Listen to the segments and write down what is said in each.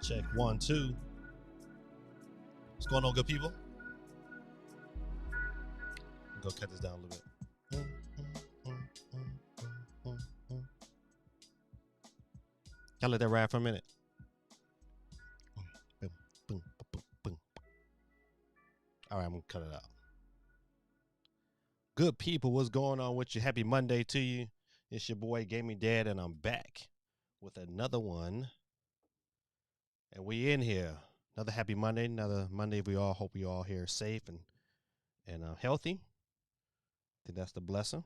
Check 1, 2. What's going on, good people? Go cut this down a little bit. Y'all let that ride for a minute. Boom, boom, boom, boom. All right, I'm gonna cut it out. Good people, what's going on with you? Happy Monday to you. It's your boy Gaming Dad, and I'm back with another one. And we in here. Another happy Monday. Another Monday. We all hope we all here safe and healthy. I think that's the blessing.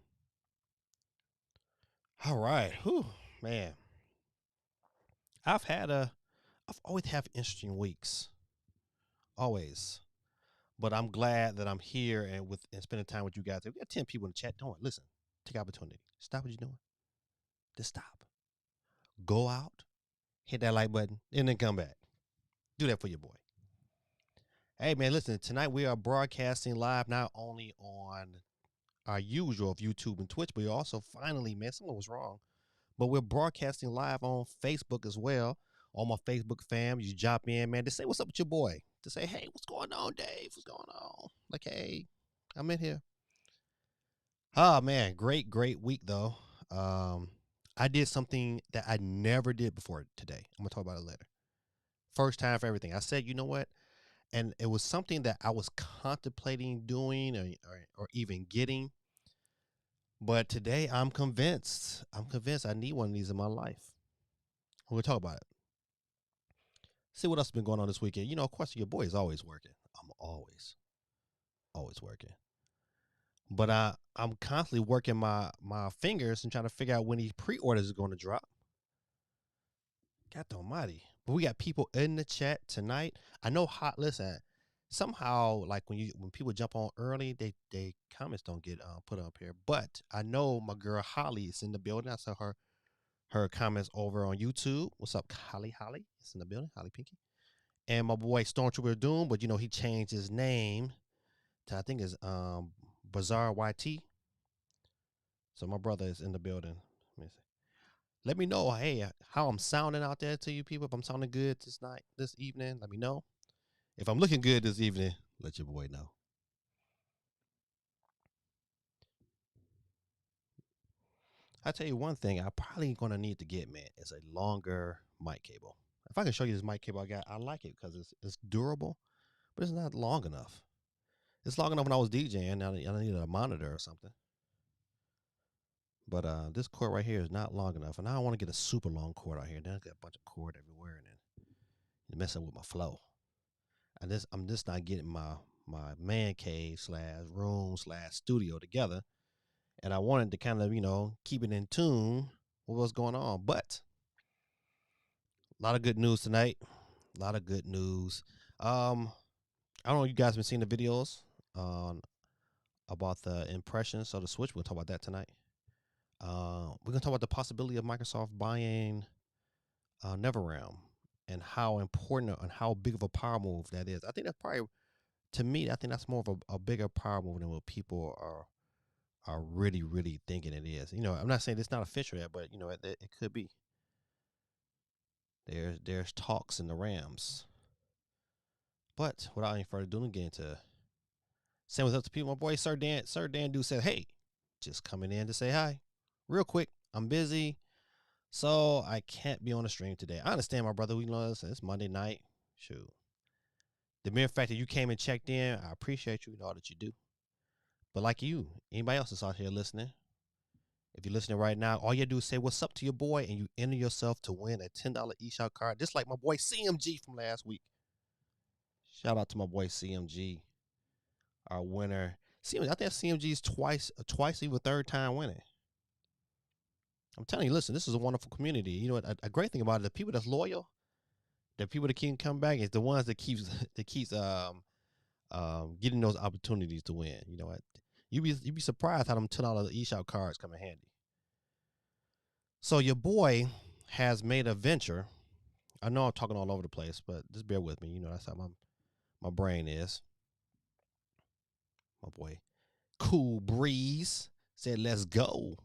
All right. Whew, man. I've always had interesting weeks. Always. But I'm glad that I'm here and spending time with you guys. We got 10 people in the chat. Don't listen. Take opportunity. Stop what you're doing. Just stop. Go out, hit that like button, and then come back. Do that for your boy. Hey, man, listen. Tonight we are broadcasting live not only on our usual of YouTube and Twitch, but we also finally, man, someone was wrong. But we're broadcasting live on Facebook as well. All my Facebook fam, you drop in, man, to say what's up with your boy. To say, hey, what's going on, Dave? What's going on? Like, hey, I'm in here. Oh, man, great week, though. I did something that I never did before today. I'm going to talk about it later. First time for everything. I said, you know what? And it was something that I was contemplating doing or even getting. But today I'm convinced. I need one of these in my life. We're going to talk about it. See what else has been going on this weekend. You know, of course, your boy is always working. I'm always working. But I'm constantly working my fingers and trying to figure out when these pre-orders are going to drop. God almighty. But we got people in the chat tonight. I know listen, somehow like when people jump on early, they comments don't get put up here. But I know my girl Holly is in the building. I saw her comments over on YouTube. What's up, Holly? It's in the building. Holly Pinky. And my boy Stormtrooper Doom, but you know he changed his name to I think is Bizarre YT. So my brother is in the building. Let me know, hey, how I'm sounding out there to you people. If I'm sounding good this evening, let me know. If I'm looking good this evening, let your boy know. I tell you one thing, I'm probably gonna need to get, man, is a longer mic cable. If I can show you this mic cable I got, I like it because it's durable, but it's not long enough. It's long enough when I was DJing. I needed a monitor or something. But this cord right here is not long enough, and I don't want to get a super long cord out here. Then I got a bunch of cord everywhere, and then messing with my flow. I'm just not getting my man cave / studio together, and I wanted to kind of keep it in tune with what's going on. But a lot of good news tonight. A lot of good news. I don't know if you guys have been seeing the videos about the impressions of the Switch. We'll talk about that tonight. We're gonna talk about the possibility of Microsoft buying NetherRealm and how important and how big of a power move that is. I think that's probably, to me, I think that's more of a bigger power move than what people are really thinking it is. You know, I'm not saying it's not official yet, but it could be. There's talks in the Rams. But without any further ado, get into saying what's up to people. My boy Sir Dan Dude said, hey, just coming in to say hi. Real quick, I'm busy, so I can't be on the stream today. I understand, my brother. We know it's Monday night. Shoot. The mere fact that you came and checked in, I appreciate you and all that you do. But like you, anybody else that's out here listening, if you're listening right now, all you do is say what's up to your boy, and you enter yourself to win a $10 eShop card, just like my boy CMG from last week. Shout out to my boy CMG, our winner. I think CMG's twice even third time winning. I'm telling you, listen, this is a wonderful community. You know, a great thing about it, the people that's loyal, the people that can come back, is the ones that keeps getting those opportunities to win. You know what? You'd be surprised how them $10 eShop cards come in handy. So your boy has made a venture. I know I'm talking all over the place, but just bear with me. You know, that's how my brain is. My boy Cool Breeze said, let's go.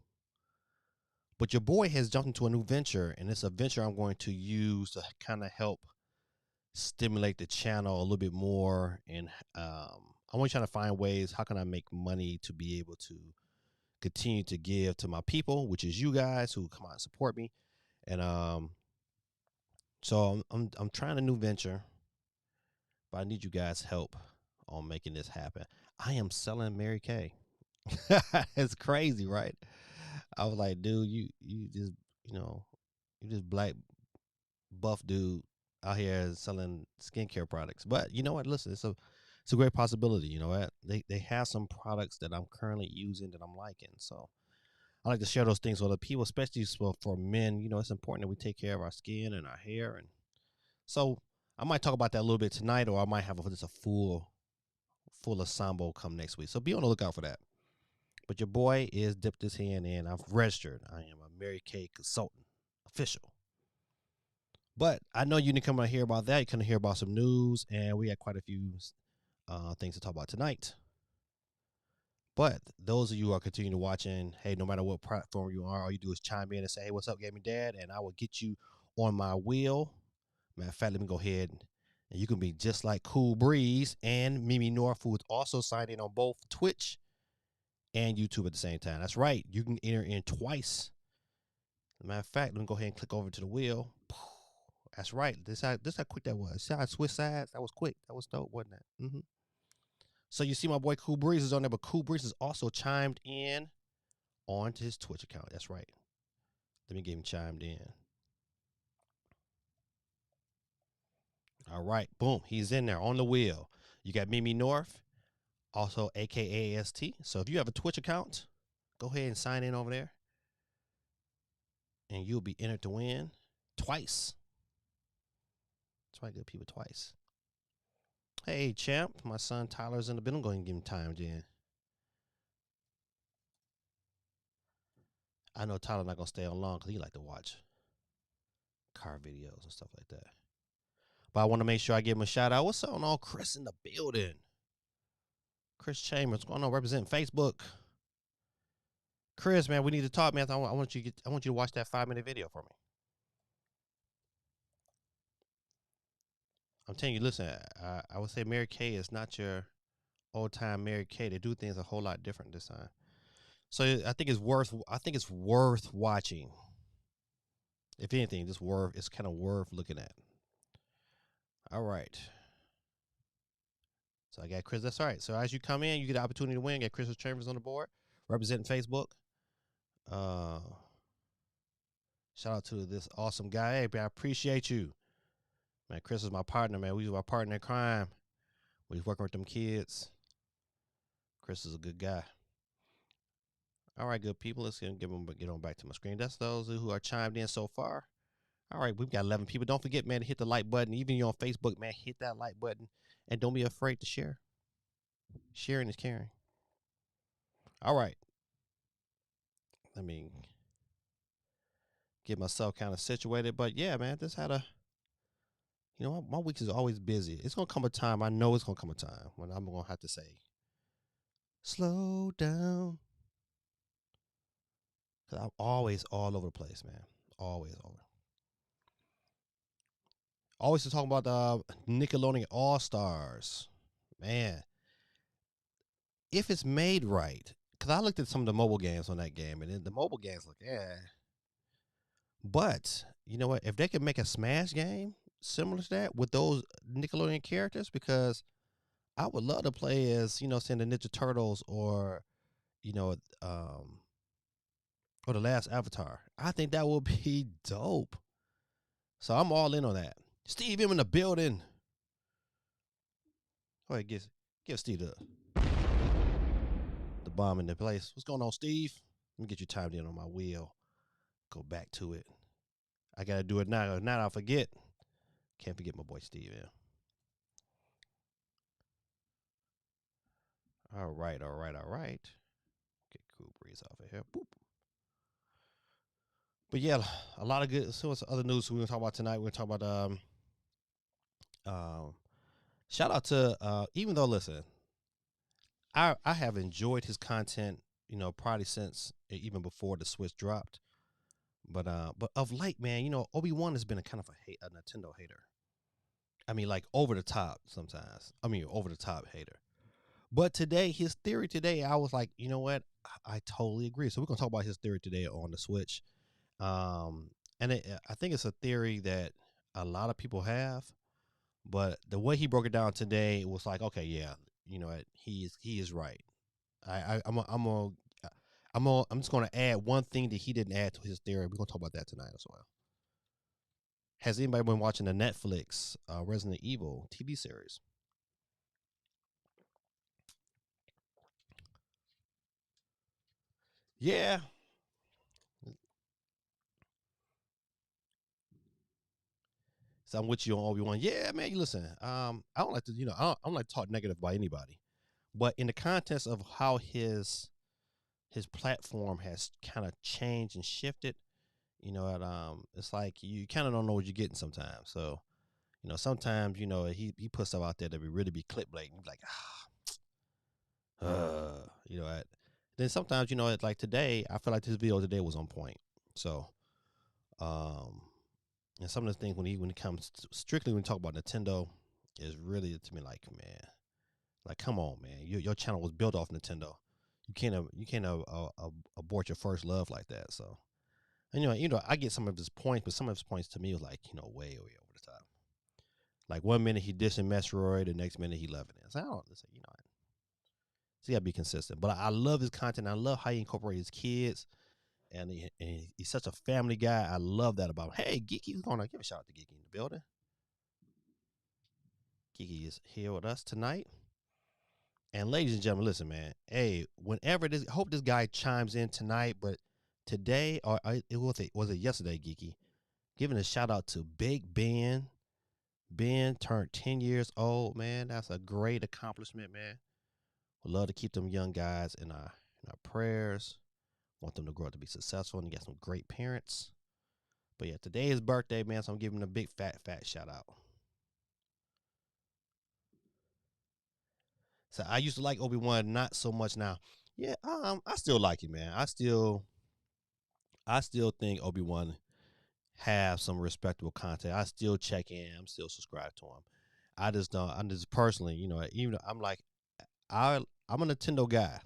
But your boy has jumped into a new venture, and it's a venture I'm going to use to kind of help stimulate the channel a little bit more, and I'm always trying to find ways how can I make money to be able to continue to give to my people, which is you guys who come out and support me. And so I'm trying a new venture, but I need you guys' help on making this happen. I am selling Mary Kay. It's crazy, right? I was like, dude, you just you know you just black buff dude out here selling skincare products. But you know what? Listen, it's a great possibility. You know what? They have some products that I'm currently using that I'm liking. So I like to share those things with other people, especially for men. You know, it's important that we take care of our skin and our hair, and so I might talk about that a little bit tonight, or I might have just a full ensemble come next week. So be on the lookout for that. But your boy is dipped his hand in. I've registered. I am a Mary Kay consultant, official. But I know you didn't come to hear about that. You come to hear about some news, and we got quite a few things to talk about tonight. But those of you who are continuing to watching, hey, no matter what platform you are, all you do is chime in and say, hey, what's up, Gaming Dad? And I will get you on my wheel. Matter of fact, let me go ahead and you can be just like Cool Breeze and Mimi North, who is also signed in on both Twitch and YouTube at the same time. That's right. You can enter in twice. Matter of fact, let me go ahead and click over to the wheel. That's right. This how quick that was. See how I switched sides? That was quick. That was dope, wasn't it? Mm-hmm. So you see my boy Cool Breeze is on there, but Cool Breeze is also chimed in onto his Twitch account. That's right. Let me get him chimed in. All right. Boom. He's in there on the wheel. You got Mimi North, also AKA AST. So if you have a Twitch account, go ahead and sign in over there. And you'll be entered to win twice. That's right, good people, twice. Hey, champ. My son Tyler's in the building. I'm going to give him timed in. I know Tyler's not going to stay on long because he like to watch car videos and stuff like that. But I want to make sure I give him a shout out. What's on? Chris in the building. Chris Chambers, what's going on? Representing Facebook. Chris, man, we need to talk, man. I want you to watch that 5-minute video for me. I'm telling you, listen, I would say Mary Kay is not your old time Mary Kay. They do things a whole lot different this time. So I think it's worth watching. If anything, it's kind of worth looking at. All right. So I got Chris. That's all right. So as you come in, you get the opportunity to win. Got Chris Chambers on the board, representing Facebook. Shout out to this awesome guy. Hey, man, I appreciate you. Man, Chris is my partner, man. We were my partner in crime. We working with them kids. Chris is a good guy. All right, good people. Let's get on back to my screen. That's those who are chimed in so far. All right, we've got 11 people. Don't forget, man, to hit the like button. Even you on Facebook, man, hit that like button. And don't be afraid to share. Sharing is caring. All right. Let me get myself kind of situated. But yeah, man, this had a, my week is always busy. It's going to come a time. I know it's going to come a time when I'm going to have to say, slow down. Because I'm always all over the place, man. Always over. Always talking about the Nickelodeon All Stars. Man, if it's made right, because I looked at some of the mobile games on that game, and the mobile games look, But you know what? If they could make a Smash game similar to that with those Nickelodeon characters, because I would love to play as, saying the Ninja Turtles or, you know, or the last Avatar. I think that would be dope. So I'm all in on that. Steve M in the building. Go ahead, give Steve the bomb in the place. What's going on, Steve? Let me get you timed in on my wheel. Go back to it. I gotta do it now. If not, I'll forget. Can't forget my boy Steve. Yeah. All right. Get Cool Breeze off of here. Boop. But yeah, a lot of good. So what's other news we're gonna talk about tonight? We're gonna talk about shout out to even though listen, I have enjoyed his content, probably since even before the Switch dropped. But of late, man, Obi-Wan has been a kind of a Nintendo hater. I mean, like over the top sometimes. I mean, over the top hater. But today, his theory today, I was like, you know what? I totally agree. So we're gonna talk about his theory today on the Switch. Um, and I think it's a theory that a lot of people have, but the way he broke it down today was like, okay, yeah, you know what? He is right. I'm just gonna add one thing that he didn't add to his theory. We're gonna talk about that tonight as well. Has anybody been watching the Netflix Resident Evil TV series? Yeah. So I'm with you on Obi Wan. Yeah, man. You listen. I don't like to, I don't like to talk negative about anybody, but in the context of how his platform has kind of changed and shifted, it's like you kind of don't know what you're getting sometimes. So sometimes he puts stuff out there that would really be clickbait. And you're like, you know. Then sometimes it's like today. I feel like this video today was on point. So, um, and some of the things when it comes to, strictly when we talk about Nintendo, is really to me like, man, like come on, man, your channel was built off Nintendo. You can't abort your first love like that. So, and I get some of his points, but some of his points to me was like way over the top. Like one minute he dissing Metroid, the next minute he loving it. So I don't, it's like, so you gotta be consistent. But I love his content. I love how he incorporates his kids, and he's such a family guy. I love that about him. Hey, Geeky's gonna give a shout out to Geeky in the building. Geeky is here with us tonight. And ladies and gentlemen, listen, man. Hey, whenever this, hope this guy chimes in tonight. But today, or it was it yesterday, Geeky, giving a shout out to Big Ben. Ben turned 10 years old, man. That's a great accomplishment, man. Would love to keep them young guys in our prayers. Want them to grow up to be successful and get some great parents. But yeah, today is birthday, man. So I'm giving him a big fat shout out. So I used to like Obi-Wan, not so much now. Yeah, I still like him, man. I still think Obi-Wan have some respectable content. I still check in. I'm still subscribed to him. I just don't. I'm just personally, even though I'm like, I'm a Nintendo guy.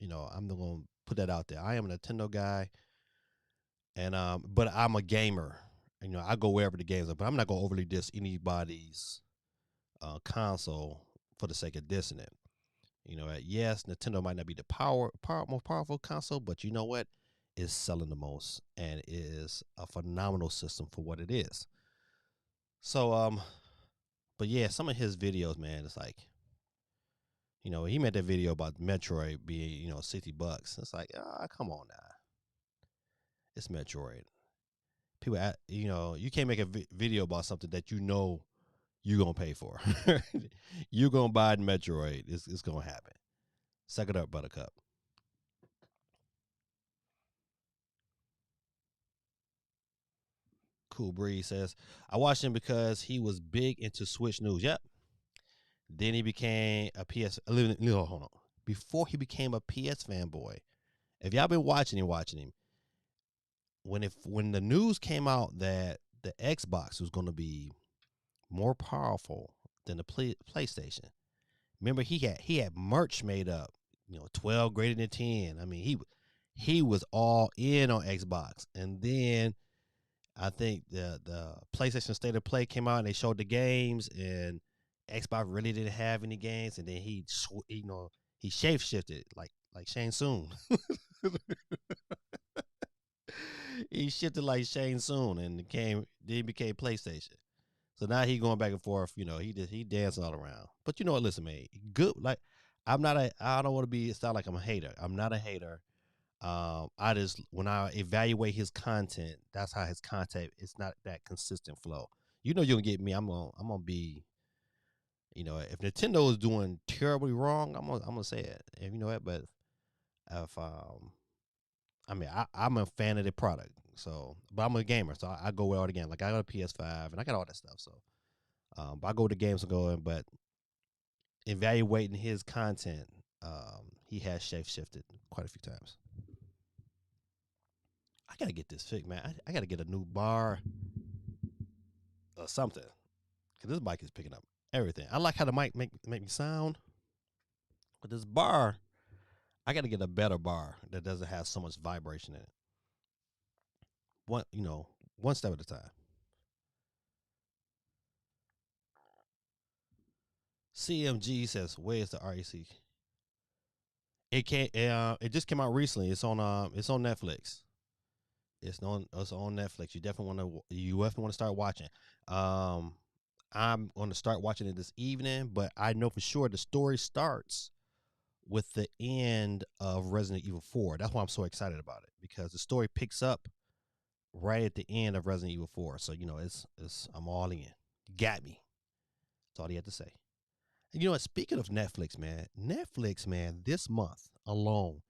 I'm gonna put that out there. I am a Nintendo guy, and but I'm a gamer. I go wherever the games are, but I'm not gonna overly diss anybody's console for the sake of dissing it. Yes, Nintendo might not be the most powerful console, but you know what? It's selling the most and is a phenomenal system for what it is. So, but yeah, some of his videos, man, it's like, he made that video about Metroid being, $60. It's like, come on now, it's Metroid. People, you can't make a video about something that you're gonna pay for. You're gonna buy Metroid. It's gonna happen. Suck it up, Buttercup. Cool Breeze says, I watched him because he was big into Switch news. Yep. Then he became a PS. Hold on. Before he became a PS fanboy, if y'all been watching him, when the news came out that the Xbox was going to be more powerful than the PlayStation, remember he had merch made up. 12 greater than 10. I mean, he was all in on Xbox, and then I think the PlayStation State of Play came out and they showed the games, and Xbox really didn't have any games, and then he shape shifted like Shane Soon. He shifted like Shane Soon and became PlayStation. So now he going back and forth. He dancing all around. But you know what? Listen, man, good. Like I don't want to sound like I'm a hater. I'm not a hater. I just when I evaluate his content, that's how his content. It's not that consistent flow. You're gonna get me. I'm gonna be. If Nintendo is doing terribly wrong, I'm gonna say it. And you know what? But if I mean, I'm a fan of the product. So, but I'm a gamer, so I go with all the games. Like I got a PS5 and I got all that stuff. So, but I go with the games and going. But evaluating his content, he has shape shifted quite a few times. I gotta get this fixed, man. I gotta get a new bar or something. Cause this mic is picking up everything. I like how the mic make me sound, but this bar, I got to get a better bar that doesn't have so much vibration in it. One step at a time. CMG says, "Where's the REC?" It can't. It just came out recently. It's on Netflix. It's on Netflix. You definitely want to start watching. Um, I'm going to start watching it this evening, but I know for sure the story starts with the end of Resident Evil 4. That's why I'm so excited about it because the story picks up right at the end of Resident Evil 4. So it's I'm all in. You got me. That's all he had to say. And you know what? Speaking of Netflix, man, this month alone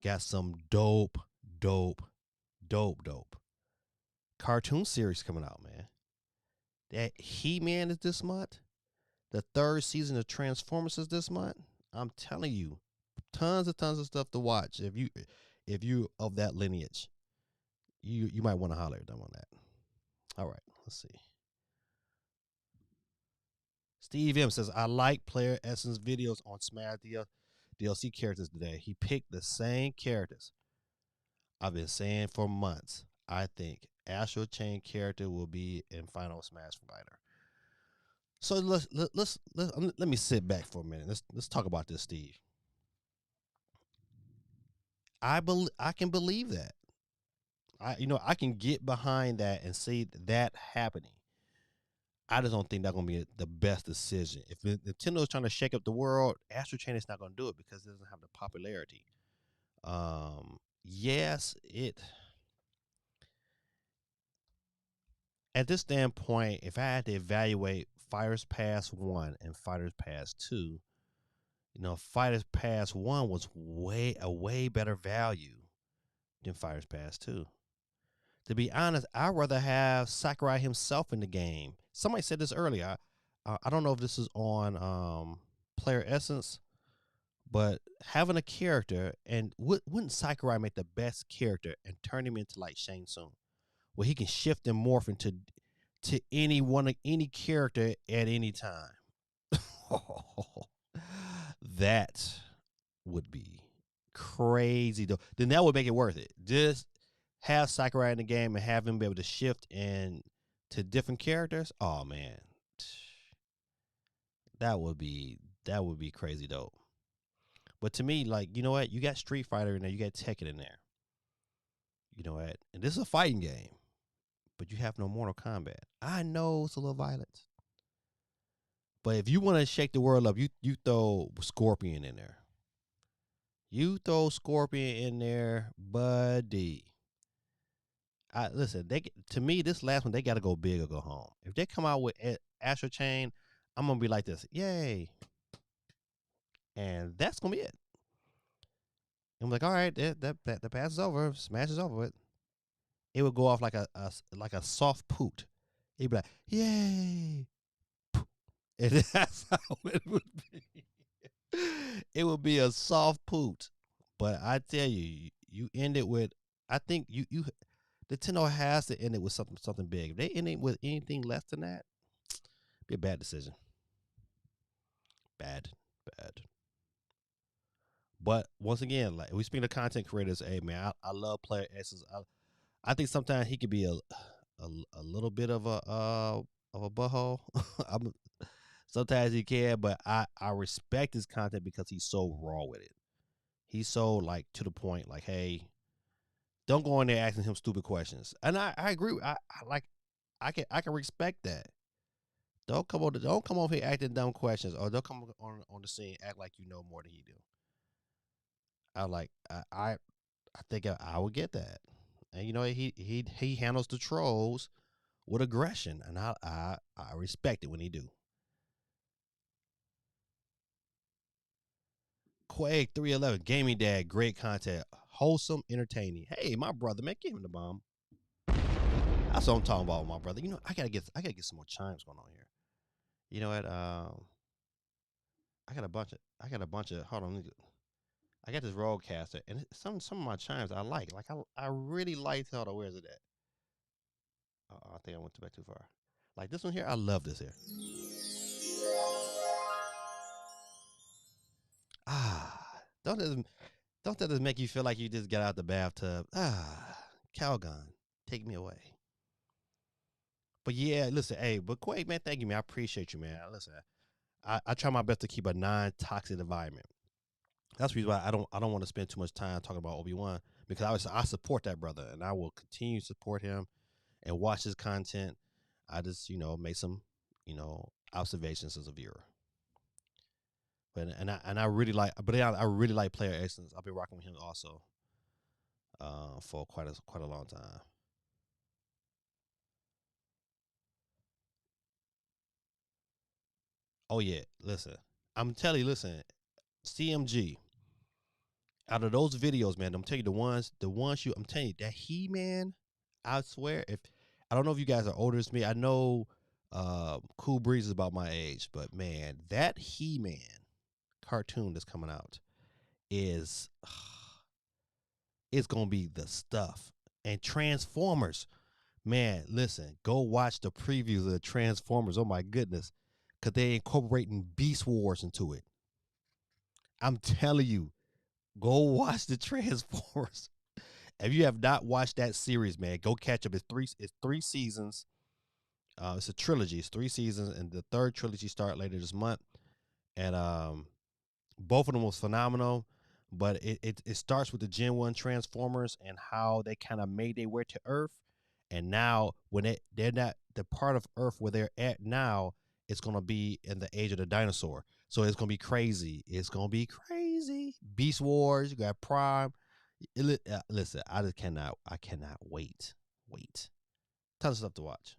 got some dope, dope cartoon series coming out, man. That He-Man is this month. The third season of Transformers is this month. I'm telling you, tons of stuff to watch. If you of that lineage, you might want to holler at them on that. All right, let's see. Steve M says, I like Player Essence videos on Smash DLC characters today. He picked the same characters I've been saying for months. I think Astral Chain character will be in Final Smash Fighter. So let me sit back for a minute. Let's talk about this, Steve. I can believe that. I can get behind that and see that happening. I just don't think that's gonna be the best decision. If Nintendo's trying to shake up the world, Astro Chain is not gonna do it because it doesn't have the popularity. Yes, it at this standpoint, if I had to evaluate Fighters Pass 1 and Fighters Pass 2, Fighters Pass 1 was way better value than Fighters Pass 2. To be honest, I'd rather have Sakurai himself in the game. Somebody said this earlier. I don't know if this is on Player Essence, but having a character, and wouldn't Sakurai make the best character and turn him into like Shang Tsung, where he can shift and morph into any character at any time? That would be crazy though. Then that would make it worth it. Just have Sakurai in the game and have him be able to shift in to different characters. Oh man, that would be crazy dope. But to me, like, you know what? You got Street Fighter in there, you got Tekken in there. You know what? And this is a fighting game, but you have no Mortal Kombat. I know it's a little violent, but if you want to shake the world up, you throw Scorpion in there. You throw Scorpion in there, buddy. Listen. To me, this last one they got to go big or go home. If they come out with Astro Chain, I'm gonna be like this, yay, and that's gonna be it. I'm like, all right, the pass is over, Smash is over with. It would go off like a soft poot. He'd be like, yay, and that's how it would be. It would be a soft poot, but I tell you, you end it with. I think Nintendo has to end it with something big. If they end it with anything less than that, be a bad decision. Bad, bad. But once again, like we speak to content creators, hey man, I love Player Essence. I think sometimes he could be a little bit of a butthole. Sometimes he can, but I respect his content because he's so raw with it. He's so like to the point, like, hey, don't go in there asking him stupid questions. And I agree. I can respect that. Don't come over here acting dumb questions, or don't come on the scene act like you know more than he do. I like I think I would get that. And he handles the trolls with aggression, and I respect it when he do. Quake 311 Gaming Dad, great content, wholesome, entertaining. Hey, my brother, man, give him the bomb. That's what I'm talking about, my brother. I gotta get some more chimes going on here. You know what? I got a bunch of. Hold on, I got this roadcaster, and some of my chimes I like. Like I really like. Hold on, where's it at? I think I went back too far. Like this one here, I love this here. Ah, don't that just make you feel like you just got out the bathtub? Ah, Calgon, take me away. But yeah, listen, hey, but Quake, man, thank you, man. I appreciate you, man. Listen, I try my best to keep a non-toxic environment. That's the reason why I don't want to spend too much time talking about Obi-Wan because I support that brother and I will continue to support him and watch his content. I just make some observations as a viewer. But and I really like, but yeah, I really like Player Excellence. I've been rocking with him also for quite a long time. Oh yeah, listen, I'm telling you, listen, CMG. Out of those videos, man, I'm telling you I'm telling you that He Man. I swear, if I don't know if you guys are older than me, I know Cool Breeze is about my age, but man, that He Man cartoon that's coming out is it's gonna be the stuff. And Transformers, man, listen, go watch the previews of the Transformers. Oh my goodness, because they incorporating Beast Wars into it. I'm telling you, go watch the Transformers. If you have not watched that series, man, go catch up. It's three seasons. It's a trilogy. It's 3 seasons, and the third trilogy start later this month. And both of them was phenomenal. But it starts with the Gen 1 Transformers and how they kind of made their way to Earth. And now when they're not the part of Earth where they're at now, it's gonna be in the age of the dinosaur. So it's gonna be crazy. It's gonna be crazy. Beast Wars, you got Prime. Listen, I cannot wait. Wait. Tons of stuff to watch.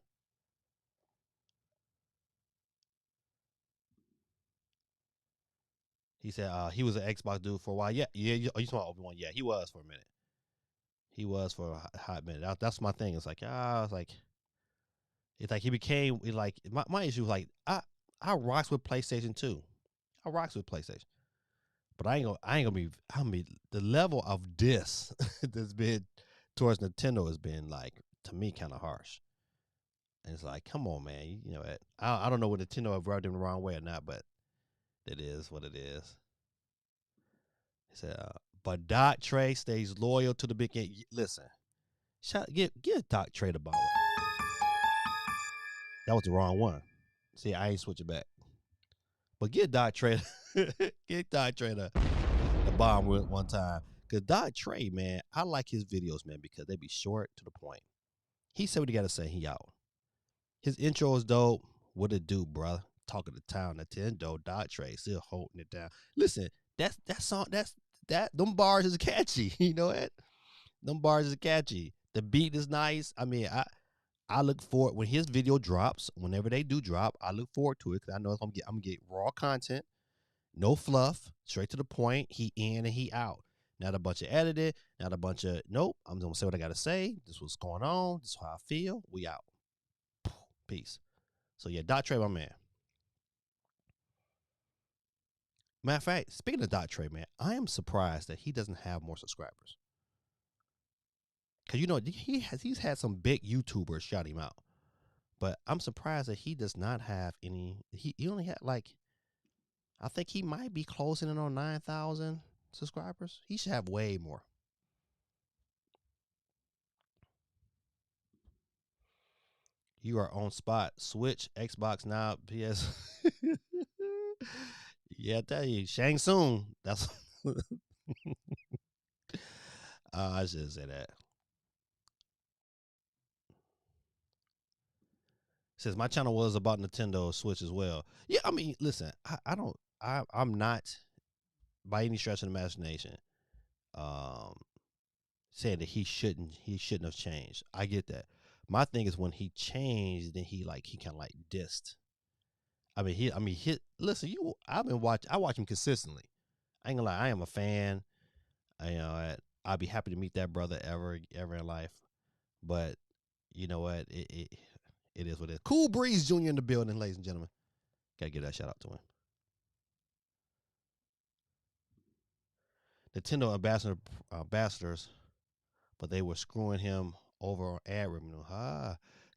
He said he was an Xbox dude for a while. Yeah, yeah. You talking about Obi-Wan? Yeah, he was for a minute. He was for a hot minute. That's my thing. It's like he became like my issue was like I rocks with PlayStation 2. I rocks with PlayStation. But I ain't gonna be the level of diss that's been towards Nintendo has been like to me kind of harsh. And it's like, come on, man. I don't know what Nintendo have rubbed him the wrong way or not, but it is what it is. He said, but Doc Trey stays loyal to the big game. Listen, give Doc Trey the ball. That was the wrong one. See, I ain't switch it back. But get Doc Trey, get Doc Trey the bomb with one time. Cause Doc Trey, man, I like his videos, man, because they be short to the point. He said what he got to say. He out. His intro is dope. What it do, brother? Talking to town, Nintendo, Doc Trey still holding it down. Listen, that song. Them bars is catchy. You know that. Them bars is catchy. The beat is nice. I mean, I look forward when his video drops. Whenever they do drop, I look forward to it because I know I'm gonna get raw content, no fluff, straight to the point. He in and he out. Not a bunch of edited. Not a bunch of nope. I'm gonna say what I gotta say. This is what's going on. This is how I feel. We out. Peace. So yeah, Dot Trey, my man. Matter of fact, speaking of Dot Trey, man, I am surprised that he doesn't have more subscribers. Cause he's had some big YouTubers shout him out. But I'm surprised that he does not have any. He only had like, I think he might be closing in on 9,000 subscribers. He should have way more. You are on spot. Switch, Xbox Now, PS. Yeah, I tell you, Shang Tsung. That's. I should say that. Says my channel was about Nintendo Switch as well. Yeah, I mean, listen, I don't, I'm not by any stretch of the imagination um saying that he shouldn't have changed. I get that. My thing is when he changed, then he kind of like dissed. He listen, I watch him consistently. I ain't gonna lie, I am a fan. I'd be happy to meet that brother ever in life. But you know what? It is what it is. Cool Breeze Jr. in the building, ladies and gentlemen. Gotta give that shout out to him. Nintendo ambassadors, but they were screwing him over on ad revenue.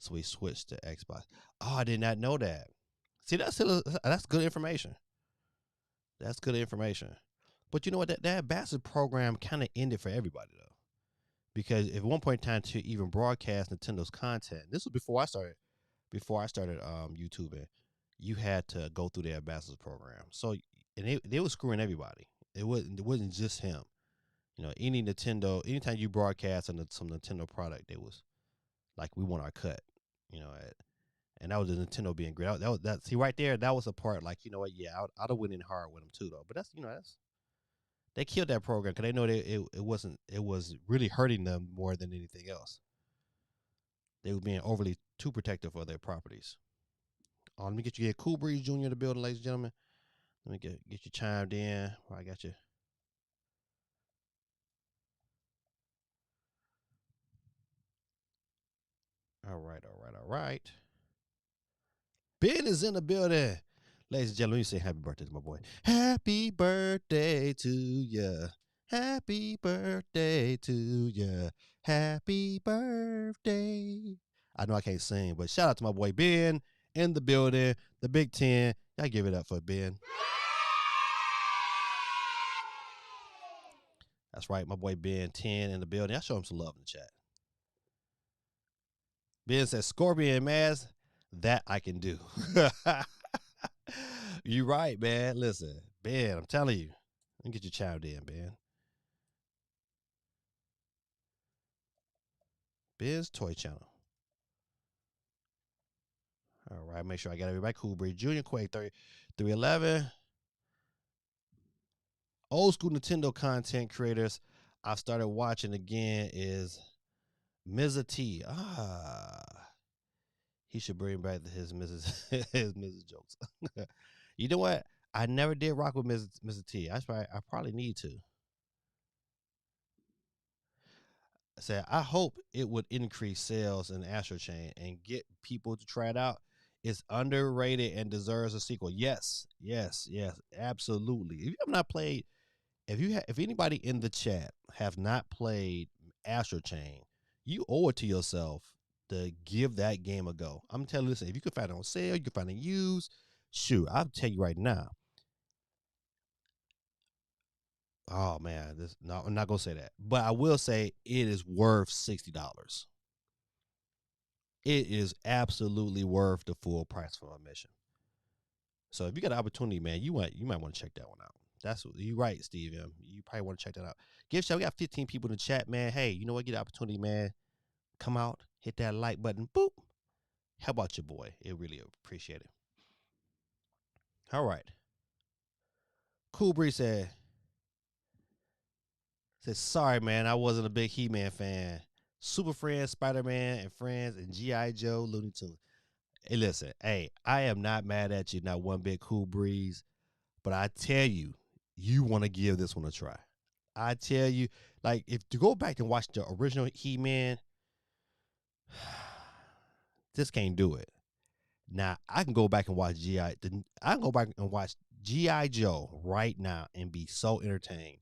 So we switched to Xbox. Oh, I did not know that. See, that's good information. That's good information. But you know what? That ambassador program kind of ended for everybody though, because at one point in time to even broadcast Nintendo's content, this was before I started. Before I started YouTubing, you had to go through the ambassadors program. So and they were screwing everybody. It wasn't just him. You know, any Nintendo, anytime you broadcast some Nintendo product, they was like, we want our cut. You know, and that was the Nintendo being great. That was that. See right there, that was a part. Like, you know what? Yeah, I'd have went in hard with them too, though. But that's, that's they killed that program because they know it was really hurting them more than anything else. They were being overly too protective of their properties. Let me get you here, Cool Breeze Jr. in the building, ladies and gentlemen. Let me get you chimed in. I got you. All right, all right, all right. Ben is in the building. Ladies and gentlemen, let me say happy birthday to my boy. Happy birthday to ya. Happy birthday to ya. Happy birthday. I know I can't sing, but shout out to my boy Ben in the building, the Big Ten. Y'all give it up for Ben. That's right, my boy Ben 10 in the building. I show him some love in the chat. Ben says Scorpion mask, that I can do. You right, man. Listen, Ben, I'm telling you. Let me get your child in, Ben. Ben's Toy Channel. All right, make sure I got everybody. Cool Breeze Jr., Quake 311. Old school Nintendo content creators I started watching again is Mr. T. He should bring back his Mrs. jokes. You know what? I never did rock with Mr. T. I probably need to. I said I hope it would increase sales in Astro Chain and get people to try it out. It's underrated and deserves a sequel. Yes, yes, yes, absolutely. If you have not played, if anybody in the chat have not played Astro Chain, you owe it to yourself to give that game a go. I'm telling you, listen, if you can find it on sale, you can find it used. Shoot, I'll tell you right now. Oh man, this no, I'm not gonna say that, but I will say it is worth $60. It is absolutely worth the full price for admission. So if you got an opportunity, man, you might want to check that one out. That's you right, Steve M. You probably want to check that out. Give shout. We got 15 people in the chat, man. Hey, you know what? Get an opportunity, man. Come out, hit that like button, boop. How about your boy? It really appreciate it. All right. Cool Breeze said sorry, man. I wasn't a big He-Man fan. Super Friends, Spider-Man, and Friends, and G.I. Joe, Looney Tunes. Hey, listen, hey, I am not mad at you, not one bit, Cool Breeze. But I tell you, you want to give this one a try. I tell you, like, if to go back and watch the original He-Man, just can't do it. Now I can go back and watch GI. I can go back and watch GI Joe right now and be so entertained,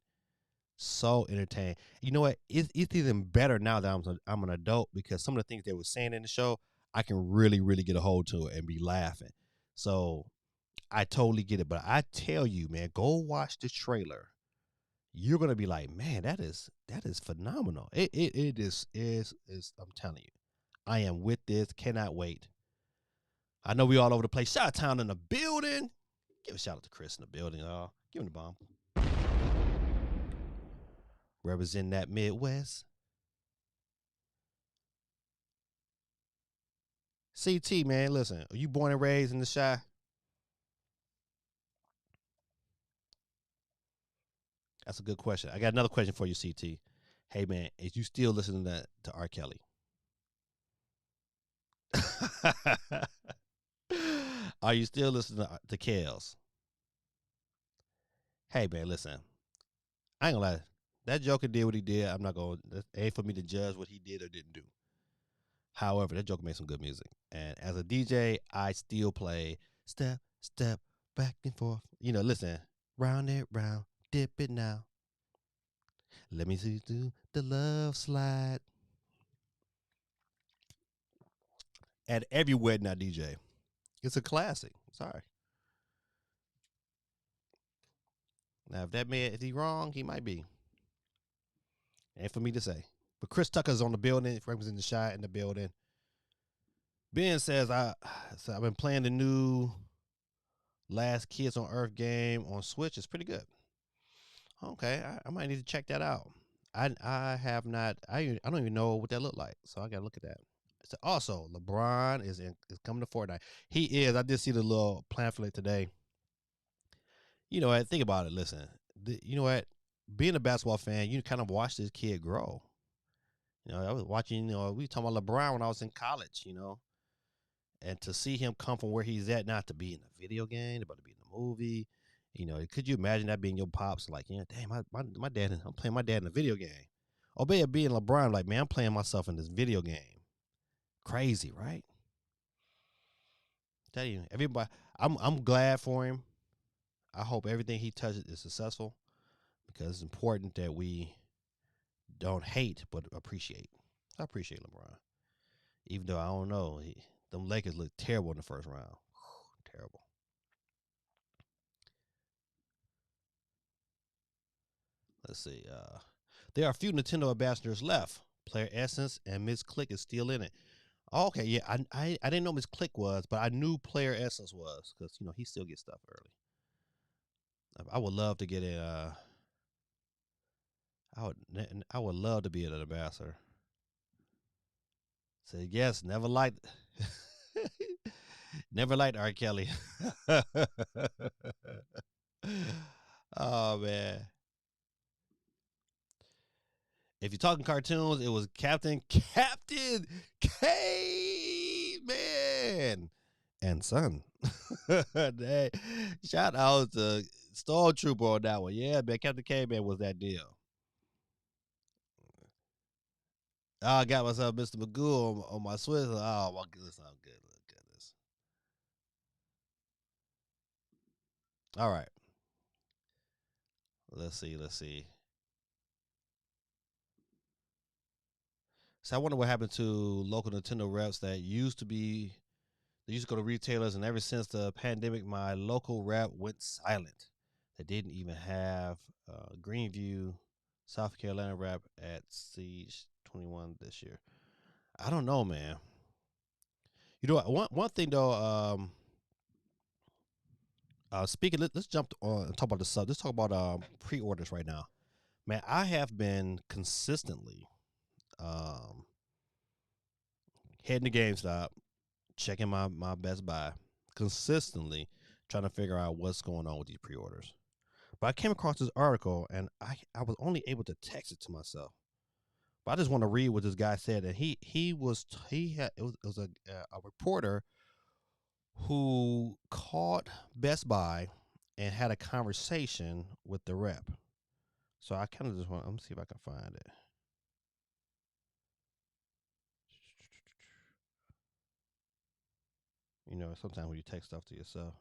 so entertained. You know what? It's even better now that I'm an adult because some of the things they were saying in the show, I can really really get a hold to it and be laughing. So I totally get it. But I tell you, man, go watch the trailer. You're gonna be like, man, that is phenomenal. It is. I'm telling you, I am with this. Cannot wait. I know we all over the place. Shout Town in the building. Give a shout out to Chris in the building. Give him the bomb. Representing that Midwest. CT, man, listen. Are you born and raised in the Shy? That's a good question. I got another question for you, CT. Hey, man, is you still listening to R. Kelly? Are you still listening to Kels? Hey, man, listen. I ain't gonna lie. That Joker did what he did. I'm not gonna. It ain't for me to judge what he did or didn't do. However, that Joker made some good music, and as a DJ, I still play step, step, back and forth. Listen, round and round, dip it now. Let me see you do the love slide. At every wedding I DJ. It's a classic. Sorry. Now, if that man, if he wrong, he might be. Ain't for me to say. But Chris Tucker's on the building, representing the shot in the building. Ben says I've been playing the new Last Kids on Earth game on Switch. It's pretty good. Okay, I might need to check that out. I have not. I don't even know what that looked like, so I gotta look at that. So also, LeBron is coming to Fortnite. He is. I did see the little pamphlet today. You know what? Think about it. Listen, you know what? Being a basketball fan, you kind of watch this kid grow. You know, I was watching. You know, we were talking about LeBron when I was in college. You know, and to see him come from where he's at, not to be in a video game, but to be in a movie. You know, could you imagine that being your pops? Like, you know, damn, my dad, I'm playing my dad in a video game. Or being LeBron, like, man, I'm playing myself in this video game. Crazy, right? Tell you, everybody, I'm glad for him. I hope everything he touches is successful because it's important that we don't hate but appreciate. I appreciate LeBron, even though I don't know, them Lakers look terrible in the first round. Terrible. Let's see. There are a few Nintendo ambassadors left. Player Essence and Miss Click is still in it. Oh, okay, yeah, I didn't know Miss Click was, but I knew Player Essence was because you know he still gets stuff early. I would love to get it. I would love to be an ambassador. Say yes, never liked, never liked R. Kelly. Oh man. If you're talking cartoons, it was Captain Caveman and Son. Hey, shout out to Stormtrooper on that one. Yeah, man, Captain Caveman was that deal. I got myself Mr. Magoo on my Swiss. Oh my goodness, I'm good. Goodness. All right. Let's see. Let's see. So I wonder what happened to local Nintendo reps that used to be. They used to go to retailers, and ever since the pandemic, my local rep went silent. They didn't even have Greenview, South Carolina rep at Siege 21 this year. I don't know, man. You know what? One thing though. Speaking, let's jump on and talk about the sub. Let's talk about pre-orders right now. Man, I have been consistently um, heading to GameStop, checking my Best Buy, consistently trying to figure out what's going on with these pre-orders. But I came across this article and I was only able to text it to myself. But I just want to read what this guy said. And he had it was a reporter who called Best Buy and had a conversation with the rep. So I kind of just want. Let me see if I can find it. You know, sometimes when you text stuff to yourself.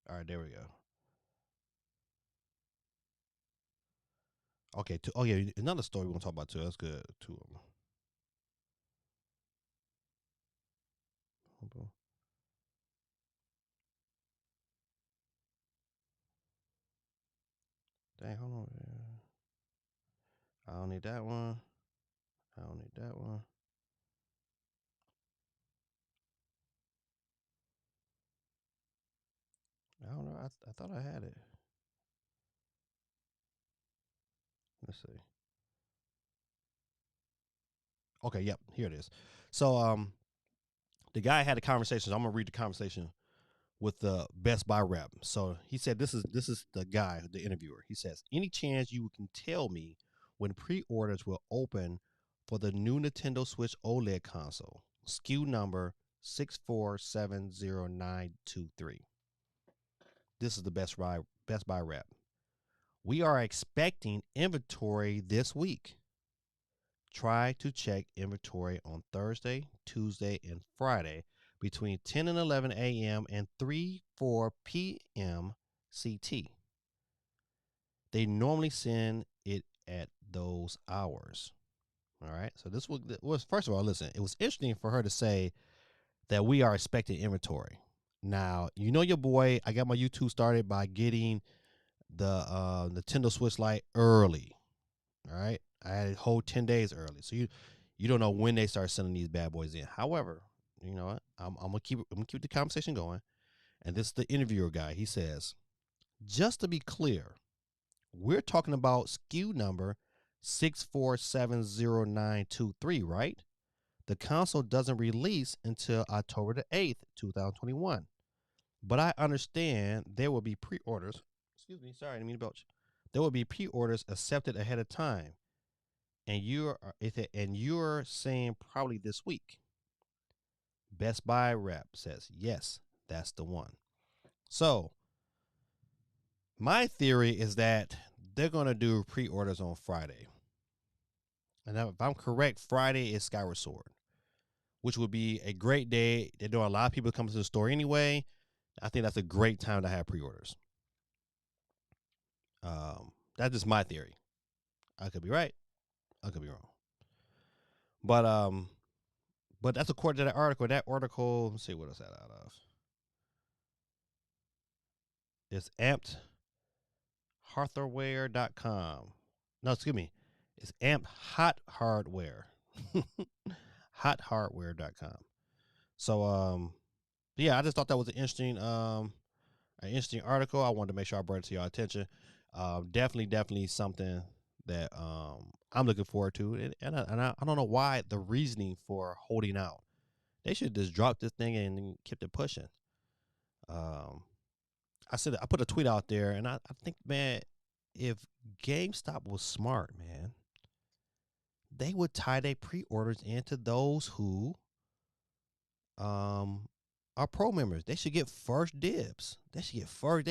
All right, there we go. Okay. Oh yeah, another story we're gonna talk about too. That's good. Two of them. Dang, hold on. I don't need that one. I don't need that one. I don't know. I thought I had it. Let's see. Okay, yep, here it is. So the guy had a conversation. So I'm gonna read the conversation with the Best Buy rep. So he said this is the guy, the interviewer. He says, any chance you can tell me when pre-orders will open for the new Nintendo Switch OLED console, SKU number 6470923. This is the Best Buy rep. We are expecting inventory this week. Try to check inventory on Thursday, Tuesday, and Friday between 10 and 11 a.m. and 4 p.m. CT. They normally send it at those hours. All right. So this was first of all, listen. It was interesting for her to say that we are expecting inventory. Now, you know your boy. I got my YouTube started by getting the Nintendo Switch Lite early. All right, I had a whole 10 days early, so you don't know when they start sending these bad boys in. However, you know what? I'm gonna keep the conversation going. And this is the interviewer guy. He says, just to be clear, we're talking about SKU number 6470923, right? The console doesn't release until October the 8th, 2021. But I understand there will be pre-orders. Excuse me, sorry, I didn't mean to belch. There will be pre-orders accepted ahead of time, and you're saying probably this week. Best Buy rep says yes, that's the one. So my theory is that they're gonna do pre-orders on Friday, and if I'm correct, Friday is Skyward Sword, which would be a great day. They know a lot of people come to the store anyway. I think that's a great time to have pre-orders. That's just my theory. I could be right. I could be wrong. But that's according to that article. That article, let's see what it's that out of. It's ampedhardware.com. No, excuse me. It's amp hot hardware. Hothardware.com. So yeah, I just thought that was an interesting article. I wanted to make sure I brought it to your attention. Definitely something that I'm looking forward to, I don't know why the reasoning for holding out. They should just drop this thing and kept it pushing. Um, I said I put a tweet out there, and I think, man, if GameStop was smart, man, they would tie their pre-orders into those who um are pro members. They should get first dibs. They should get first.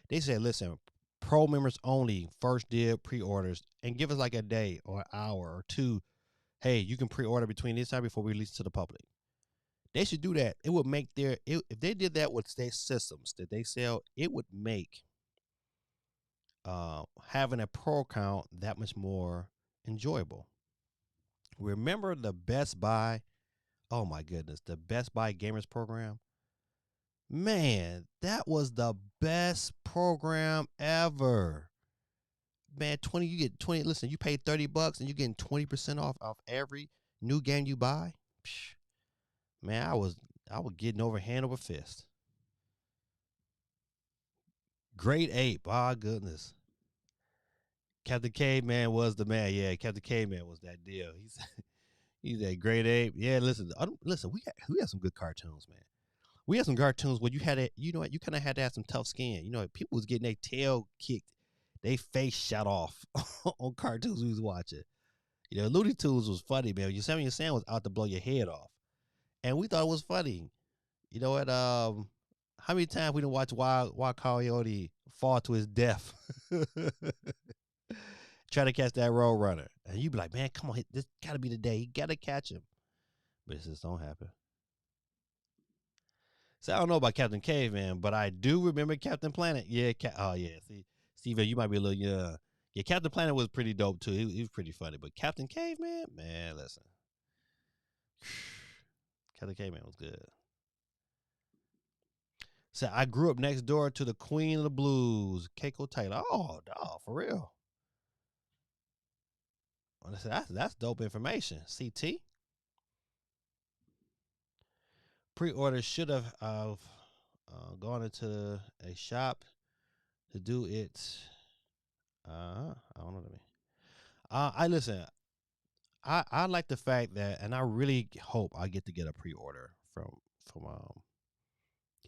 They said, listen, pro members only, first dib pre-orders, and give us like a day or an hour or two. Hey, you can pre-order between this time before we release it to the public. They should do that. It would make if they did that with their systems that they sell, it would make having a pro account that much more enjoyable. Remember the Best Buy? Oh my goodness, the Best Buy Gamers program. Man, that was the best program ever. Man, 20, you get 20. Listen, you pay $30 and you're getting 20% off every new game you buy. Psh, man, I was getting over hand over fist. Great ape. Ah, goodness. Captain Caveman was the man. Yeah, Captain Caveman was that deal. He's a great ape. Yeah, listen, listen. We got some good cartoons, man. We had some cartoons where you had it. You know what? You kind of had to have some tough skin. You know, people was getting their tail kicked, they face shot off on cartoons we was watching. You know, Looney Tunes was funny, man. Yosemite Sam was out to blow your head off, and we thought it was funny. You know what? How many times we didn't watch Wild Coyote fall to his death, try to catch that road runner, and you be like, man, come on, this got to be the day. You got to catch him, but it just don't happen. So I don't know about Captain Caveman, but I do remember Captain Planet. Yeah, oh yeah. See, Steven, you might be a little young. Yeah, Captain Planet was pretty dope too. He was pretty funny. But Captain Caveman, man, listen. Captain Caveman was good. So I grew up next door to the Queen of the Blues, Keiko Taylor. Oh, dog, for real. Well, that's dope information. CT pre-order should have gone into a shop to do it. I don't know what I mean. I listen. I like the fact that, and I really hope I get to get a pre-order from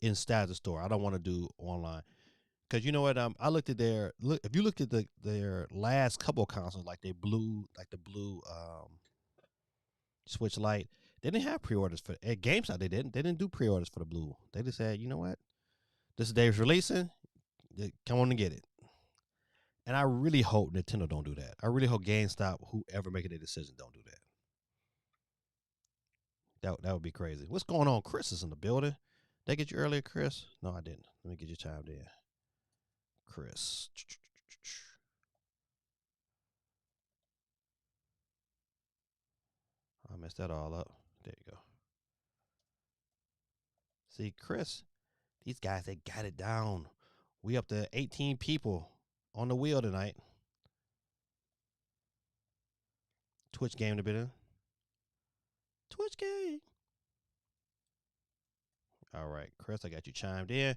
inside the store. I don't want to do online because you know what? I looked at look. If you looked at their last couple of consoles, like the blue Switch Lite, they didn't have pre-orders for at GameStop. They didn't do pre-orders for the blue. They just said, you know what? This is Dave's releasing. Come on and get it. And I really hope Nintendo don't do that. I really hope GameStop, whoever making a decision, don't do that. That would be crazy. What's going on? Chris is in the building. Did I get you earlier, Chris? No, I didn't. Let me get you chimed in. Chris. messed that all up. There you go. See, Chris, these guys, they got it down. We up to 18 people on the wheel tonight. Twitch game to be in. Twitch game. All right, Chris, I got you chimed in.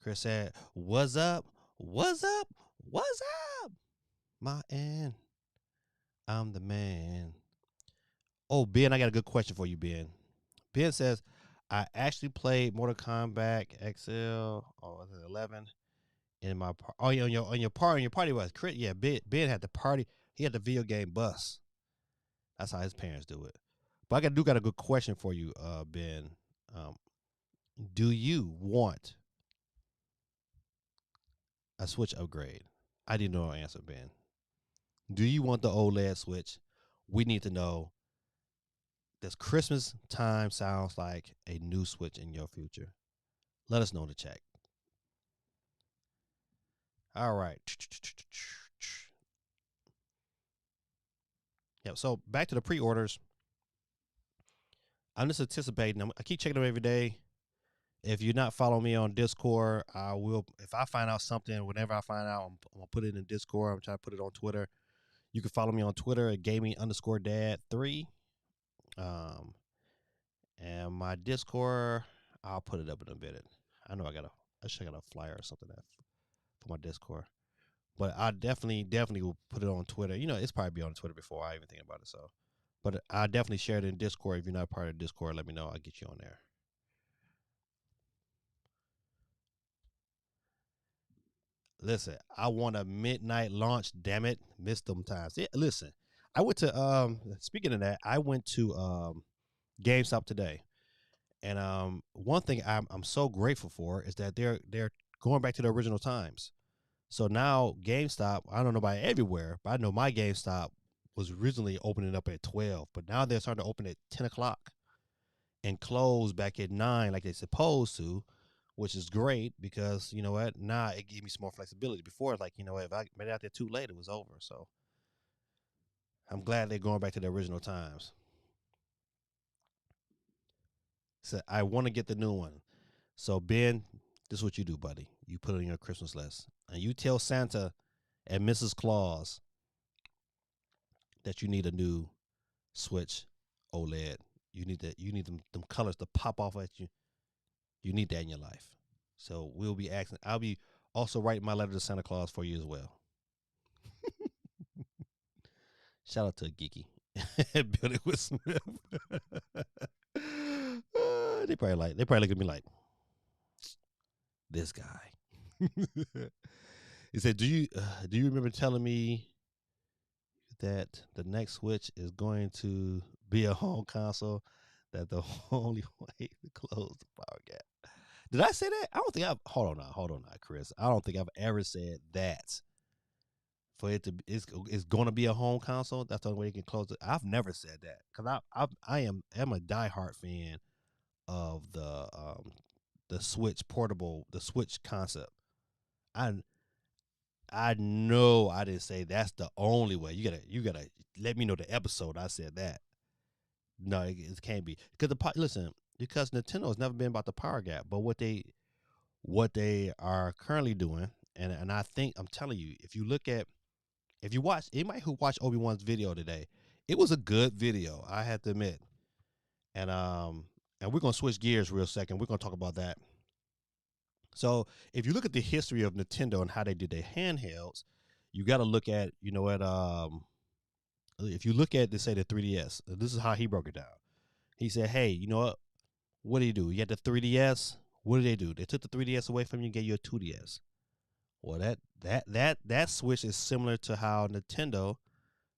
Chris said, "What's up? What's up? What's up? My end. I'm the man." Oh, Ben, I got a good question for you, Ben. Ben says, "I actually played Mortal Kombat XL, was it 11 in my on your party was Chris. Yeah, Ben had the party. He had the video game bus. That's how his parents do it. But I got a good question for you, Ben. Um, do you want a Switch upgrade? I didn't know the answer, Ben. Do you want the OLED Switch? We need to know. Does Christmas time sounds like a new Switch in your future? Let us know in the chat. All right. Yep. So back to the pre-orders. I'm just anticipating. I keep checking them every day. If you're not following me on Discord, I will. If I find out something, whenever I find out, I'm gonna put it in Discord. I'm trying to put it on Twitter. You can follow me on Twitter at gaming_dad3. And my Discord, I'll put it up in a minute. I know I should got a flyer or something for my Discord. But I definitely will put it on Twitter. It's probably be on Twitter before I even think about it. So, but I definitely share it in Discord. If you're not part of Discord, let me know. I'll get you on there. Listen, I want a midnight launch. Damn it, missed them times. Yeah, listen, I went to Speaking of that, I went to GameStop today, and one thing I'm so grateful for is that they're going back to the original times. So now GameStop, I don't know about everywhere, but I know my GameStop was originally opening up at 12, but now they're starting to open at 10 o'clock and close back at 9 like they're supposed to, which is great because, you know what, now it gave me some more flexibility. Before, like, if I made it out there too late, it was over. So I'm glad they're going back to the original times. So I want to get the new one. So, Ben, this is what you do, buddy. You put it on your Christmas list, and you tell Santa and Mrs. Claus that you need a new Switch OLED. You need them colors to pop off at you. You need that in your life. So we'll be asking. I'll be also writing my letter to Santa Claus for you as well. Shout out to Geeky. Build it with Smith. They probably look at me like this guy. He said, "Do you remember telling me that the next Switch is going to be a home console? That the only way to close the power gap." Did I say that? I don't think I've. Hold on now, Chris. I don't think I've ever said that. For it to, it's going to be a home console. That's the only way you can close it. I've never said that because I am a diehard fan of the Switch portable, the Switch concept. I I know I didn't say that's the only way. You gotta let me know the episode I said that. No, it can't be because listen, because Nintendo has never been about the power gap, but what they are currently doing, and I think I'm telling you, if you watch anybody who watched Obi-Wan's video today, it was a good video, I have to admit. And we're gonna switch gears real second. We're gonna talk about that. So if you look at the history of Nintendo and how they did their handhelds, you got to look at, if you look at, let's say, the 3DS, this is how he broke it down. He said, "Hey, you know what do you do? You had the 3DS. What did they do? They took the 3DS away from you and gave you a 2DS. Well, that Switch is similar to how Nintendo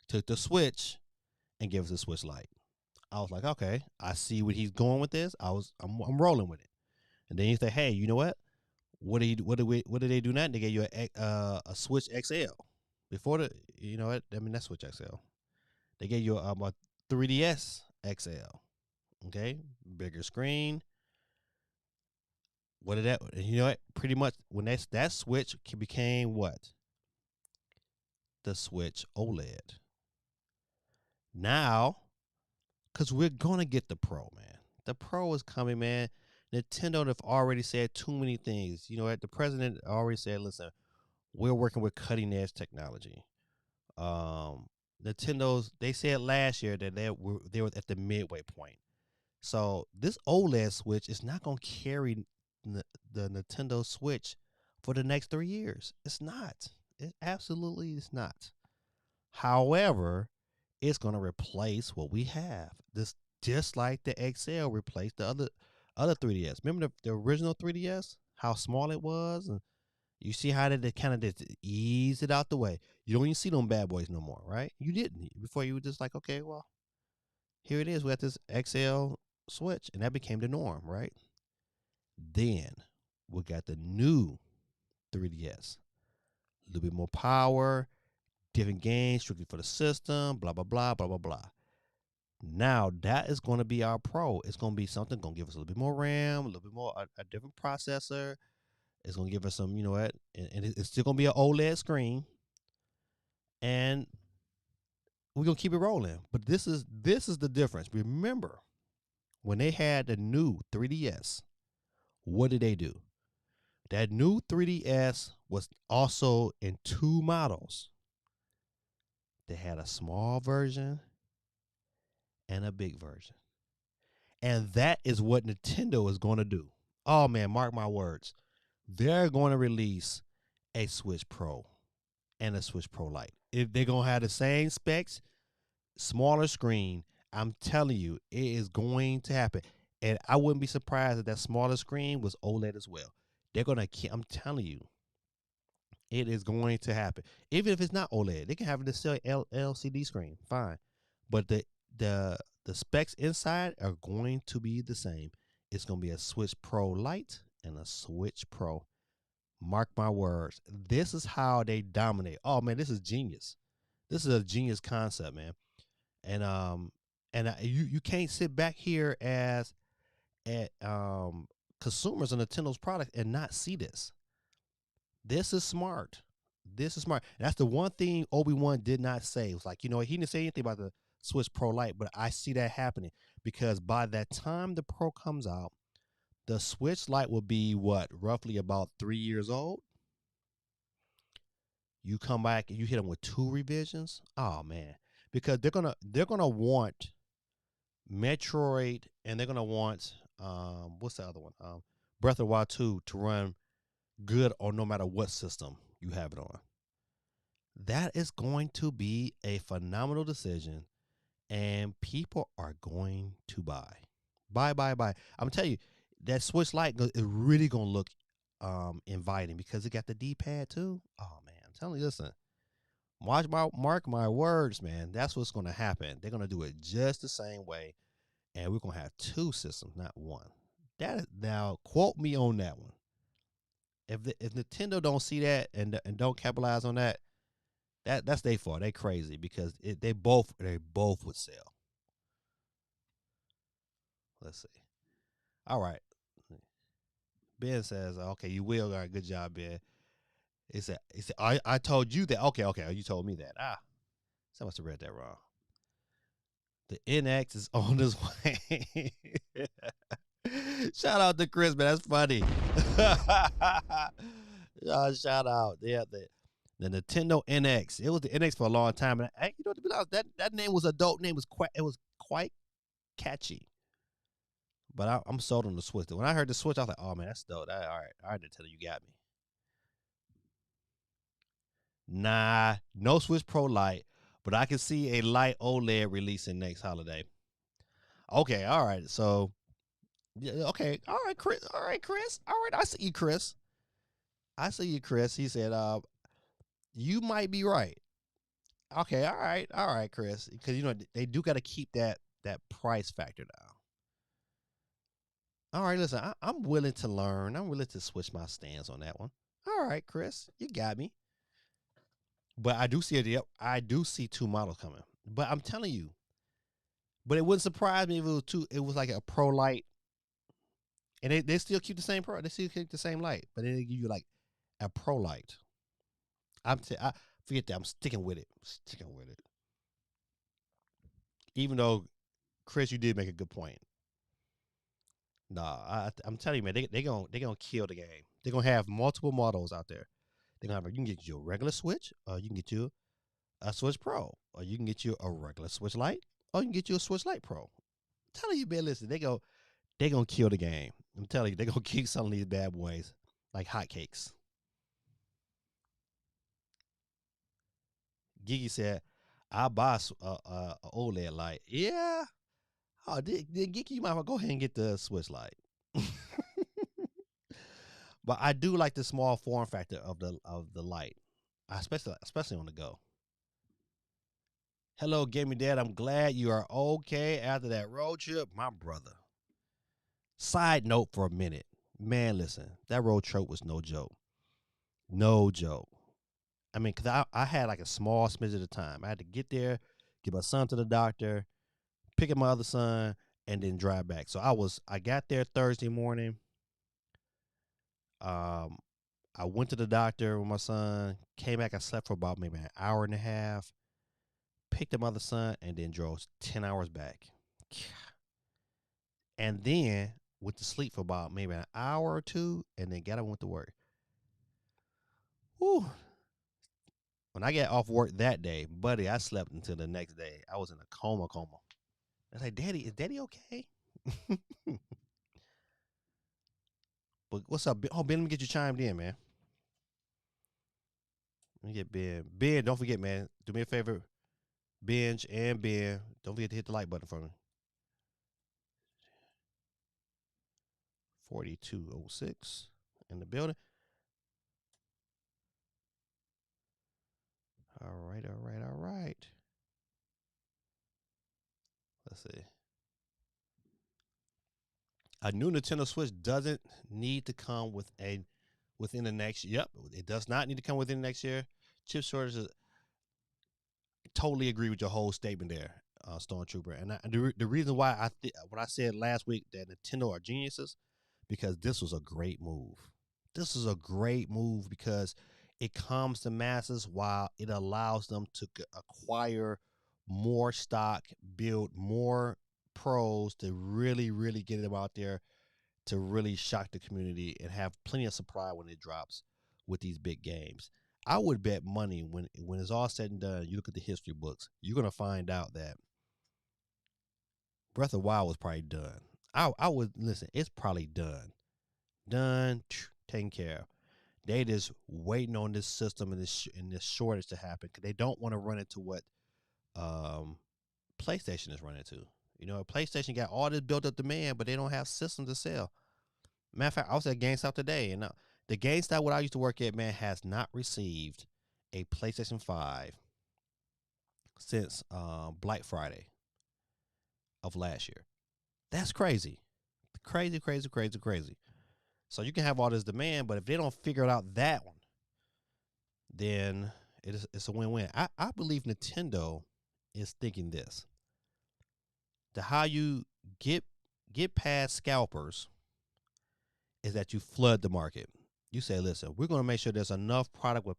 took the Switch and gave us a Switch Lite." I was like, okay, I see what he's going with this. I'm rolling with it. And then you say, hey, you know what? What did they do now? They gave you a Switch XL. Before that's Switch XL. They gave you a 3DS XL. Okay, bigger screen. What did that? You know what? Pretty much when that Switch became what? The Switch OLED. Now, because we're going to get the Pro, man. The Pro is coming, man. Nintendo have already said too many things. You know what? The president already said, listen, we're working with cutting edge technology. Um, Nintendo's, they said last year that they were at the midway point. So this OLED Switch is not going to carry the Nintendo Switch for the next 3 years. It's not. It absolutely is not. However, it's going to replace what we have. This just like the XL replaced the other 3DS. Remember the original 3DS? How small it was, and you see how they kind of did ease it out the way. You don't even see them bad boys no more, right? You didn't before. You were just like, okay, well, here it is. We got this XL Switch, and that became the norm, right? Then we got the new 3DS. A little bit more power, different games strictly for the system, blah, blah, blah, blah, blah, blah. Now that is going to be our Pro. It's going to be something going to give us a little bit more RAM, a little bit more a different processor. It's going to give us some, you know what, and it's still going to be an OLED screen, and we're going to keep it rolling. But this is the difference. Remember when they had the new 3DS, what did they do? That new 3DS was also in two models. They had a small version and a big version. And that is what Nintendo is going to do. Oh man, mark my words. They're going to release a Switch Pro and a Switch Pro Lite. If they're going to have the same specs, smaller screen, I'm telling you, it is going to happen. And I wouldn't be surprised if that smaller screen was OLED as well. They're going to, I'm telling you, it is going to happen. Even if it's not OLED, they can have it still LCD screen. Fine. But the specs inside are going to be the same. It's going to be a Switch Pro Lite and a Switch Pro. Mark my words. This is how they dominate. Oh man, this is genius. This is a genius concept, man. And you can't sit back here as at consumers of Nintendo's product and not see this. This is smart. This is smart. And that's the one thing Obi-Wan did not say. It was like, he didn't say anything about the Switch Pro Lite, but I see that happening because by that time the Pro comes out, the Switch Lite will be what, roughly about 3 years old. You come back and you hit them with two revisions. Oh man, because they're gonna want Metroid and they're gonna want what's the other one? Breath of the Wild 2 to run good on no matter what system you have it on. That is going to be a phenomenal decision, and people are going to buy. Buy, buy, buy. I'm telling you, that Switch Lite is really gonna look inviting because it got the D-pad too. Oh man, I'm telling you, listen, mark my words, man. That's what's gonna happen. They're gonna do it just the same way, and we're gonna have two systems, not one. That is, now quote me on that one. If Nintendo don't see that and don't capitalize on that, that's their fault. They crazy because they both would sell. Let's see. All right. Ben says, okay, you will. All right, good job, Ben. He said, I told you that. Okay, okay, you told me that. I must have read that wrong. The NX is on his way. Shout out to Chris, man. That's funny. Shout out. Yeah, the Nintendo NX. It was the NX for a long time. And to be honest, that name was a dope name. It was quite catchy. But I'm sold on the Switch. When I heard the Switch, I was like, oh man, that's dope. All right, Nintendo, you got me. Nah, no Switch Pro Lite, but I can see a light OLED releasing next holiday. Okay, all right. So, yeah, okay, all right, Chris. All right, Chris. All right, I see you, Chris. I see you, Chris. He said, you might be right. Okay, all right, Chris. Because they do got to keep that price factor down. All right, listen, I'm willing to learn. I'm willing to switch my stance on that one. All right, Chris, you got me. But I do see it. I do see two models coming. But I'm telling you, but it wouldn't surprise me if it was two. It was like a Pro Light, and they still keep the same Pro. They still keep the same light, but then they give you like a Pro Light. I forget that. I'm sticking with it. Sticking with it. Even though Chris, you did make a good point. Nah, I'm telling you, man, they gonna kill the game. They're gonna have multiple models out there. They're gonna have you can get you a regular Switch, or you can get you a Switch Pro, or you can get you a regular Switch Lite, or you can get you a Switch Lite Pro. I'm telling you, man, listen, they gonna kill the game. I'm telling you, they gonna keep selling these bad boys like hotcakes. Gigi said, "I buy a OLED light." Yeah. Oh, did Gigi, you might well go ahead and get the Switch Lite. But I do like the small form factor of the light, especially on the go. Hello, gaming dad. I'm glad you are okay after that road trip, my brother. Side note for a minute, man. Listen, that road trip was no joke. No joke. I mean, cause I had like a small smidge at a time. I had to get there, get my son to the doctor, pick up my other son, and then drive back. So I got there Thursday morning. Um, I went to the doctor with my son, came back. I slept for about maybe an hour and a half, picked up my other son, and then drove 10 hours back. And then went to sleep for about maybe an hour or two, and then got up and went to work. Whew. When I got off work that day, buddy, I slept until the next day. I was in a coma. I was like, Daddy, is Daddy okay? But what's up? Oh, Ben, let me get you chimed in, man. Let me get Ben. Ben, don't forget, man. Do me a favor. Binge and Ben. Don't forget to hit the like button for me. 4206 in the building. All right, all right, all right. Let's see. A new Nintendo Switch doesn't need to come within the next. Yep, it does not need to come within the next year. Chip shortages. Totally agree with your whole statement there, Stormtrooper. And the reason why what I said last week that Nintendo are geniuses, because this was a great move. This is a great move because it calms the masses while it allows them to acquire more stock, build more pros to really, really get them out there to really shock the community and have plenty of supply when it drops with these big games. I would bet money when it's all said and done, you look at the history books, you're gonna find out that Breath of the Wild was probably done. I would listen, it's probably done, taken care of. They just waiting on this system and this shortage to happen because they don't want to run into what um, PlayStation is running into. You know, PlayStation got all this built up demand, but they don't have systems to sell. Matter of fact, I was at GameStop today, and the GameStop where I used to work at, man, has not received a PlayStation 5 since Black Friday of last year. That's crazy. Crazy, crazy, crazy, crazy. So you can have all this demand, but if they don't figure out that one, then it's a win-win. I believe Nintendo is thinking this. The how you get past scalpers is that you flood the market. You say, listen, we're going to make sure there's enough product with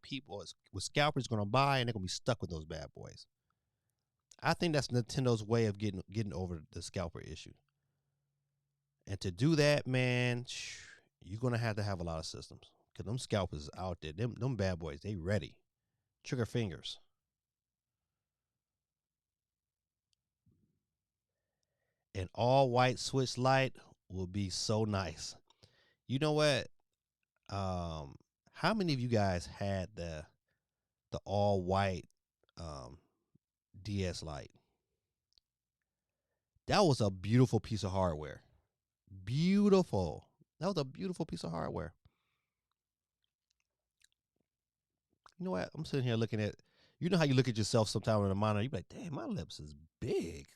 with scalpers going to buy, and they're going to be stuck with those bad boys. I think that's Nintendo's way of getting over the scalper issue. And to do that, man, you're going to have a lot of systems because them scalpers out there, them bad boys, they ready. Trigger fingers. An all white Switch Lite will be so nice. You know what? How many of you guys had the all white DS Lite? That was a beautiful piece of hardware. Beautiful. That was a beautiful piece of hardware. You know what? I'm sitting here looking at. You know how you look at yourself sometime in the monitor. You be like, "Damn, my lips is big."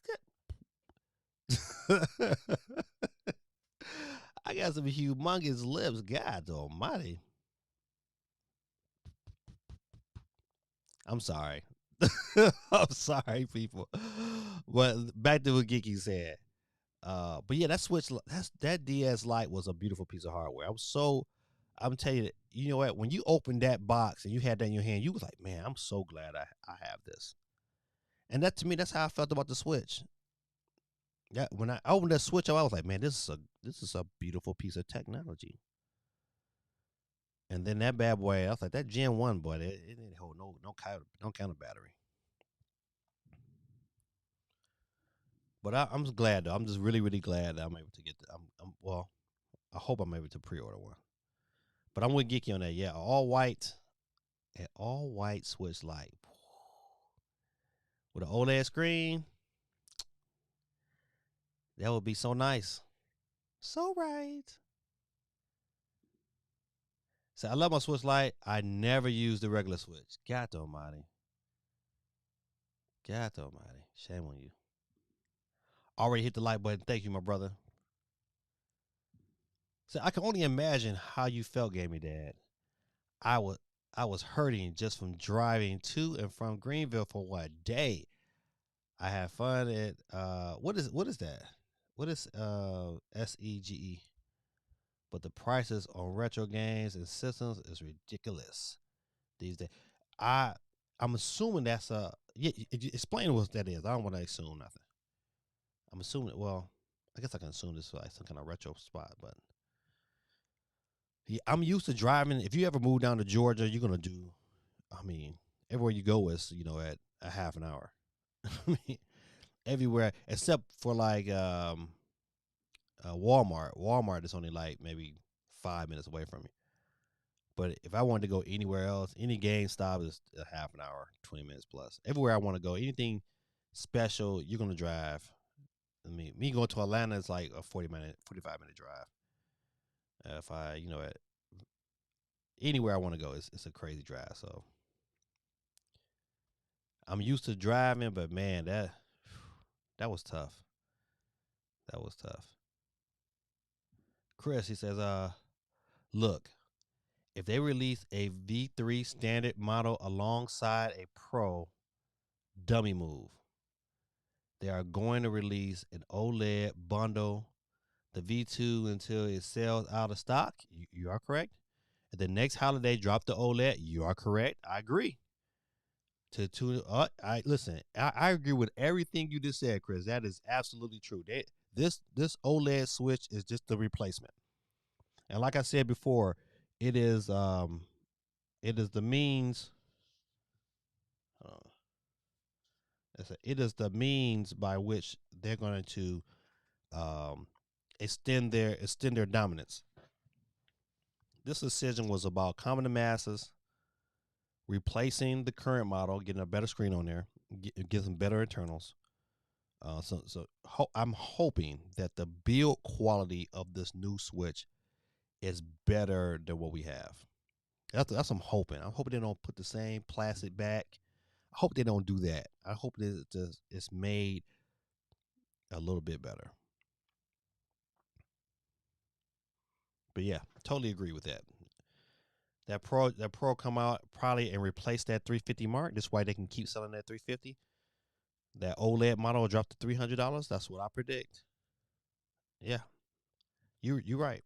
I got some humongous lips. God Almighty. I'm sorry. I'm sorry, people. But back to what Geeky said. But yeah, that DS Lite was a beautiful piece of hardware. I'm telling you, you know what? When you opened that box and you had that in your hand, you was like, man, I'm so glad I have this. And that to me, that's how I felt about the Switch. Yeah, when I opened that Switch up, I was like, man, this is a beautiful piece of technology. And then that bad boy, I was like, that Gen One boy, it didn't hold no counter battery. But I'm just glad though. I'm just really glad that I'm able to get. Well, I hope I'm able to pre-order one. But I'm with Geeky on that. Yeah, all white Switch Lite with an OLED screen. That would be so nice. So right. So I love my Switch Lite. I never use the regular Switch. God Almighty. God Almighty. Shame on you. Already hit the like button. Thank you, my brother. So I can only imagine how you felt, Gaming Dad. I was I was hurting just from driving to and from Greenville for one day. I had fun at what is that? What is SEGE? But the prices on retro games and systems is ridiculous these days. I I'm assuming that's a yeah. Explain what that is. I don't want to assume nothing. I'm assuming. Well, I guess I can assume this is like some kind of retro spot, but yeah, I'm used to driving. If you ever move down to Georgia, you're gonna do. I mean, everywhere you go is at a half an hour. I mean, everywhere except for like Walmart. Walmart is only like maybe 5 minutes away from me. But if I wanted to go anywhere else, any GameStop is a half an hour, 20 minutes plus. Everywhere I want to go, anything special, you're gonna drive. I mean, me going to Atlanta is like a 40-minute, 45-minute drive. If I, anywhere I want to go, it's a crazy drive. So I'm used to driving, but man, that was tough. That was tough. Chris, he says, look, if they release a V3 standard model alongside a Pro, dummy move. They are going to release an OLED bundle, the V2 until it sells out of stock. You are correct. At the next holiday, drop the OLED. You are correct. I agree. I listen. I agree with everything you just said, Chris. That is absolutely true. This OLED switch is just the replacement. And like I said before, it is it is the means. Uh, it is the means by which they're going to um, extend their dominance. This decision was about calming the masses, replacing the current model, getting a better screen on there, get some better internals. I'm hoping that the build quality of this new Switch is better than what we have. That's what I'm hoping. I'm hoping they don't put the same plastic back. I hope they don't do that. I hope that it's made a little bit better. But yeah, totally agree with that. That Pro come out probably and replace that 350 mark. That's why they can keep selling that 350. That OLED model will drop to $300. That's what I predict. Yeah, you're right.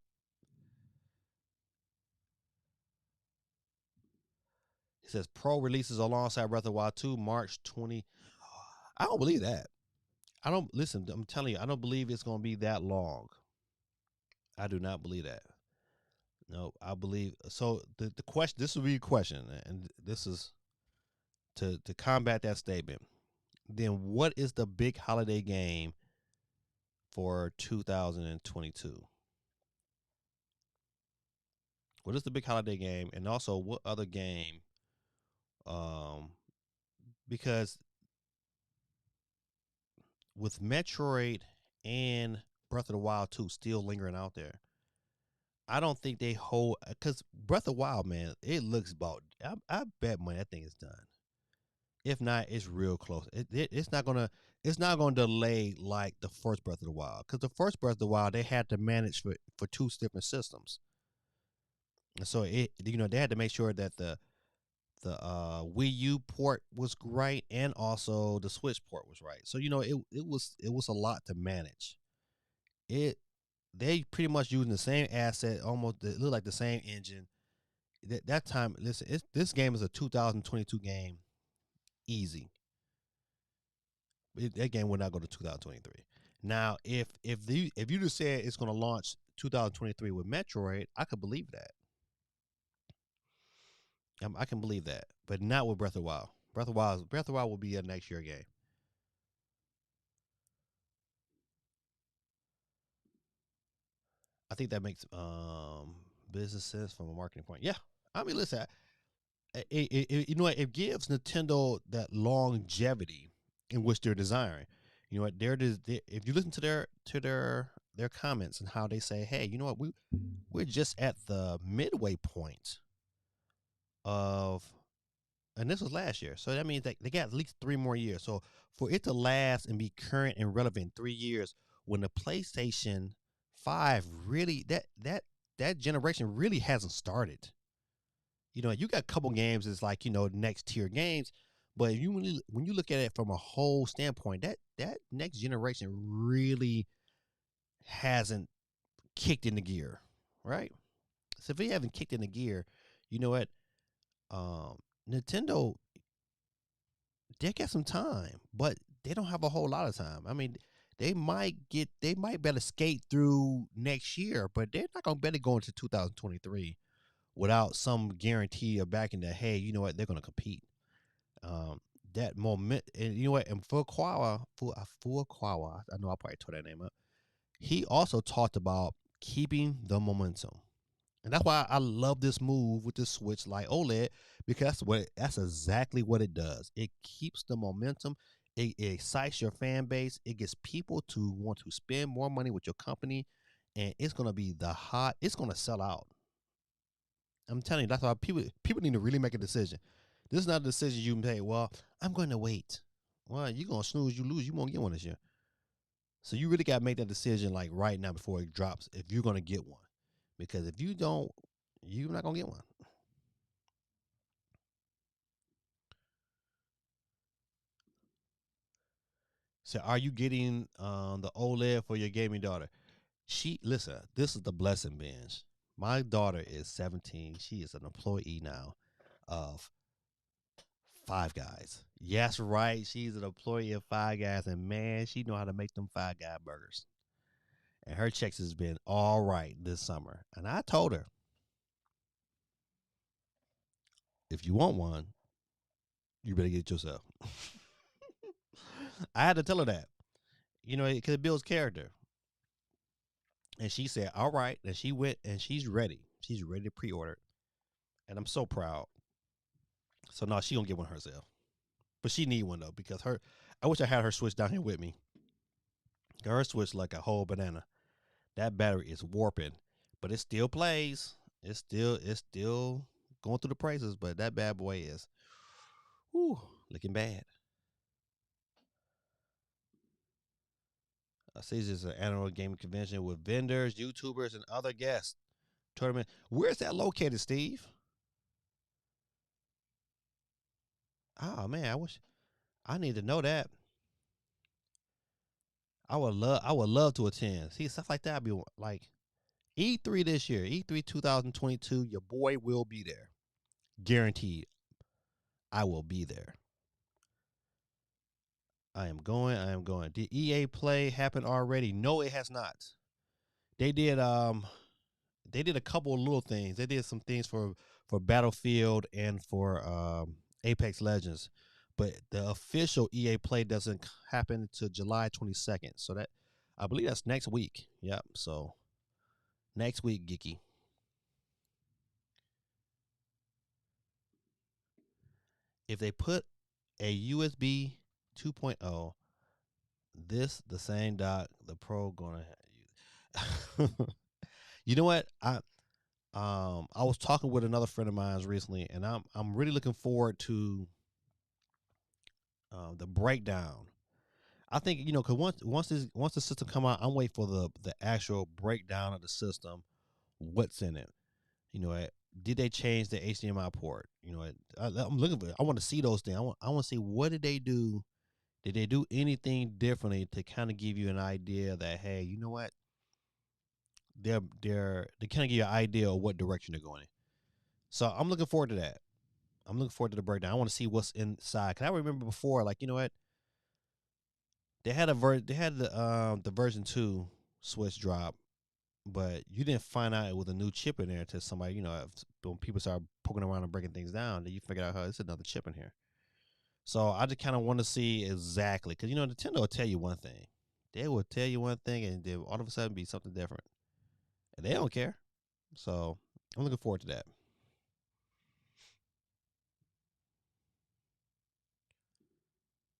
It says Pro releases alongside Breath of the Wild 2 March 20. I don't believe that. I don't listen. I'm telling you, I don't believe it's going to be that long. I do not believe that. No, I believe so. The question. This will be a question, and this is to combat that statement. Then what is the big holiday game for 2022? What is the big holiday game, and also what other game? Um, because with Metroid and Breath of the Wild 2 still lingering out there, I don't think they hold because Breath of the Wild, man, it looks about. I bet money that thing is done. If not, it's real close. It's not gonna delay like the first Breath of the Wild because the first Breath of the Wild they had to manage for two different systems, and so they had to make sure that the Wii U port was right and also the Switch port was right. So it was a lot to manage. It they pretty much using the same asset, almost it looked like the same engine. That time, listen, this game is a 2022 game, easy. That game will not go to 2023. Now, if you just said it's going to launch 2023 with Metroid, I could believe that. I can believe that, but not with Breath of the Wild. Breath of the Wild will be a next year game. I think that makes business sense from a marketing point. Yeah, I mean, listen, you know what? It gives Nintendo that longevity in which they're desiring. You know what? If you listen to their comments and how they say, hey, you know what? We're just at the midway point of, and this was last year, so that means they got at least 3 more years. So for it to last and be current and relevant 3 years, when the PlayStation 5 really that generation really hasn't started. You know, you got a couple games that's like, next tier games, but when you look at it from a whole standpoint, that next generation really hasn't kicked in the gear, right? So if they haven't kicked in the gear, you know what? Nintendo, they got some time, but they don't have a whole lot of time. I mean, they might better skate through next year, but they're not gonna better go into 2023 without some guarantee of backing that, hey, you know what, they're gonna compete. Um, that moment, and you know what, and Furukawa, I know I probably tore that name up. He also talked about keeping the momentum. And that's why I love this move with the Switch like OLED, because that's exactly what it does. It keeps the momentum. It excites your fan base. It gets people to want to spend more money with your company, and it's gonna be it's gonna sell out. I'm telling you, that's why people need to really make a decision. This is not a decision you say, well, I'm going to wait. Well, you're gonna snooze, you lose. You won't get one this year. So you really got to make that decision like right now before it drops if you're gonna get one. Because if you don't, you're not gonna get one. So are you getting the OLED for your gaming daughter? She listen, this is the blessing binge. My daughter is 17. She is an employee now of Five Guys. Yes, right. She's an employee of Five Guys, and man, she know how to make them Five Guy burgers. And her checks has been all right this summer. And I told her, if you want one, you better get it yourself. I had to tell her that, because it builds character. And she said, all right. And she went and she's ready. She's ready to pre-order it. And I'm so proud. So no, she gonna get one herself. But she need one though, because I wish I had her Switch down here with me. Her Switch like a whole banana. That battery is warping, but it still plays. It's still going through the prices, but that bad boy is whew, looking bad. Caesars is an annual gaming convention with vendors, YouTubers, and other guests. Tournament. Where's that located, Steve? Oh man, I wish I need to know that. I would love to attend. See stuff like that. I'd be like E3 this year, E3 2022. Your boy will be there, guaranteed. I will be there. I am going. I am going. Did EA Play happen already? No, it has not. They did. They did a couple of little things. They did some things for Battlefield and for Apex Legends, but the official EA Play doesn't happen until July 22nd. So that I believe that's next week. Yep. So next week, Geeky. If they put a USB 2.0, this the same dock the Pro gonna use. You know what? I was talking with another friend of mine recently, and I'm really looking forward to the breakdown. I think because once the system come out, I'm waiting for the actual breakdown of the system. What's in it? You know, did they change the HDMI port? I'm looking for. I want to see those things. I want to see what did they do. Did they do anything differently to kind of give you an idea that hey, you know what? They kind of give you an idea of what direction they're going in. So I'm looking forward to that. I'm looking forward to the breakdown. I want to see what's inside. Cause I remember before, like, you know what? They had the version 2 Switch drop, but you didn't find out it was a new chip in there until somebody, when people start poking around and breaking things down, then you figure out, it's another chip in here. So I just kind of want to see exactly, because Nintendo will tell you one thing, they will tell you one thing, and then all of a sudden be something different, and they don't care. So I'm looking forward to that.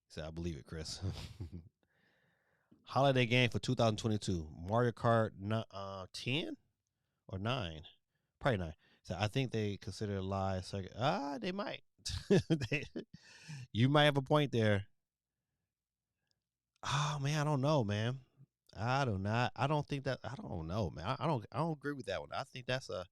So I believe it, Chris. Holiday game for 2022: Mario Kart 10 or 9, probably 9. So I think they consider it live circuit. They might. They- you might have a point there. Oh man, I don't know, man. I do not. I don't think that. I don't know, man. I don't. I don't agree with that one. I think that's a.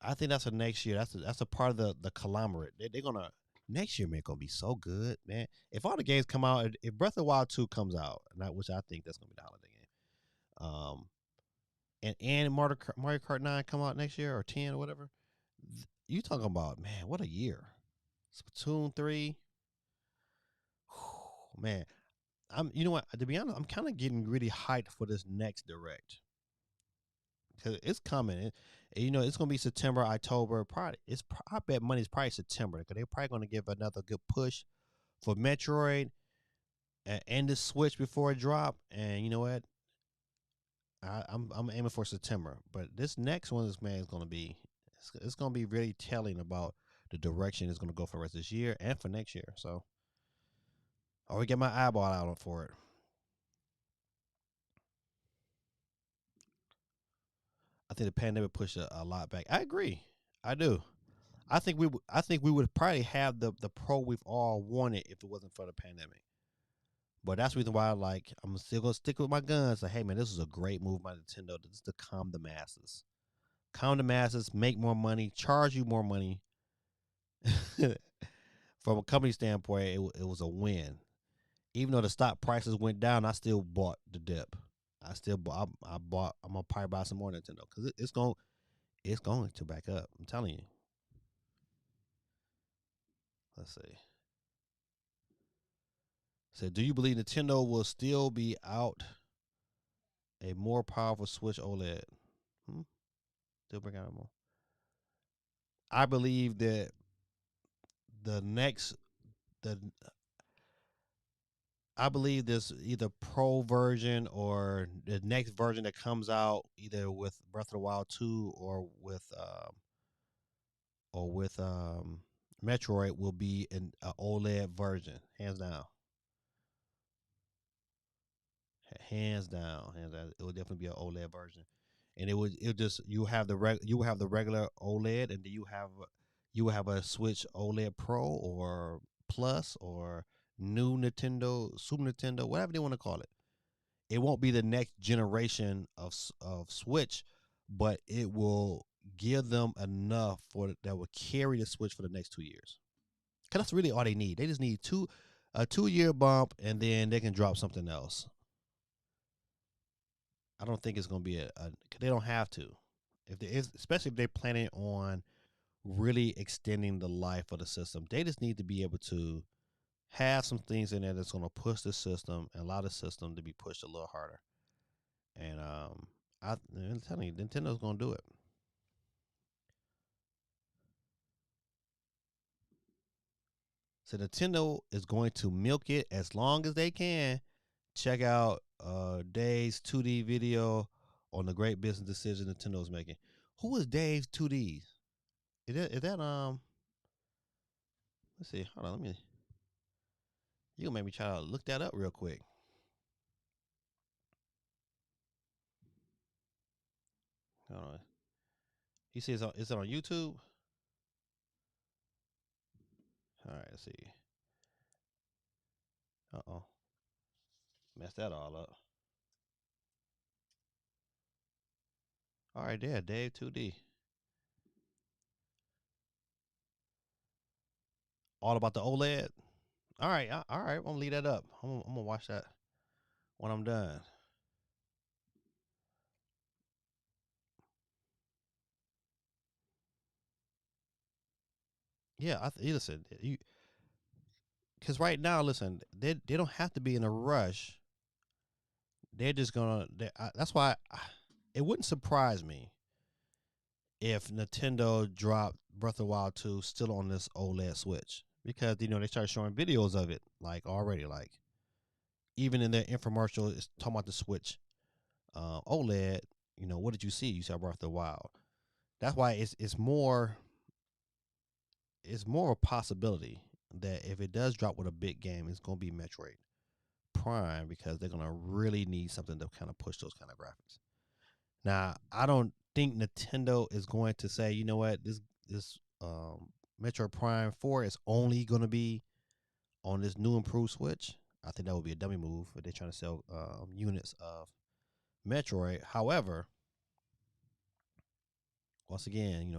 I think that's a next year. That's a part of the conglomerate. They're gonna next year, man. Gonna be so good, man. If all the games come out, if Breath of the Wild 2 comes out, which I think that's gonna be the holiday game. And Mario Kart 9 come out next year or 10 or whatever. You talking about, man? What a year! Splatoon 3, man. You know what? To be honest, I'm kind of getting really hyped for this next direct because it's coming. It's gonna be September, October. Probably I bet money's probably September because they're probably gonna give another good push for Metroid and the Switch before it drop. And you know what? I'm aiming for September, but this next one, this man is gonna be. It's gonna be really telling about the direction it's gonna go for the rest of this year and for next year. So I already get my eyeball out for it. I think the pandemic pushed a lot back. I agree. I do. I think we would probably have the pro we've all wanted if it wasn't for the pandemic. But that's the reason why I'm still gonna stick with my guns. Like, hey man, this is a great move by Nintendo. This is to calm the masses. Calm the masses, make more money, charge you more money. From a company standpoint, it was a win. Even though the stock prices went down, I still bought the dip. I still bought. I bought. I'm gonna probably buy some more Nintendo because it's going to back up. I'm telling you. Let's see. So, do you believe Nintendo will still be out a more powerful Switch OLED? Hmm? Still bring out more. I believe that the next the I believe this either pro version or the next version that comes out either with Breath of the Wild 2 or with Metroid will be an OLED version, hands down. Hands down. It would definitely be an OLED version, and it just you will have the regular OLED, and then you will have a Switch OLED Pro or Plus or new Nintendo, Super Nintendo, whatever they want to call it. It won't be the next generation of Switch, but it will give them enough for that will carry the Switch for the next 2 years. Cause that's really all they need. They just need a 2 year bump, and then they can drop something else. I don't think it's gonna be they don't have to. If they is, especially if they're planning on really extending the life of the system, they just need to be able to have some things in there that's gonna push the system and allow the system to be pushed a little harder. And I'm telling you, Nintendo's gonna do it. So Nintendo is going to milk it as long as they can. Check out Dave's 2D video on the great business decision Nintendo's making. Who is Dave's 2D? Is that? Let's see. Hold on. Let me. You gonna make me try to look that up real quick. Hold on. He says, "Is it on YouTube?" All right. Let's see. Uh-oh. Messed that all up. All right, there, Dave 2D. All about the OLED. All right, all right. I'm gonna leave that up. I'm gonna watch that when I'm done. Yeah, listen. because right now, listen, they don't have to be in a rush. They're just gonna. That's why it wouldn't surprise me if Nintendo dropped Breath of the Wild 2 still on this OLED Switch, because they started showing videos of it like already, like even in their infomercial, it's talking about the Switch OLED. What did you see? You saw Breath of the Wild. That's why it's more a possibility that if it does drop with a big game, it's gonna be Metroid Prime, because they're gonna really need something to kind of push those kind of graphics. Now, I don't think Nintendo is going to say, you know what, this Metroid Prime 4 is only gonna be on this new improved Switch. I think that would be a dummy move if they're trying to sell units of Metroid. However, once again,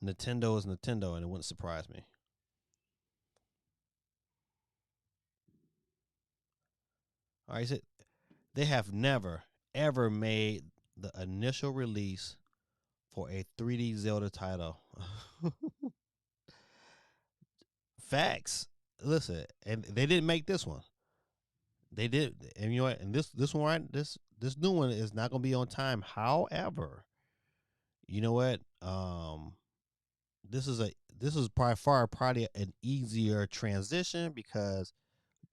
Nintendo is Nintendo, and it wouldn't surprise me. All right, so they have never ever made the initial release for a 3D Zelda title. Facts. Listen, and they didn't make this one. They did, and you know what? And this one, right? This new one is not gonna be on time. However, you know what? This is probably an easier transition, because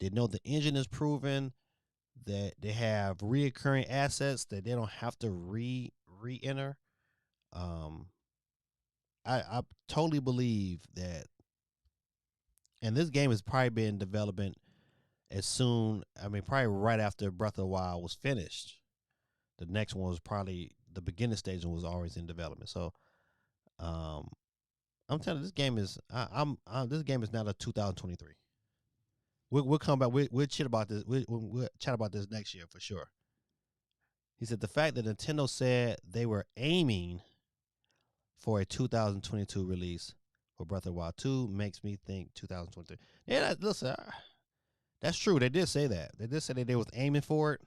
they know the engine is proven, that they have reoccurring assets that they don't have to re-enter. Um, I totally believe that, and this game has probably been in development as soon. I mean, probably right after Breath of the Wild was finished. The next one was probably the beginning stage and was always in development. So, um, I'm telling you, this game is. This game is not a 2023. We'll come back. We'll chat about this. We'll chat about this next year for sure. He said the fact that Nintendo said they were aiming for a 2022 release for Breath of the Wild 2 makes me think 2023. Yeah, listen, that's true. They did say that. They did say that they was aiming for it.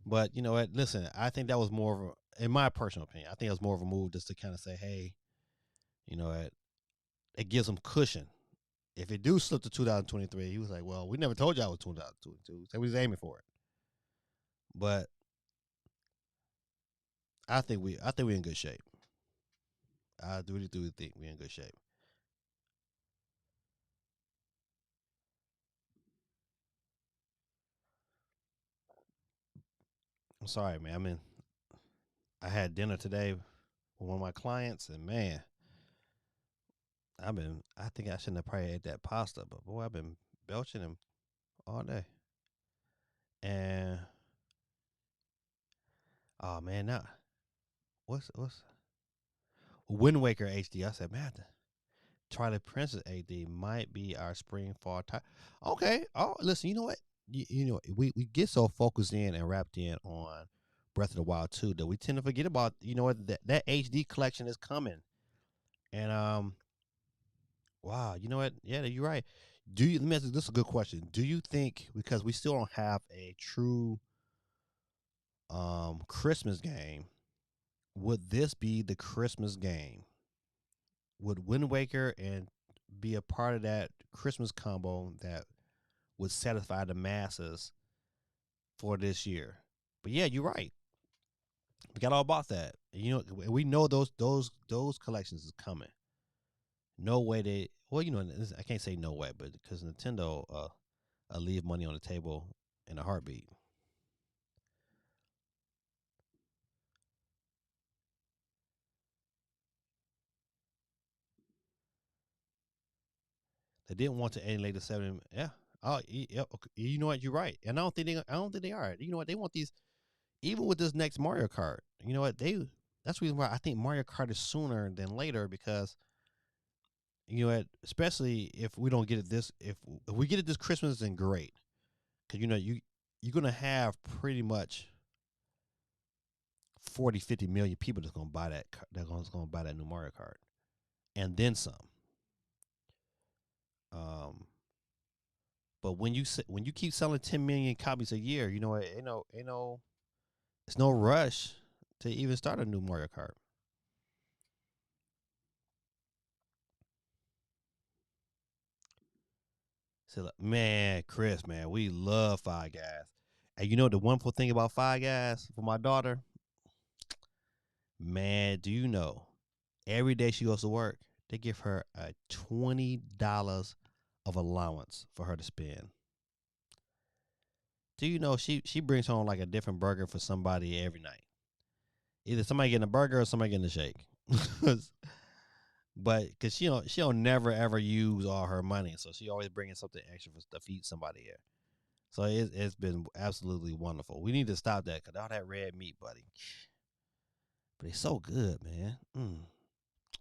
But you know what? Listen, I think that was more of in my personal opinion, I think it was more of a move just to kind of say, hey, it gives them cushion. If it do slip to 2023, he was like, well, we never told y'all it was 2022. So we was aiming for it. But I think we in good shape. I really do think we're in good shape. I'm sorry, man. I had dinner today with one of my clients, and man, I think I shouldn't have probably ate that pasta, but boy, I've been belching him all day. And oh man, now what's Wind Waker HD? I said, man, Twilight Princess HD might be our spring fall time. Okay. Oh, listen, you know what? We get so focused in and wrapped in on Breath of the Wild 2 that we tend to forget about, what, that HD collection is coming. And wow, you know what? Yeah, you're right. Let me ask you, this is a good question. Do you think, because we still don't have a true Christmas game, would this be the Christmas game? Would Wind Waker and be a part of that Christmas combo that would satisfy the masses for this year? But yeah, you're right. We got all about that. We know those collections is coming. No way they. Well, I can't say no way, but because Nintendo leave money on the table in a heartbeat. They didn't want to emulate the 7. Yeah. Oh, yeah. Okay. You know what? You're right, and I don't think they are. You know what? They want these, even with this next Mario Kart. You know what? That's the reason why I think Mario Kart is sooner than later, because you know what? Especially if we don't get it this, if we get it this Christmas, then great, because you're gonna have pretty much 40, 50 million people that's gonna buy that's gonna buy that new Mario Kart, and then some. Um, but when you keep selling 10 million copies a year, ain't no it's no rush to even start a new Mario Kart. So, man, Chris, man, we love Five Guys. And you know the wonderful thing about Five Guys for my daughter? Man, do you know every day she goes to work, they give her a $20 of allowance for her to spend. Do you know she brings home like a different burger for somebody every night? Either somebody getting a burger or somebody getting a shake. But because she don't never ever use all her money, so she always bringing something extra to feed somebody here. So it's been absolutely wonderful. We need to stop that because all that red meat, buddy. But it's so good, man.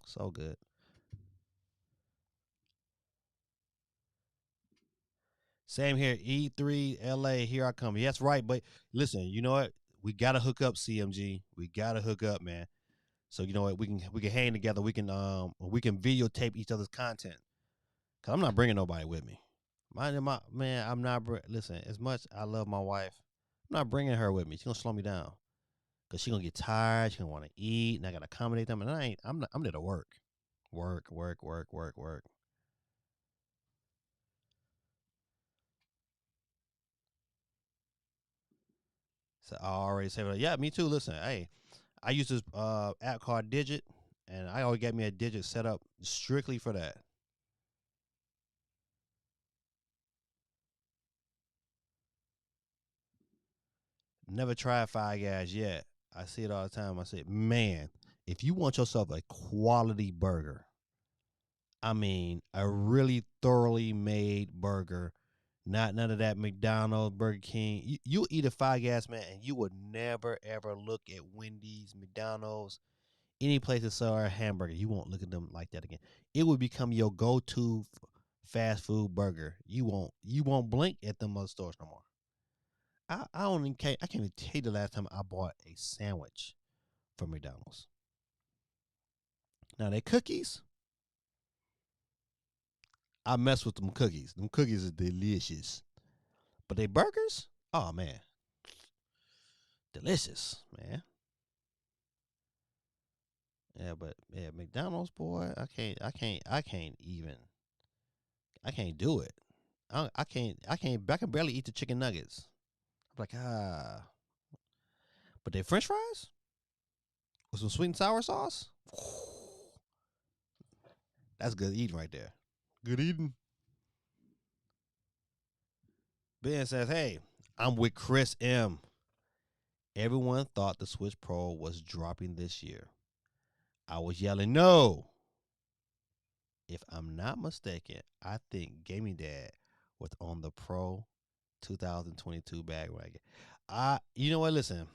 So good. Same here. E3 LA. Here I come. Yes, right. But listen, you know what? We gotta hook up, CMG. We gotta hook up, man. So you know what? We can hang together. We can videotape each other's content. Cause I'm not bringing nobody with me. My man, I'm not. Listen, as much I love my wife, I'm not bringing her with me. She's gonna slow me down. Cause she gonna get tired. She gonna want to eat, and I gotta accommodate them. And I ain't. I'm not. I'm there to work, work, work, work, work, work. So I already said, yeah, me too. Listen, hey, I use this app called Digit, and I always get me a Digit set up strictly for that. Never tried Five Guys yet. I see it all the time. I say, man, if you want yourself a quality burger, I mean, a really thoroughly made burger, not none of that McDonald's, Burger King. You eat a Five Guys, man, and you would never ever look at Wendy's, McDonald's, any place that sell a hamburger. You won't look at them like that again. It would become your go-to fast food burger. You won't blink at them other stores no more. I don't even I can't even tell you the last time I bought a sandwich from McDonald's. Now they cookies, I mess with them cookies. Them cookies are delicious. But they burgers, oh man, delicious, man. Yeah, but yeah, McDonald's boy, I can't do it. I can barely eat the chicken nuggets. I'm like, but they French fries with some sweet and sour sauce. That's good eating right there. Good eating. Ben says, hey, I'm with Chris M. Everyone thought the Switch Pro was dropping this year. I was yelling, no. If I'm not mistaken, I think Gaming Dad was on the Pro 2022 bandwagon. You know what? Listen,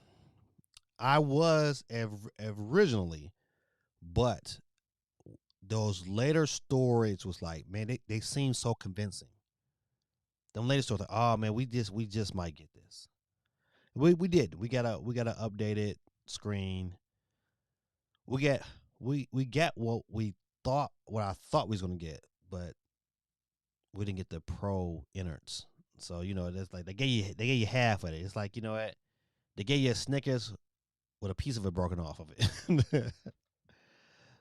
I was originally, but those later stories was like, man, they seem so convincing. Them later stories, like, oh man, we just might get this. We did. We got a updated screen. We got we got what I thought we was gonna get, but we didn't get the pro innards. So that's like they gave you half of it. It's like what they gave you a Snickers with a piece of it broken off of it.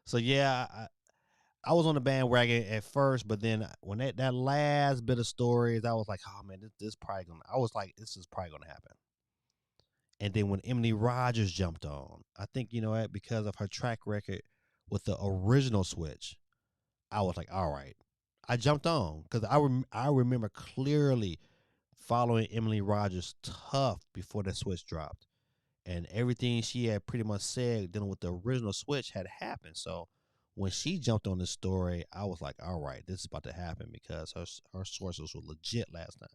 So yeah, I was on the bandwagon at first, but then when that last bit of stories, I was like, oh man, this probably gonna. I was like, this is probably gonna happen. And then when Emily Rogers jumped on, I think what because of her track record with the original Switch, I was like, all right. I jumped on because I remember clearly following Emily Rogers tough before the Switch dropped, and everything she had pretty much said dealing with the original Switch had happened. So when she jumped on this story, I was like, all right, this is about to happen because her sources were legit last time.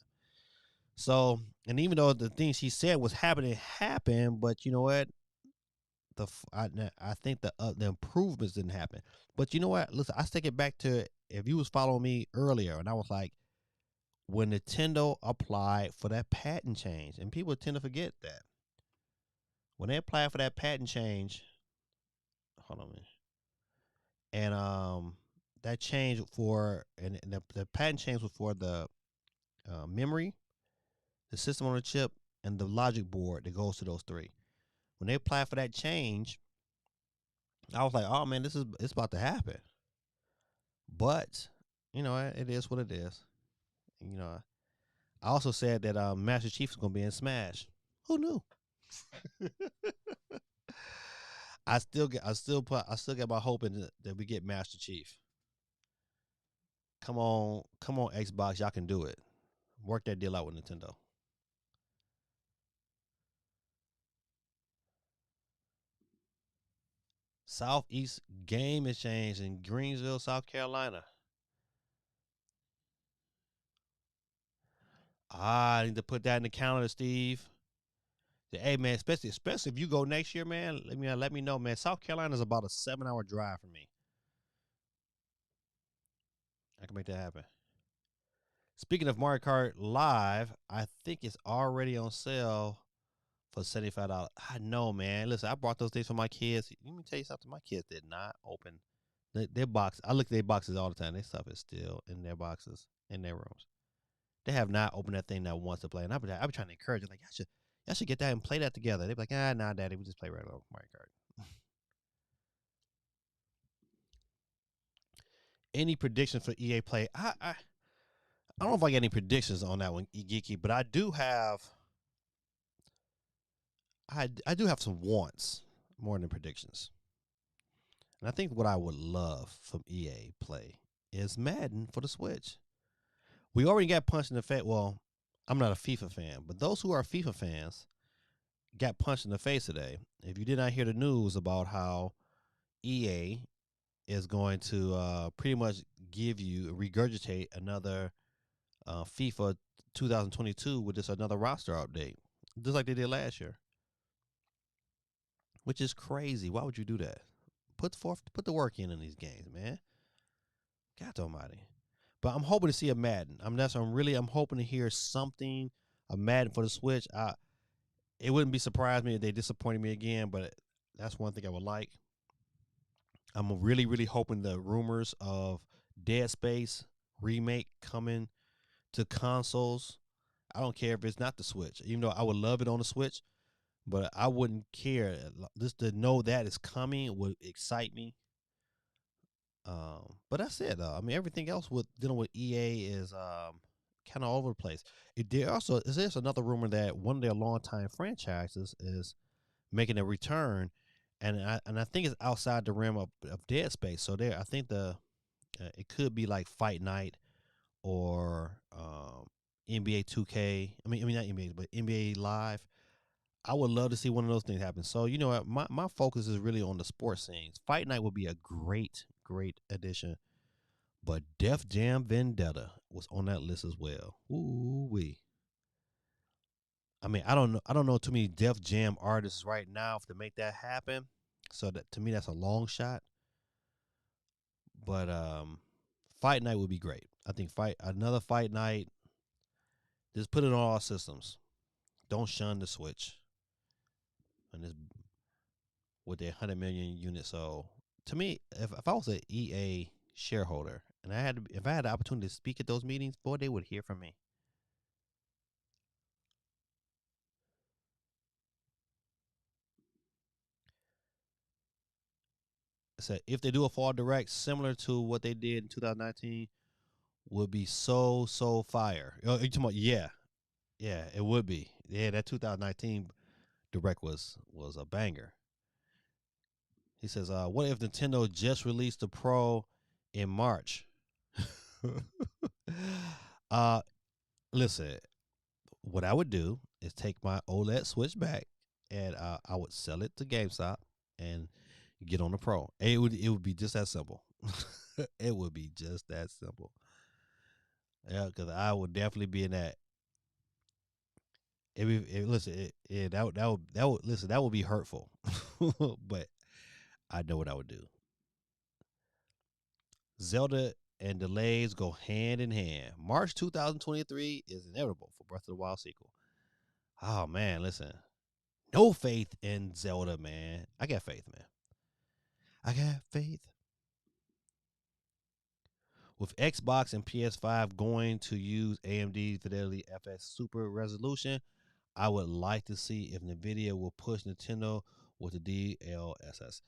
So, and even though the thing she said was happening happened, but you know what? I think the improvements didn't happen. But you know what? Listen, I take it back to if you was following me earlier, and I was like, when Nintendo applied for that patent change, and people tend to forget that when they applied for that patent change, hold on a minute, and that change for and the patent change was for the memory, the system on the chip, and the logic board that goes to those three. When they applied for that change, I was like, oh man, it's about to happen. But it is what it is. You know, I also said that Master Chief is gonna be in Smash. Who knew? I still get my hope in that we get Master Chief. Come on, Xbox, y'all can do it. Work that deal out with Nintendo. Southeast Game Exchange in Greensville, South Carolina. I need to put that in the calendar, Steve. Hey man, especially if you go next year, man. Let me know, man. South Carolina is about a 7 hour drive for me. I can make that happen. Speaking of Mario Kart Live, I think it's already on sale for $75. I know, man. Listen, I brought those things for my kids. Let me tell you something. My kids did not open their box. I look at their boxes all the time. Their stuff is still in their boxes in their rooms. They have not opened that thing that wants to play. And I've been trying to encourage them, like, y'all should get that and play that together. They'd be like, nah, daddy, we just play regular Mario Kart. Any predictions for EA Play? I don't know if I get any predictions on that one, Geeky, but I do have some wants more than predictions. And I think what I would love from EA Play is Madden for the Switch. We already got punched in the face. Well, I'm not a FIFA fan, but those who are FIFA fans got punched in the face today. If you did not hear the news about how EA is going to pretty much give you regurgitate another FIFA 2022 with just another roster update, just like they did last year, which is crazy. Why would you do that? Put the work in these games, man. God Almighty. But I'm hoping to see a Madden. I'm hoping to hear something a Madden for the Switch. It wouldn't be surprised me if they disappointed me again, but that's one thing I would like. I'm really, really hoping the rumors of Dead Space remake coming to consoles. I don't care if it's not the Switch, even though I would love it on the Switch, but I wouldn't care. Just to know that it's coming would excite me. But that's it. I mean, everything else with dealing with EA is kind of all over the place. There's another rumor that one of their longtime franchises is making a return, and I think it's outside the realm of Dead Space. So there, I think it could be like Fight Night or NBA 2K. I mean not NBA, but NBA Live. I would love to see one of those things happen. So you know what, my focus is really on the sports scenes. Fight Night would be a great addition. But Def Jam Vendetta was on that list as well. Ooh wee. I mean, I don't know too many Def Jam artists right now to make that happen. So that to me that's a long shot. But Fight Night would be great. I think another Fight Night. Just put it on all systems. Don't shun the Switch. And this with their 100 million units. So to me, if I was an EA shareholder and if I had the opportunity to speak at those meetings, boy, they would hear from me. So if they do a fall direct similar to what they did in 2019, would be so fire. Oh, you talking about, yeah, it would be. Yeah, that 2019 direct was a banger. He says, "What if Nintendo just released the Pro in March?" uh, listen, what I would do is take my OLED Switch back, and I would sell it to GameStop and get on the Pro. It would be just that simple. It would be just that simple. Yeah, because I would definitely be in that. Listen, listen. That would be hurtful, but I know what I would do. Zelda and delays go hand in hand. March 2023 is inevitable for Breath of the Wild sequel. Oh man, listen, no faith in Zelda, man. I got faith, man. I got faith. With Xbox and PS5 going to use AMD Fidelity FS Super Resolution, I would like to see if Nvidia will push Nintendo with the DLSS.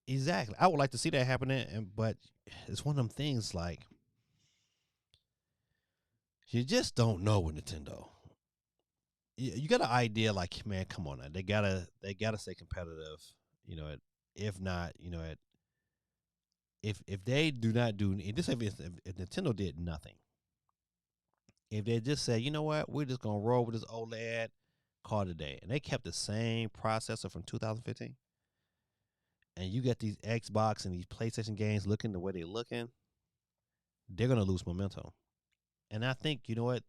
Exactly. I would like to see that happening, but it's one of them things like You just don't know with Nintendo. You got an idea like, man, come on now. They gotta stay competitive. You know, if not, if they do not do this, if Nintendo did nothing, if they just say, you know what, we're just gonna roll with this OLED, call it a day, and they kept the same processor from 2015, and you got these Xbox and these PlayStation games looking the way they're looking, they're gonna lose momentum. And I think you know what,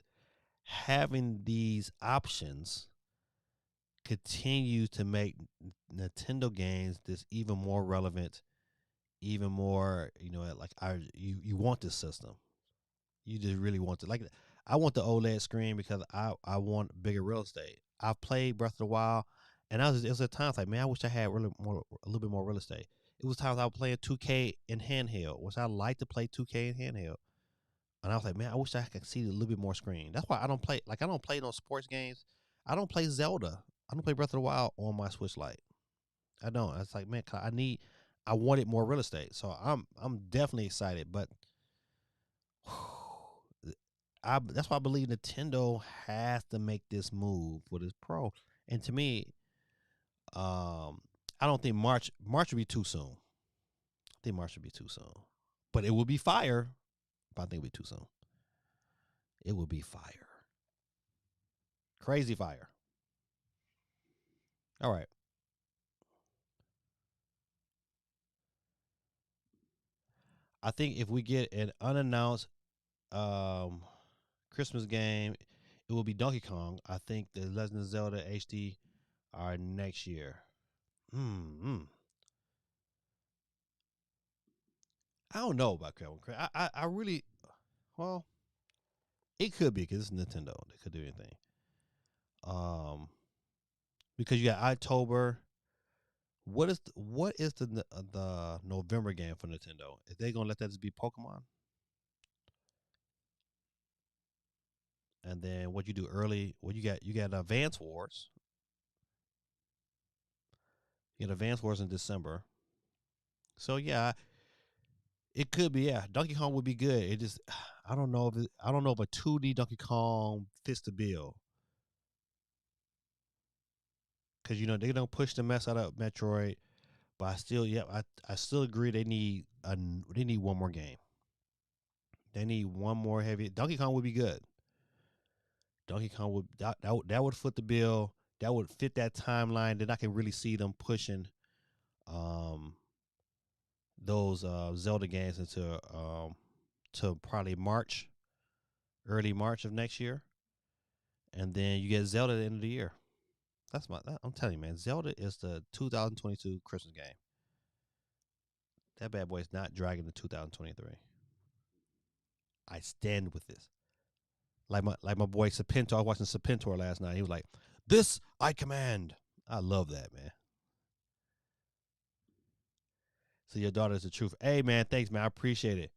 having these options continue to make Nintendo games this even more relevant, even more, like you want this system. You just really want to like. I want the OLED screen because I want bigger real estate. I've played Breath of the Wild, and it was at times like, man, I wish I had really more, a little bit more real estate. It was times I was playing 2K in handheld, which I like to play 2K in handheld, and I was like, man, I wish I could see a little bit more screen. That's why I don't play I don't play no sports games. I don't play Zelda. I don't play Breath of the Wild on my Switch Lite. I don't. It's like, man, I wanted more real estate, so I'm definitely excited, but that's why I believe Nintendo has to make this move with its Pro. And to me, I don't think March would be too soon. I think March would be too soon, but it will be fire. But I think it would be too soon. It will be fire, crazy fire. All right, I think if we get an unannounced um, Christmas game, it will be Donkey Kong. I think the Legend of Zelda HD are next year. Hmm. I don't know about Kevin Craig. I really, well, it could be because it's Nintendo. They could do anything. Um, because you got October. What is the November game for Nintendo? Is they gonna let that just be Pokemon? And then what you do early? What you got? You got Advance Wars. You got Advance Wars in December. So yeah, it could be. Yeah, Donkey Kong would be good. It just I don't know if a 2D Donkey Kong fits the bill because they don't push the mess out of Metroid. But I still, yeah, I still agree they need one more game. They need one more heavy. Donkey Kong would be good. Donkey Kong that would foot the bill. That would fit that timeline. Then I can really see them pushing um those Zelda games into to probably March, early March of next year, and then you get Zelda at the end of the year. I'm telling you, man. Zelda is the 2022 Christmas game. That bad boy is not dragging the 2023. I stand with this. Like my boy Serpentor. I was watching Serpentor last night. He was like, "This I command." I love that, man. So your daughter's the truth. Hey man, thanks man. I appreciate it.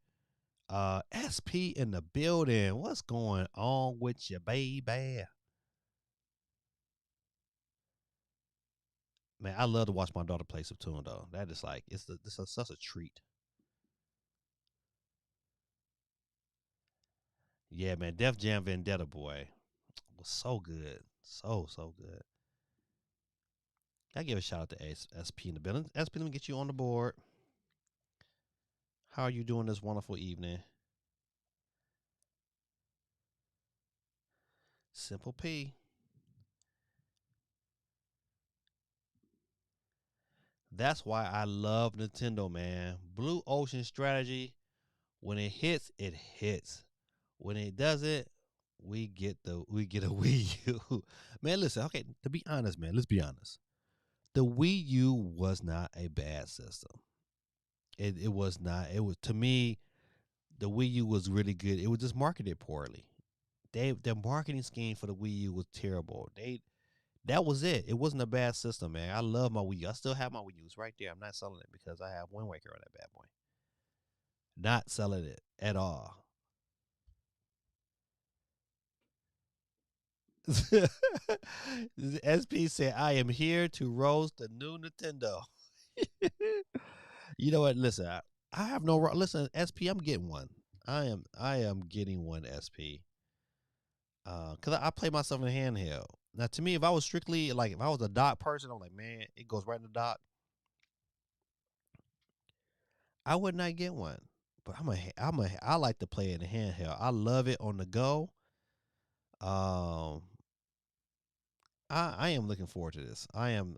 SP in the building. What's going on with you, baby? Man, I love to watch my daughter play Splatoon though. That is like such a treat. Yeah, man. Def Jam Vendetta boy was so good, so good. I give a shout out to SP in the building. SP, let me get you on the board. How are you doing this wonderful evening? Simple P. That's why I love Nintendo, man. Blue Ocean strategy. When it hits, it hits. When it doesn't, we get a Wii U. Man, listen, okay, to be honest, man, let's be honest. The Wii U was not a bad system. It was not. It was, to me, the Wii U was really good. It was just marketed poorly. Their marketing scheme for the Wii U was terrible. That was it. It wasn't a bad system, man. I love my Wii U. I still have my Wii U. It's right there. I'm not selling it because I have Wind Waker on that bad boy. Not selling it at all. SP said, "I am here to roast the new Nintendo." You know what? Listen, I have no listen. SP, I'm getting one. I am getting one. SP. Cause I play myself in handheld. Now, to me, if I was strictly like if I was a dock person, I'm like, man, it goes right in the dock. I would not get one. But I like to play it in handheld. I love it on the go. Um, I am looking forward to this. I'm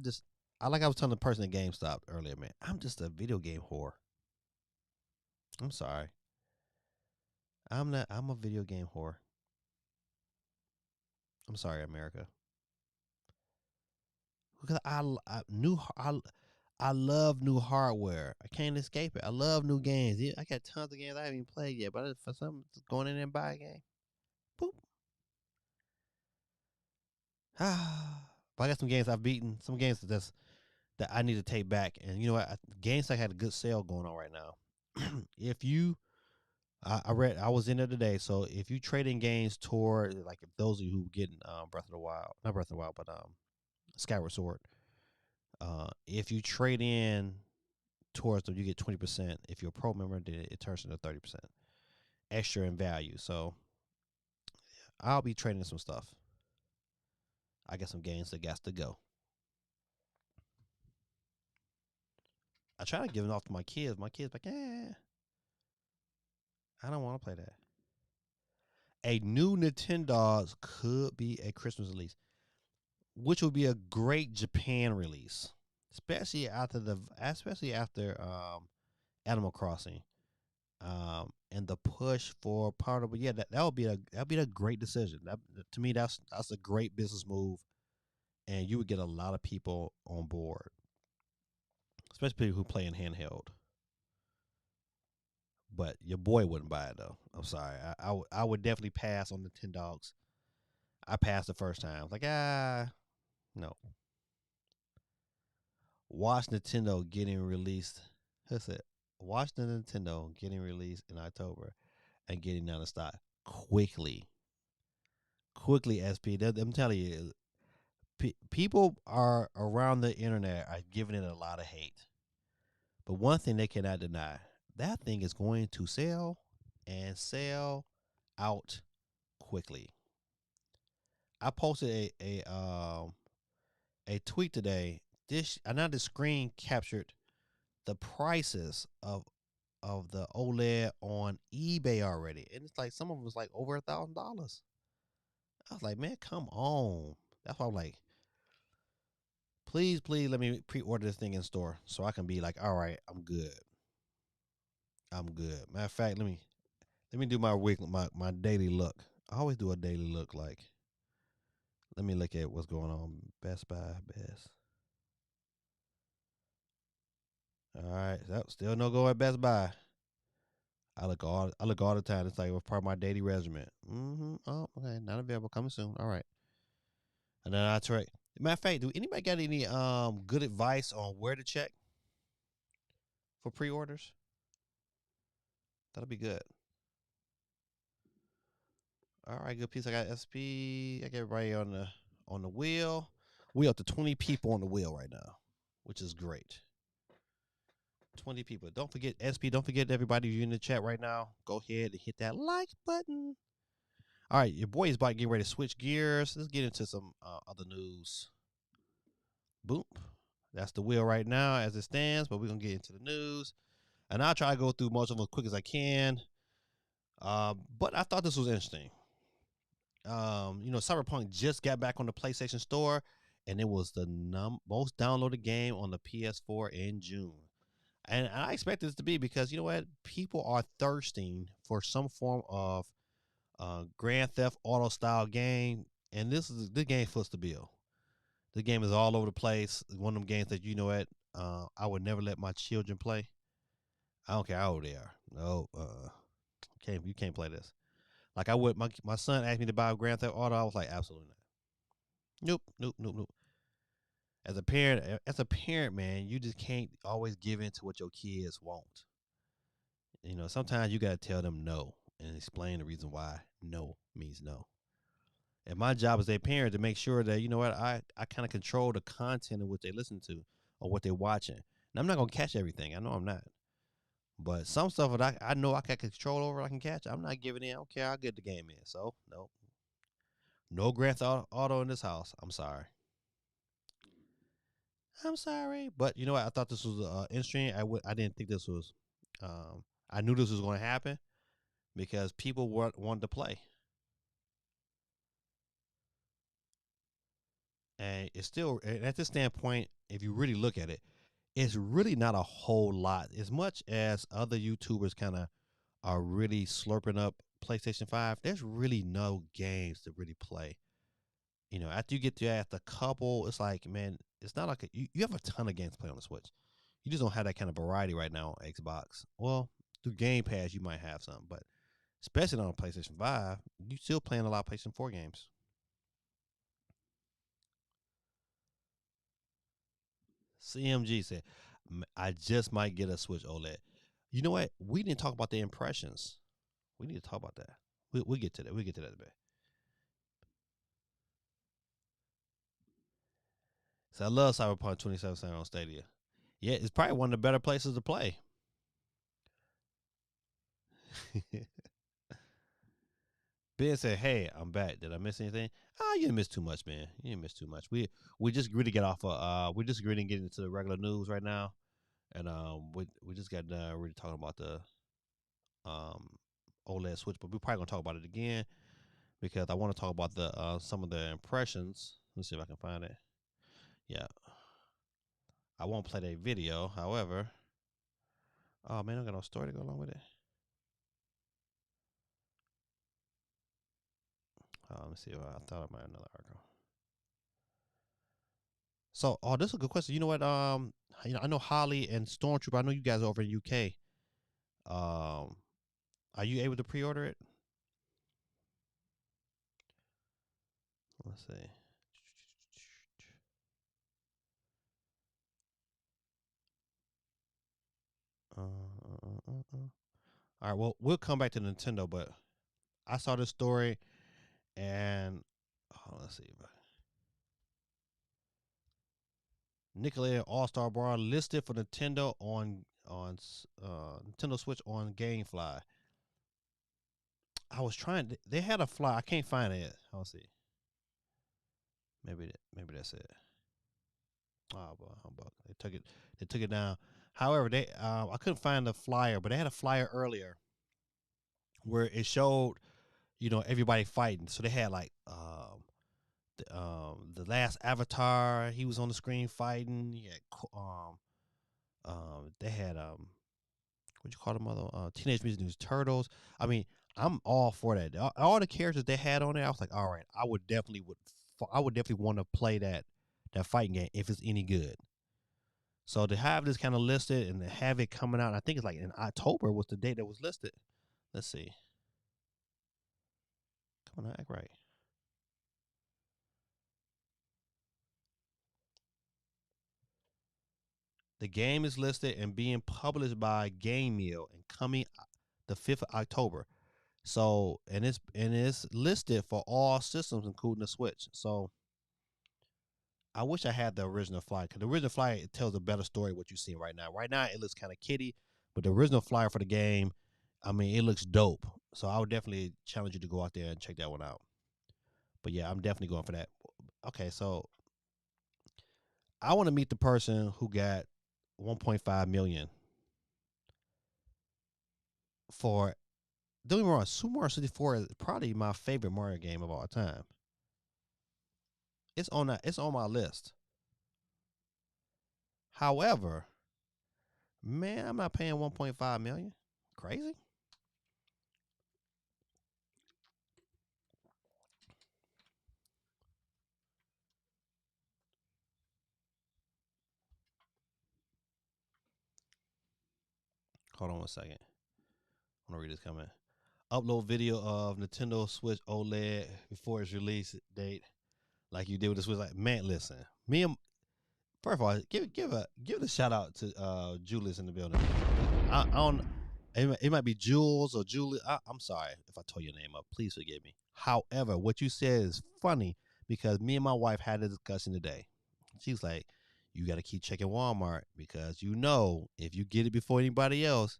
just I like I was telling the person at GameStop earlier, man. I'm just a video game whore. I'm sorry. I'm not. I'm a video game whore. I'm sorry, America. Because I love new hardware. I can't escape it. I love new games. Yeah, I got tons of games I haven't even played yet. But for some, just going in there and buy a game. Boop. But I got some games I've beaten. Some games that I need to take back. And you know what? GameStop had a good sale going on right now. If you, I read, I was in there today. So if you trade in games toward, like, if those of you who getting Breath of the Wild, not Breath of the Wild, but Skyward Sword, if you trade in towards them, you get 20%. If you're a pro member, then it turns into 30% extra in value. So I'll be trading some stuff. I got some games that got to go. I try to give it off to my kids. My kids like, I don't want to play that. A new Nintendo could be a Christmas release, which would be a great Japan release, especially after Animal Crossing, and the push for portable. Yeah, that would be a great decision. That, to me, that's a great business move, and you would get a lot of people on board, especially people who play in handheld. But your boy wouldn't buy it though. I'm sorry. I would definitely pass on Nintendogs. I passed the first time. I was like, no. Watch Nintendo getting released. That's it. Watch the Nintendo getting released in October and getting out of stock quickly. Quickly, SP. I'm telling you, people are around the internet are giving it a lot of hate. But one thing they cannot deny, that thing is going to sell and sell out quickly. I posted a tweet today. This I know the screen captured the prices of the Oled on eBay already, and it's like some of them was like over $1,000. I was like, man, come on. That's why I'm like, please, please let me pre-order this thing in store so I can be like, all right, I'm good. I'm good. Matter of fact, let me do my daily look. I always do a daily look. Like, let me look at what's going on. Best Buy, best. All right, still no go at Best Buy. I look all the time. It's like a part of my daily regimen. Oh, okay. Not available. Coming soon. All right. And then I try. Matter of fact, do anybody got any good advice on where to check for pre-orders? That'll be good. All right, good piece. I got SP. I got everybody on the wheel. We up to 20 people on the wheel right now, which is great. 20 people. Don't forget SP. Don't forget everybody who's in the chat right now. Go ahead and hit that like button. All right, your boy is about to get ready to switch gears. Let's get into some other news. Boom. That's the wheel right now as it stands, but we're going to get into the news. And I'll try to go through most of them as quick as I can. But I thought this was interesting. Cyberpunk just got back on the PlayStation Store, and it was the most downloaded game on the PS4 in June. And I expect this to be because, you know what? People are thirsting for some form of Grand Theft Auto style game, and this game foots the bill. The game is all over the place. It's one of them games that, you know what, I would never let my children play. I don't care how old they are. No, you can't play this. Like I would, my son asked me to buy Grand Theft Auto. I was like, absolutely not. Nope, nope, nope, nope. As a parent, man, you just can't always give in to what your kids want. Sometimes you gotta tell them no and explain the reason why no means no. And my job as a parent to make sure that, you know what, I kind of control the content of what they listen to or what they're watching. And I'm not gonna catch everything. I know I'm not. But some stuff that I know I can control over, I can catch. I'm not giving in. I don't care how good the game is. So no, no Grand Theft Auto in this house. I'm sorry. I'm sorry, but you know what? I thought this was interesting. I didn't think this was. I knew this was going to happen because people wanted to play, and it's still and at this standpoint. If you really look at it, it's really not a whole lot. As much as other YouTubers kind of are really slurping up PlayStation 5, there's really no games to really play. After you get to at the couple, it's like, man, it's not like you have a ton of games to play on the Switch. You just don't have that kind of variety right now on Xbox. Well, through Game Pass, you might have some, but especially on PlayStation 5, you still playing a lot of PlayStation 4 games. CMG said, I just might get a Switch OLED. You know what? We didn't talk about the impressions. We need to talk about that. We'll get to that. We'll get to that in a bit. So I love Cyberpunk 2077 on Stadia. Yeah, it's probably one of the better places to play. Ben said, "Hey, I'm back. Did I miss anything? You didn't miss too much, man. You didn't miss too much. We just really get off of we just really get into the regular news right now, and we just got done really talking about the um OLED Switch, but we're probably gonna talk about it again because I want to talk about the some of the impressions. Let's see if I can find it. Yeah, I won't play that video. However, oh man, I got no story to go along with it. Let me see. I thought I might have another article. So, oh, this is a good question. You know what? I know Holly and Stormtrooper. I know you guys are over in UK. Um, are you able to pre-order it? Let's see. All right. Well, we'll come back to Nintendo, but I saw this story and let's see. Nickelodeon All Star Brawl listed for Nintendo on Nintendo Switch on GameFly. I was trying. They had a fly. I can't find it. I'll see. Maybe that's it. Oh, well, humbug. They took it. They took it down. However, they I couldn't find the flyer, but they had a flyer earlier where it showed everybody fighting. So they had like the last Avatar. He was on the screen fighting. They had what you call them other Teenage Mutant Ninja Turtles. I mean, I'm all for that. All the characters they had on there, I was like, all right, I would definitely want to play that fighting game if it's any good. So to have this kind of listed and to have it coming out, I think it's like in October was the date that was listed. Let's see. Come on, act right. The game is listed and being published by Game Meal and coming the 5th of October. So and it's listed for all systems, including the Switch. So I wish I had the original flyer because the original flyer it tells a better story of what you're seeing right now. Right now it looks kind of kiddie, but the original flyer for the game, I mean, it looks dope. So I would definitely challenge you to go out there and check that one out. But yeah, I'm definitely going for that. Okay, so I want to meet the person who got 1.5 million for. Don't get me wrong, Super Mario 64 is probably my favorite Mario game of all time. It's on that. It's on my list. However, man, I'm not paying 1.5 million. Crazy. Hold on one second. I'm gonna read this comment. Upload video of Nintendo Switch OLED before its release date, like you did with the Switch. Like, man, listen, me and first of all, give a shout out to Julius in the building. I don't. It might be Jules or Julie. I'm sorry if I tore your name up. Please forgive me. However, what you said is funny because me and my wife had a discussion today. She's like, "You got to keep checking Walmart because if you get it before anybody else,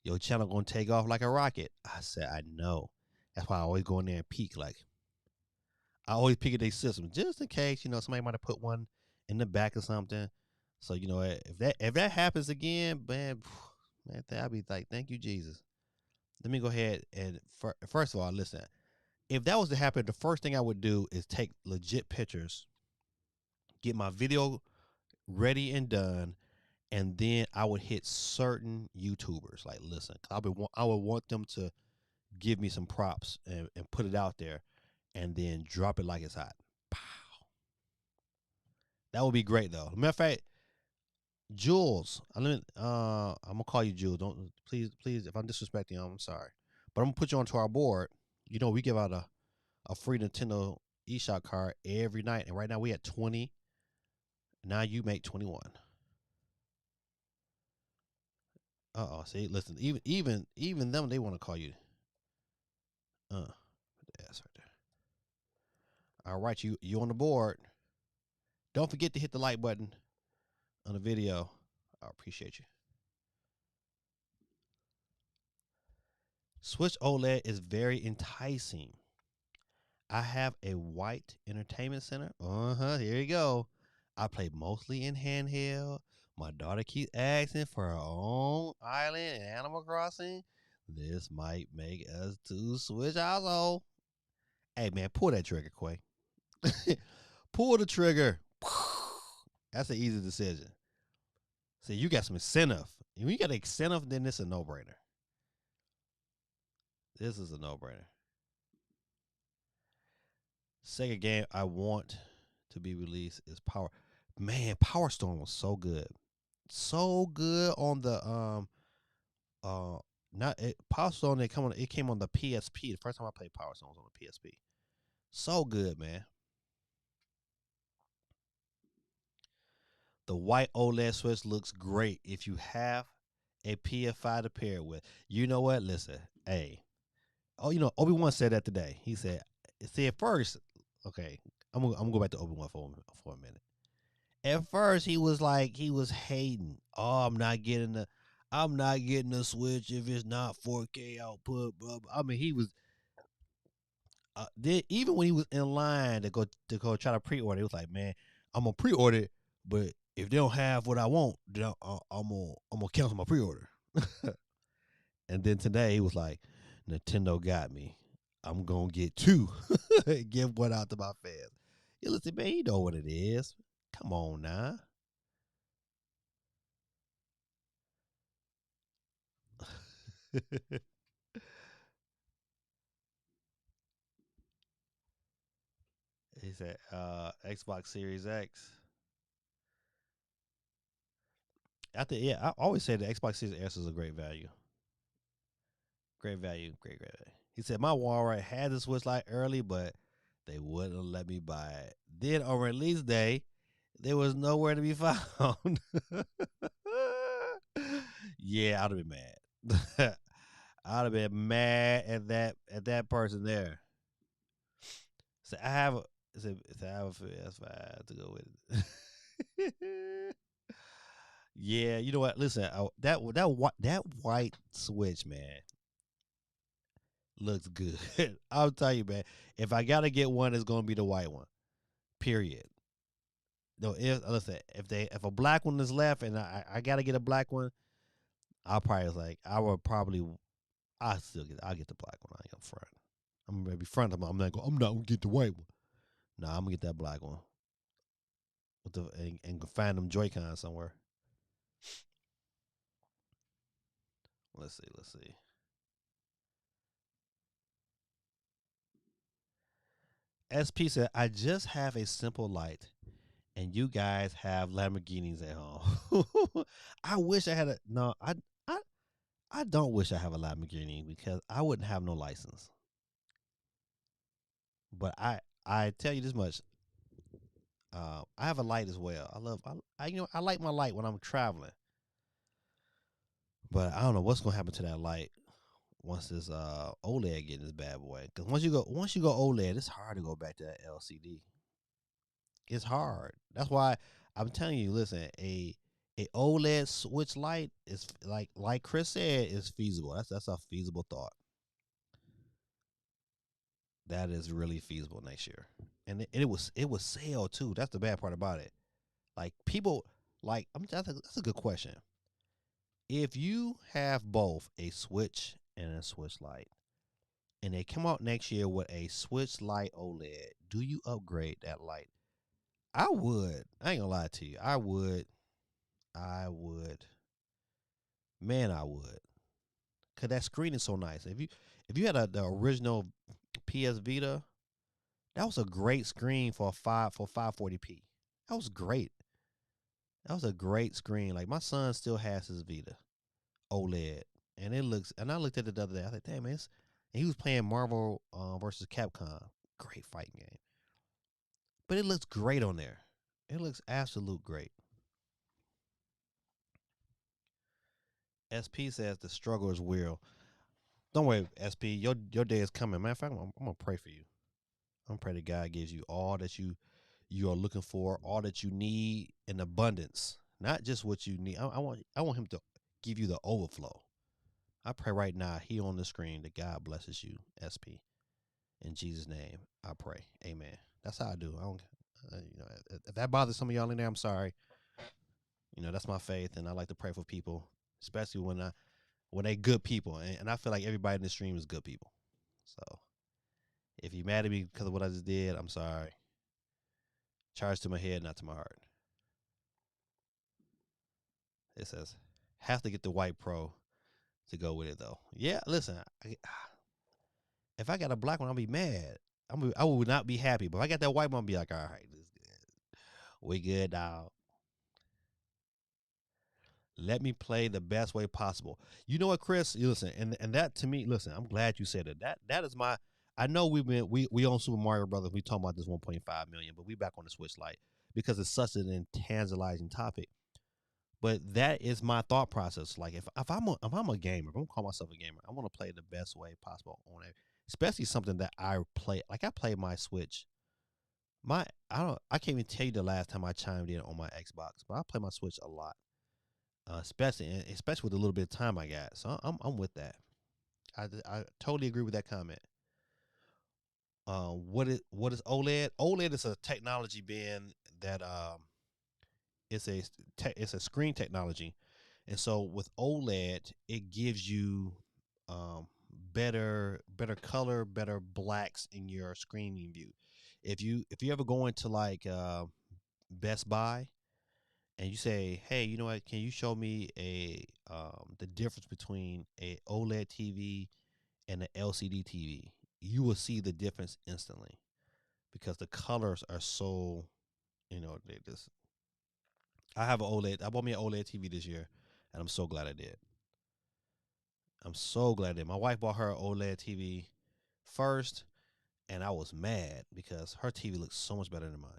Your channel gonna take off like a rocket. I said, I know. That's why I always go in there and peek. Like I always peek at their system just in case somebody might have put one in the back or something. So if that happens again, man, man, I'll be like, thank you, Jesus. Let me go ahead and first of all, listen. If that was to happen, the first thing I would do is take legit pictures, get my video ready and done, and then I would hit certain YouTubers. Like, listen, I would want them to give me some props and put it out there, and then drop it like it's hot. Pow. That would be great, though. Matter of fact, Jules, I'm gonna call you Jules. Don't please. If I'm disrespecting you, I'm sorry, but I'm gonna put you onto our board. We give out a free Nintendo eShop card every night, and right now we at 20. Now you make 21. See, listen, even them, they want to call you. That's right there. All right, you on the board. Don't forget to hit the like button on the video. I appreciate you. Switch OLED is very enticing. I have a white entertainment center. Here you go. I play mostly in handheld. My daughter keeps asking for her own island and Animal Crossing. This might make us two switch household. Hey man, pull that trigger, Quay. Pull the trigger. That's an easy decision. See, you got some incentive. When you got incentive, then it's a no-brainer. This is a no-brainer. Second game I want to be released is Power. Man, Power Stone was so good. So good on the not it, Power Stone it came on the PSP. The first time I played Power Stone was on the PSP. So good, man. The white OLED Switch looks great if you have a PS5 to pair it with. You know what? Listen, hey. Oh, Obi-Wan said that today. He said, see, at first, okay, I'm gonna go back to Obi-Wan for a minute. At first, he was hating. Oh, I'm not getting the Switch if it's not 4K output. Blah, blah. I mean, he was. Even when he was in line to go try to pre-order, he was like, "Man, I'm gonna pre-order it, but if they don't have what I want, then I'm gonna cancel my pre-order." And then today he was like, "Nintendo got me. I'm gonna get two, give one out to my fans." You listen, man, you know what it is. Come on now. He said, Xbox Series X. I always say the Xbox Series X is a great value. Great value, great value. He said my Walmart had the Switch Lite early, but they wouldn't let me buy it. Then on release day, there was nowhere to be found. Yeah, I'd have been mad. I'd have been mad at that person there. So I have a I have a PS5 to go with it. Yeah, you know what? Listen, that white Switch, man, looks good. I'll tell you, man. If I gotta get one, it's gonna be the white one. Period. No, if a black one is left and I gotta get a black one, I'll get the black one. I ain't front. I'm gonna be front. I'm not gonna get the white one. No, I'm gonna get that black one and find them Joy-Cons somewhere. Let's see. SP said, I just have a simple light and you guys have Lamborghinis at home. I wish I had a no, I I don't wish I have a Lamborghini because I wouldn't have no license. But I tell you this much, I have a light as well. I like my light when I'm traveling. But I don't know what's gonna happen to that light once this OLED get this bad boy. Because once you go OLED, it's hard to go back to that LCD. It's hard. That's why I'm telling you. Listen, A OLED switch light is like Chris said is feasible. That's a feasible thought. That is really feasible next year, and it was sale too. That's the bad part about it. Like people like that's a good question. If you have both a switch and a switch light, and they come out next year with a switch light OLED, do you upgrade that light? I would. I ain't gonna lie to you. I would. I would. Man, I would. Cause that screen is so nice. If you had the original PS Vita, that was a great screen for 540p. That was great. That was a great screen. Like my son still has his Vita OLED, and it looks. And I looked at it the other day. I was like, damn, it's. And he was playing Marvel versus Capcom. Great fighting game, but it looks great on there. It looks absolute great. SP says the struggle is real. Don't worry, SP. Your day is coming. Matter of fact, I'm gonna pray for you. I'm praying that God gives you all that you are looking for, all that you need in abundance, not just what you need. I want Him to give you the overflow. I pray right now, here on the screen, that God blesses you, SP. In Jesus' name, I pray. Amen. That's how I do. I don't, if that bothers some of y'all in there, I'm sorry. That's my faith, and I like to pray for people, especially when they good people, and I feel like everybody in the stream is good people. So if you mad at me because of what I just did, I'm sorry. Charge to my head, not to my heart. It says, have to get the white pro to go with it though. Yeah, listen, if I got a black one, I'll be mad. I would not be happy. But if I got that white one, I'll be like, all right, this good. We good now. Let me play the best way possible. You know what, Chris? You listen, and that to me, listen, I'm glad you said it. That is my. I know we own Super Mario Brothers. We talking about this 1.5 million, but we back on the Switch Lite because it's such an intangibilizing topic. But that is my thought process. Like if I'm a gamer, if I'm gonna call myself a gamer, I want to play the best way possible on it. Especially something that I play. Like I play my Switch. I can't even tell you the last time I chimed in on my Xbox, but I play my Switch a lot. Especially with the little bit of time I got. So I'm with that. I totally agree with that comment. What is OLED? OLED is a technology being that it's it's a screen technology, and so with OLED it gives you um, better color, better blacks in your screening view. If you ever go into like Best Buy and you say, hey, you know what? Can you show me the difference between a OLED TV and an LCD TV? You will see the difference instantly because the colors are so, they just. I have an OLED. I bought me an OLED TV this year, and I'm so glad I did. I'm so glad I did. My wife bought her an OLED TV first, and I was mad because her TV looks so much better than mine.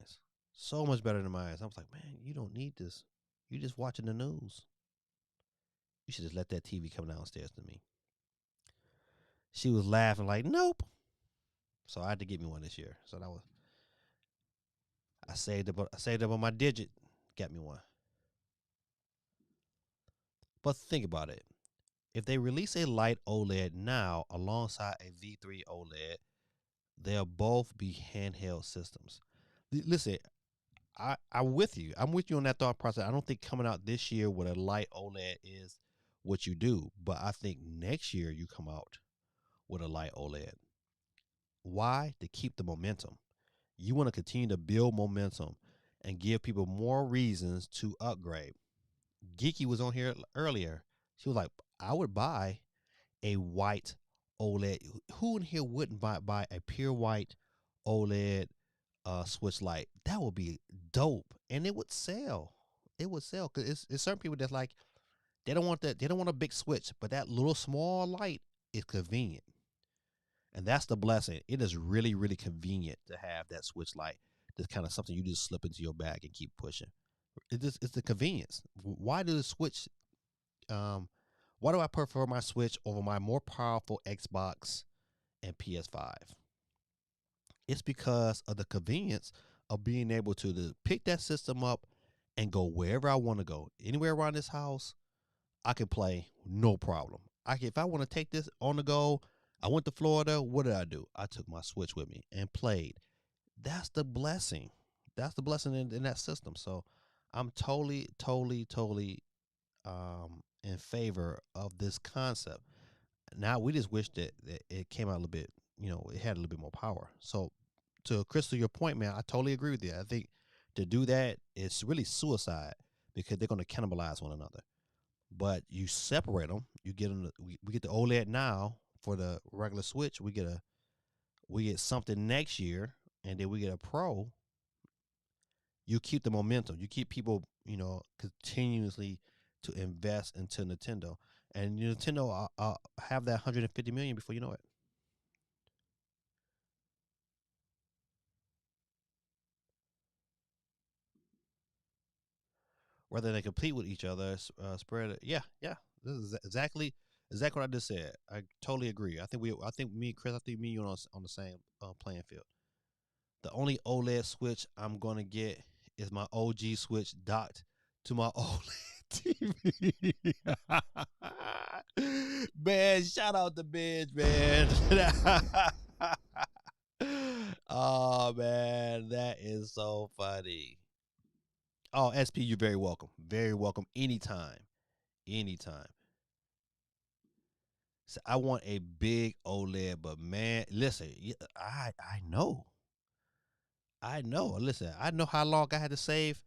So much better than mine. I was like, man, you don't need this. You just watching the news. You should just let that TV come downstairs to me. She was laughing like, nope. So I had to get me one this year. So that was I saved up on my digit, got me one. But think about it. If they release a light OLED now alongside a V3 OLED, they'll both be handheld systems. Listen, I'm with you. I'm with you on that thought process. I don't think coming out this year with a light OLED is what you do, but I think next year you come out with a light OLED. Why? To keep the momentum. You want to continue to build momentum and give people more reasons to upgrade. Geeky was on here earlier. She was like, I would buy a white OLED. Who in here wouldn't buy a pure white OLED switch light? That would be dope, and it would sell. It would sell because it's certain people that's like they don't want that. They don't want a big switch, but that little small light is convenient, and that's the blessing. It is really really convenient to have that switch light. That's kind of something you just slip into your bag and keep pushing. It's the convenience. Why do the switch? Um, why do I prefer my Switch over my more powerful Xbox and PS5? It's because of the convenience of being able to pick that system up and go wherever I want to go. Anywhere around this house, I can play no problem. If I want to take this on the go, I went to Florida. What did I do? I took my Switch with me and played. That's the blessing. That's the blessing in that system. So I'm totally in favor of this concept. Now we just wish that it came out a little bit, it had a little bit more power. So to Crystal, your point, man, I totally agree with you. I think to do that, it's really suicide because they're going to cannibalize one another. But you separate them. You get them. We get the OLED now for the regular Switch. We get something next year, and then we get a Pro. You keep the momentum. You keep people, continuously to invest into Nintendo, and Nintendo have that 150 million before you know it. Whether they compete with each other, spread it. Yeah, yeah. This is exactly what I just said. I totally agree. I think me, Chris, I think me, and you on the same playing field. The only OLED Switch I'm gonna get is my OG Switch docked to my OLED TV. Man, shout out to Benj, man. Oh man, that is so funny. Oh, SP, you're very welcome. Very welcome anytime. Anytime. So I want a big OLED, but man, listen, I know. I know. Listen, I know how long I had to save.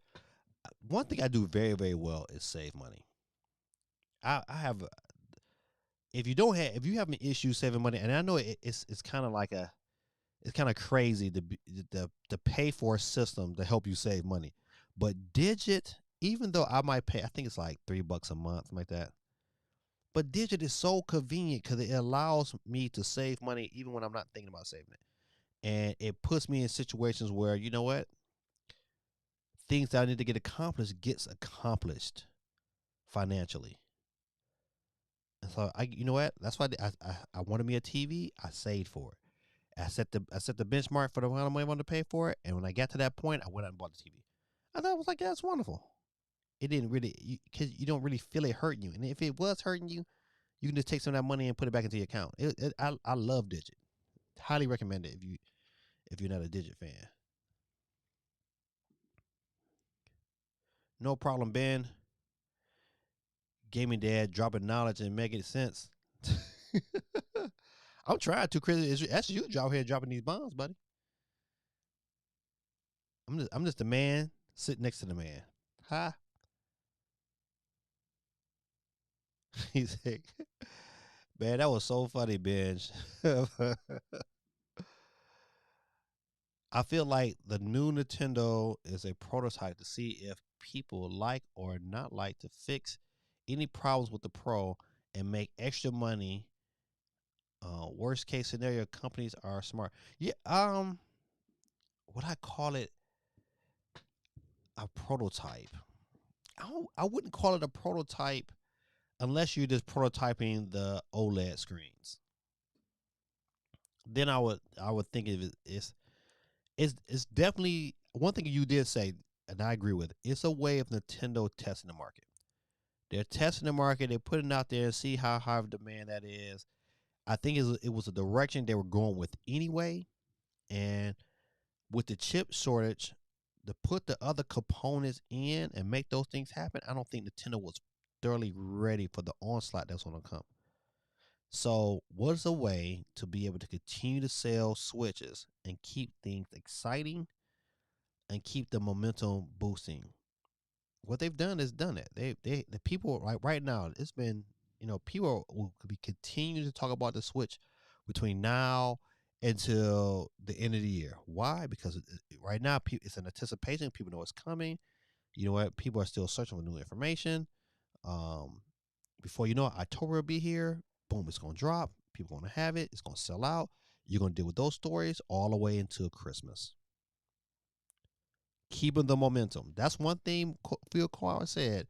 One thing I do very well is save money. I have if you have an issue saving money, and I know it's kind of like it's kind of crazy to pay for a system to help you save money, but Digit, even though I might pay, I think it's like $3 a month, something like that. But Digit is so convenient because it allows me to save money even when I'm not thinking about saving it, and it puts me in situations where you know what, things that I need to get accomplished gets accomplished financially. And so you know what? That's why I wanted me a TV. I saved for it. I set the benchmark for the amount of money I wanted to pay for it. And when I got to that point, I went out and bought the TV. I thought it was like, yeah, it's wonderful. It didn't really, because you don't really feel it hurting you. And if it was hurting you, you can just take some of that money and put it back into your account. I love Digit. Highly recommend it if you're not a Digit fan. No problem, Ben. Gaming dad dropping knowledge and making sense. I'm trying to, Chris. That's you out here dropping these bombs, buddy. I'm just a man sitting next to the man. Hi. He's like, man, that was so funny, Benj. I feel like the new Nintendo is a prototype to see if people like or not like to fix any problems with the Pro and make extra money. Worst case scenario, companies are smart. Yeah. What I call it a prototype. I wouldn't call it a prototype unless you're just prototyping the OLED screens. Then I would think of it, it's definitely one thing you did say, and I agree with it. It's a way of Nintendo testing the market. They're testing the market. They're putting it out there and see how high of demand that is. I think it was a direction they were going with anyway. And with the chip shortage, to put the other components in and make those things happen, I don't think Nintendo was thoroughly ready for the onslaught that's going to come. So, what's a way to be able to continue to sell Switches and keep things exciting and keep the momentum boosting? What they've done is done it. The people right now. It's been people will be continuing to talk about the Switch between now until the end of the year. Why? Because right now it's an anticipation. People know it's coming. You know what? People are still searching for new information. Um, Before you know it, October will be here. Boom, it's gonna drop. People are gonna have it. It's gonna sell out. You're gonna deal with those stories all the way into Christmas. Keeping the momentum. That's one thing Phil Carr said.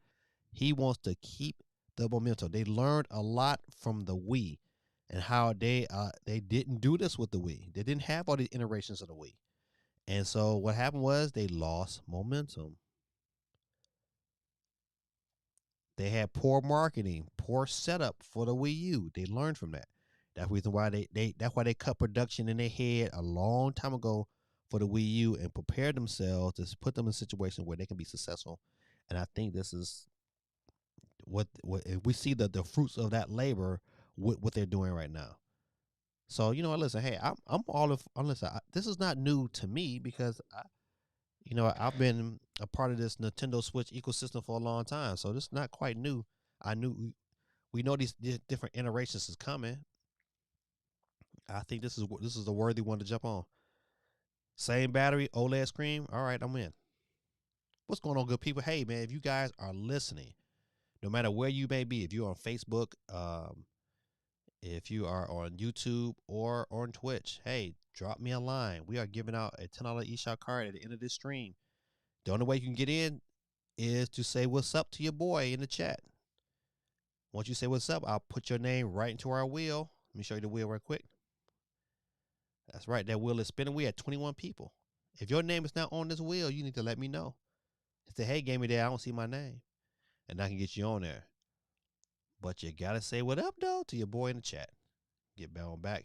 He wants to keep the momentum. They learned a lot from the Wii and how they didn't do this with the Wii. They didn't have all the iterations of the Wii. And so what happened was they lost momentum. They had poor marketing, poor setup for the Wii U. They learned from that. That's the reason why that's why they cut production in their head a long time ago for the Wii U and prepared themselves to put them in a situation where they can be successful. And I think this is what if we see the fruits of that labor with what they're doing right now. So you know, listen, hey, I'm all of listen. This is not new to me because I've been a part of this Nintendo Switch ecosystem for a long time, so this is not quite new. I knew we know these different iterations is coming. I think this is a worthy one to jump on. Same battery, OLED screen. All right, I'm in. What's going on, good people? Hey, man, if you guys are listening, no matter where you may be, if you're on Facebook, if you are on YouTube or on Twitch, hey, drop me a line. We are giving out a $10 eShop card at the end of this stream. The only way you can get in is to say what's up to your boy in the chat. Once you say what's up, I'll put your name right into our wheel. Let me show you the wheel real quick. That's right. That wheel is spinning. We had 21 people. If your name is not on this wheel, you need to let me know. Say, hey, Gamey Dad, I don't see my name. And I can get you on there. But you got to say what up, though, to your boy in the chat. Get back on back.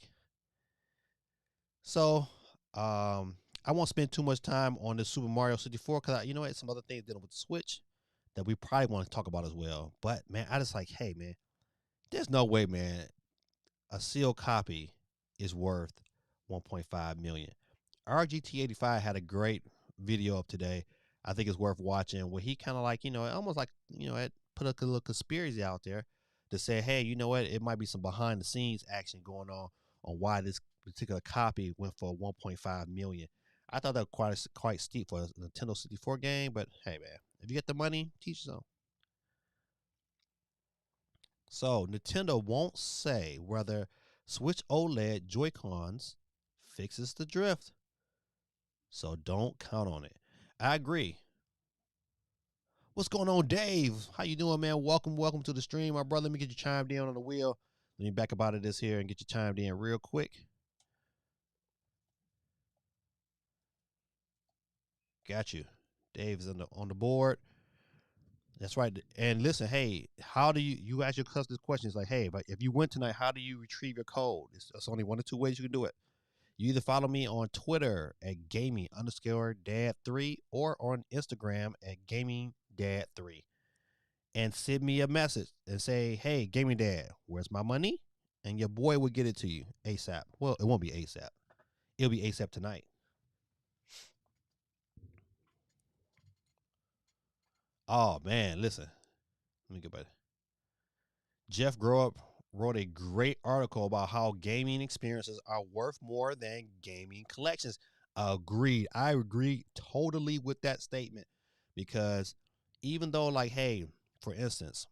So, I won't spend too much time on the Super Mario 64 because, you know what, some other things dealing with the Switch that we probably want to talk about as well. But, man, I just like, hey, man, there's no way, man, a sealed copy is worth 1.5 million. RGT85 had a great video up today. I think it's worth watching where he kind of like, almost like, put a little conspiracy out there to say, hey, you know what, it might be some behind the scenes action going on why this particular copy went for 1.5 million. I thought that was quite steep for a Nintendo 64 game, but hey, man, if you get the money, teach your own. So Nintendo won't say whether Switch OLED Joy-Cons fixes the drift. So don't count on it. I agree. What's going on, Dave? How you doing, man? Welcome to the stream, my brother. Let me get you chimed in on the wheel. Let me back up out of this here and get you chimed in real quick. Got you. Dave's on the board. That's right. And listen, hey, how do you ask your customers questions like, hey, but if you win tonight, how do you retrieve your code? It's only one or two ways you can do it. You either follow me on Twitter at gaming_dad3 or on Instagram at gamingdad3 and send me a message and say, hey, gaming dad, where's my money? And your boy will get it to you ASAP. Well, it won't be ASAP. It'll be ASAP tonight. Oh, man, listen. Let me get back. Jeff Grow wrote a great article about how gaming experiences are worth more than gaming collections. Agreed. I agree totally with that statement because even though, like, hey, for instance,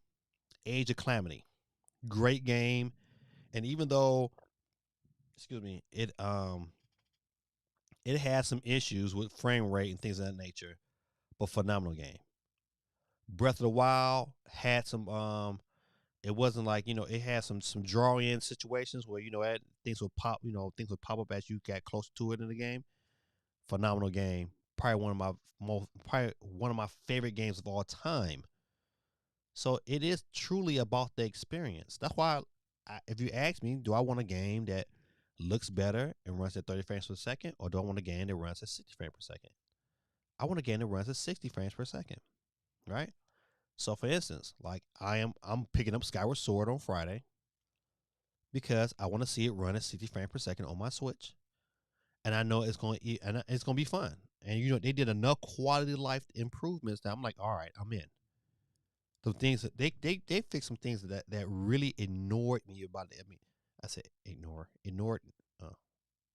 Age of Calamity, great game, and even though, excuse me, it has some issues with frame rate and things of that nature, but phenomenal game. Breath of the Wild had some it wasn't like, it had some draw in situations where, things would pop up as you got close to it in the game. Phenomenal game. Probably one of my favorite games of all time. So it is truly about the experience. That's why if you ask me, do I want a game that looks better and runs at 30 frames per second, or do I want a game that runs at 60 frames per second? I want a game that runs at 60 frames per second, right? So for instance, like I'm picking up Skyward Sword on Friday because I want to see it run at 60 frames per second on my Switch, and I know it's going to be fun. And they did enough quality of life improvements that I'm like, all right, I'm in. Some things that they fixed some things that really annoyed me about it. I mean, I said ignored,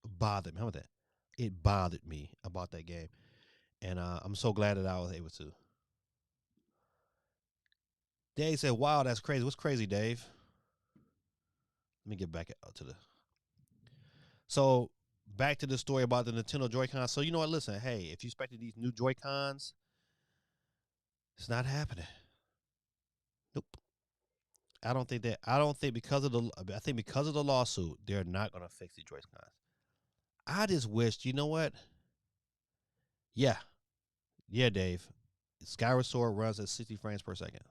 bothered me. How about that? It bothered me about that game, and I'm so glad that I was able to. Dave said, "Wow, that's crazy. What's crazy, Dave?" Let me get back out to the. So back to the story about the Nintendo Joy-Cons. So you know what? Listen, hey, if you expected these new Joy-Cons, it's not happening. Nope. I don't think that. I don't think because of the. I think because of the lawsuit, they're not going to fix the Joy-Cons. I just wished. You know what? Yeah, Dave. Skyward Sword runs at 60 frames per second.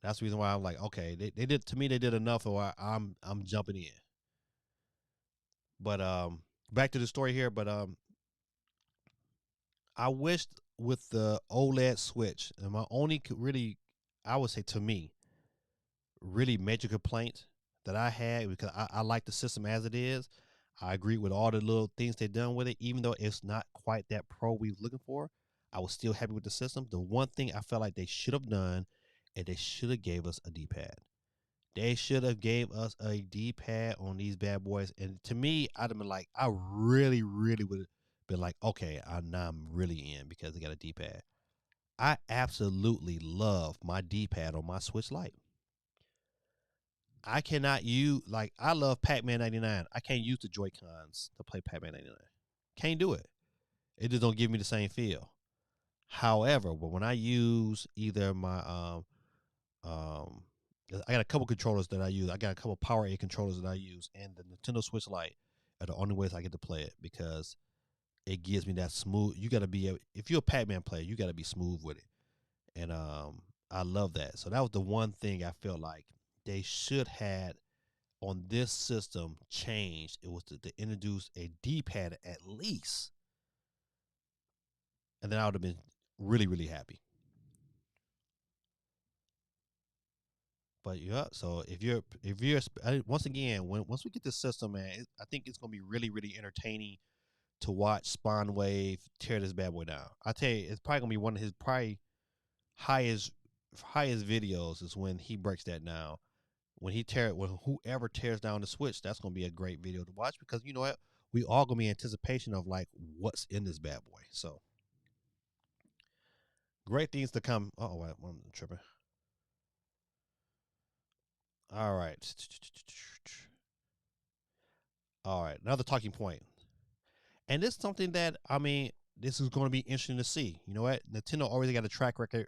That's the reason why I'm like, okay, they did to me they did enough, or I'm jumping in. But back to the story here. But I wished with the OLED switch, and my only really, I would say to me, really major complaint that I had because I like the system as it is. I agree with all the little things they've done with it, even though it's not quite that pro we was looking for. I was still happy with the system. The one thing I felt like they should have done, and they should have gave us a D-pad. They should have gave us a D-pad on these bad boys. And to me, I'd have been like, I really, really would have been like, okay, now I'm really in because they got a D-pad. I absolutely love my D-pad on my Switch Lite. I cannot use like I love Pac-Man 99. I can't use the Joy-Cons to play Pac-Man 99. Can't do it. It just don't give me the same feel. However, but when I use either my um I got a couple controllers that I use. I got a couple Power A controllers that I use, and the Nintendo Switch Lite are the only ways I get to play it because it gives me that smooth. You got to be if you're a Pac-Man player, you got to be smooth with it, and I love that. So that was the one thing I felt like they should had on this system changed. It was to introduce a D-pad at least, and then I would have been really really happy. But yeah, so if you're once again once we get this system, man, I think it's gonna be really really entertaining to watch Spawn Wave tear this bad boy down. I tell you, it's probably gonna be one of his probably highest highest videos is when he breaks that down. When whoever tears down the Switch, that's gonna be a great video to watch because you know what, we all gonna be in anticipation of like what's in this bad boy. So great things to come. Oh, wait, I'm tripping. All right. All right, another talking point. And this is something that I mean, this is going to be interesting to see. You know what? Nintendo already got a track record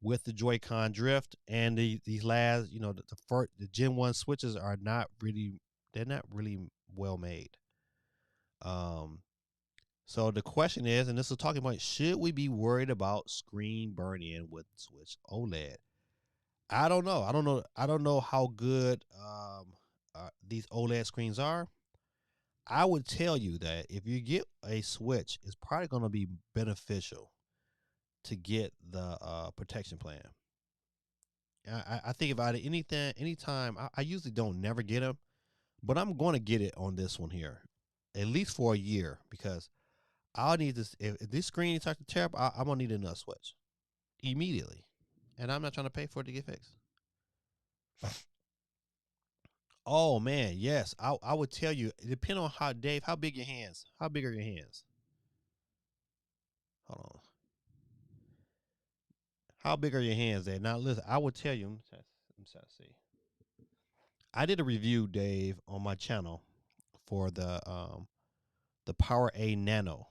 with the Joy-Con drift, and these last, the first, the Gen One switches are not really, they're not really well made. Um, so the question is, and this is a talking point: should we be worried about screen burn in with Switch OLED? I don't know. I don't know. I don't know how good these OLED screens are. I would tell you that if you get a Switch, it's probably going to be beneficial to get the protection plan. I think about it anytime. I usually don't never get them, but I'm going to get it on this one here, at least for a year because I'll need this. If this screen starts to tear up, I'm gonna need another Switch immediately, and I'm not trying to pay for it to get fixed. Oh man, yes, I would tell you. It depends on how Dave, how big your hands, how big are your hands? Hold on. How big are your hands there? Now listen, I would tell you. Trying to see. I did a review, Dave, on my channel for the Power A Nano.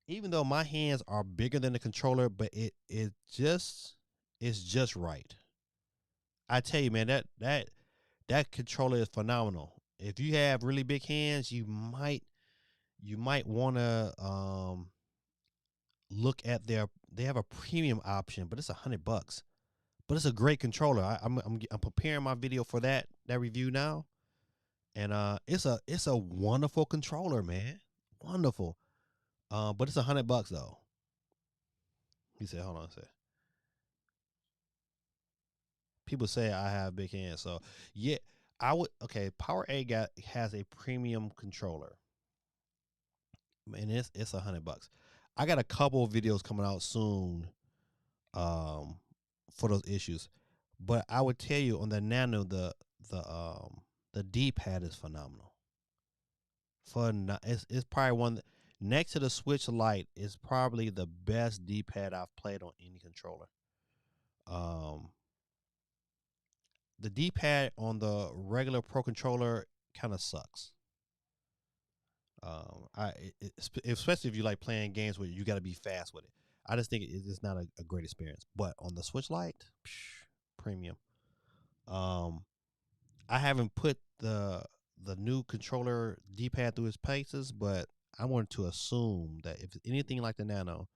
Even though my hands are bigger than the controller, but it just it's just right. I tell you, man, that controller is phenomenal. If you have really big hands, you might want to look at they have a premium option, but it's $100. But it's a great controller. I'm preparing my video for that review now, and it's a wonderful controller, man, wonderful. But it's $100 though. He said, "Hold on," I said, "People say I have big hands, so yeah, I would." Okay, Power A has a premium controller, and it's $100. I got a couple of videos coming out soon, um, for those issues, but I would tell you on the Nano, the the D pad is phenomenal. It's probably next to the Switch Lite is probably the best D pad I've played on any controller. Um, the D pad on the regular Pro controller kind of sucks. Especially if you like playing games where you got to be fast with it. I just think it's not a great experience. But on the Switch Lite, premium. Um, I haven't put the new controller D pad through its paces, but I wanted to assume that if it's anything like the Nano,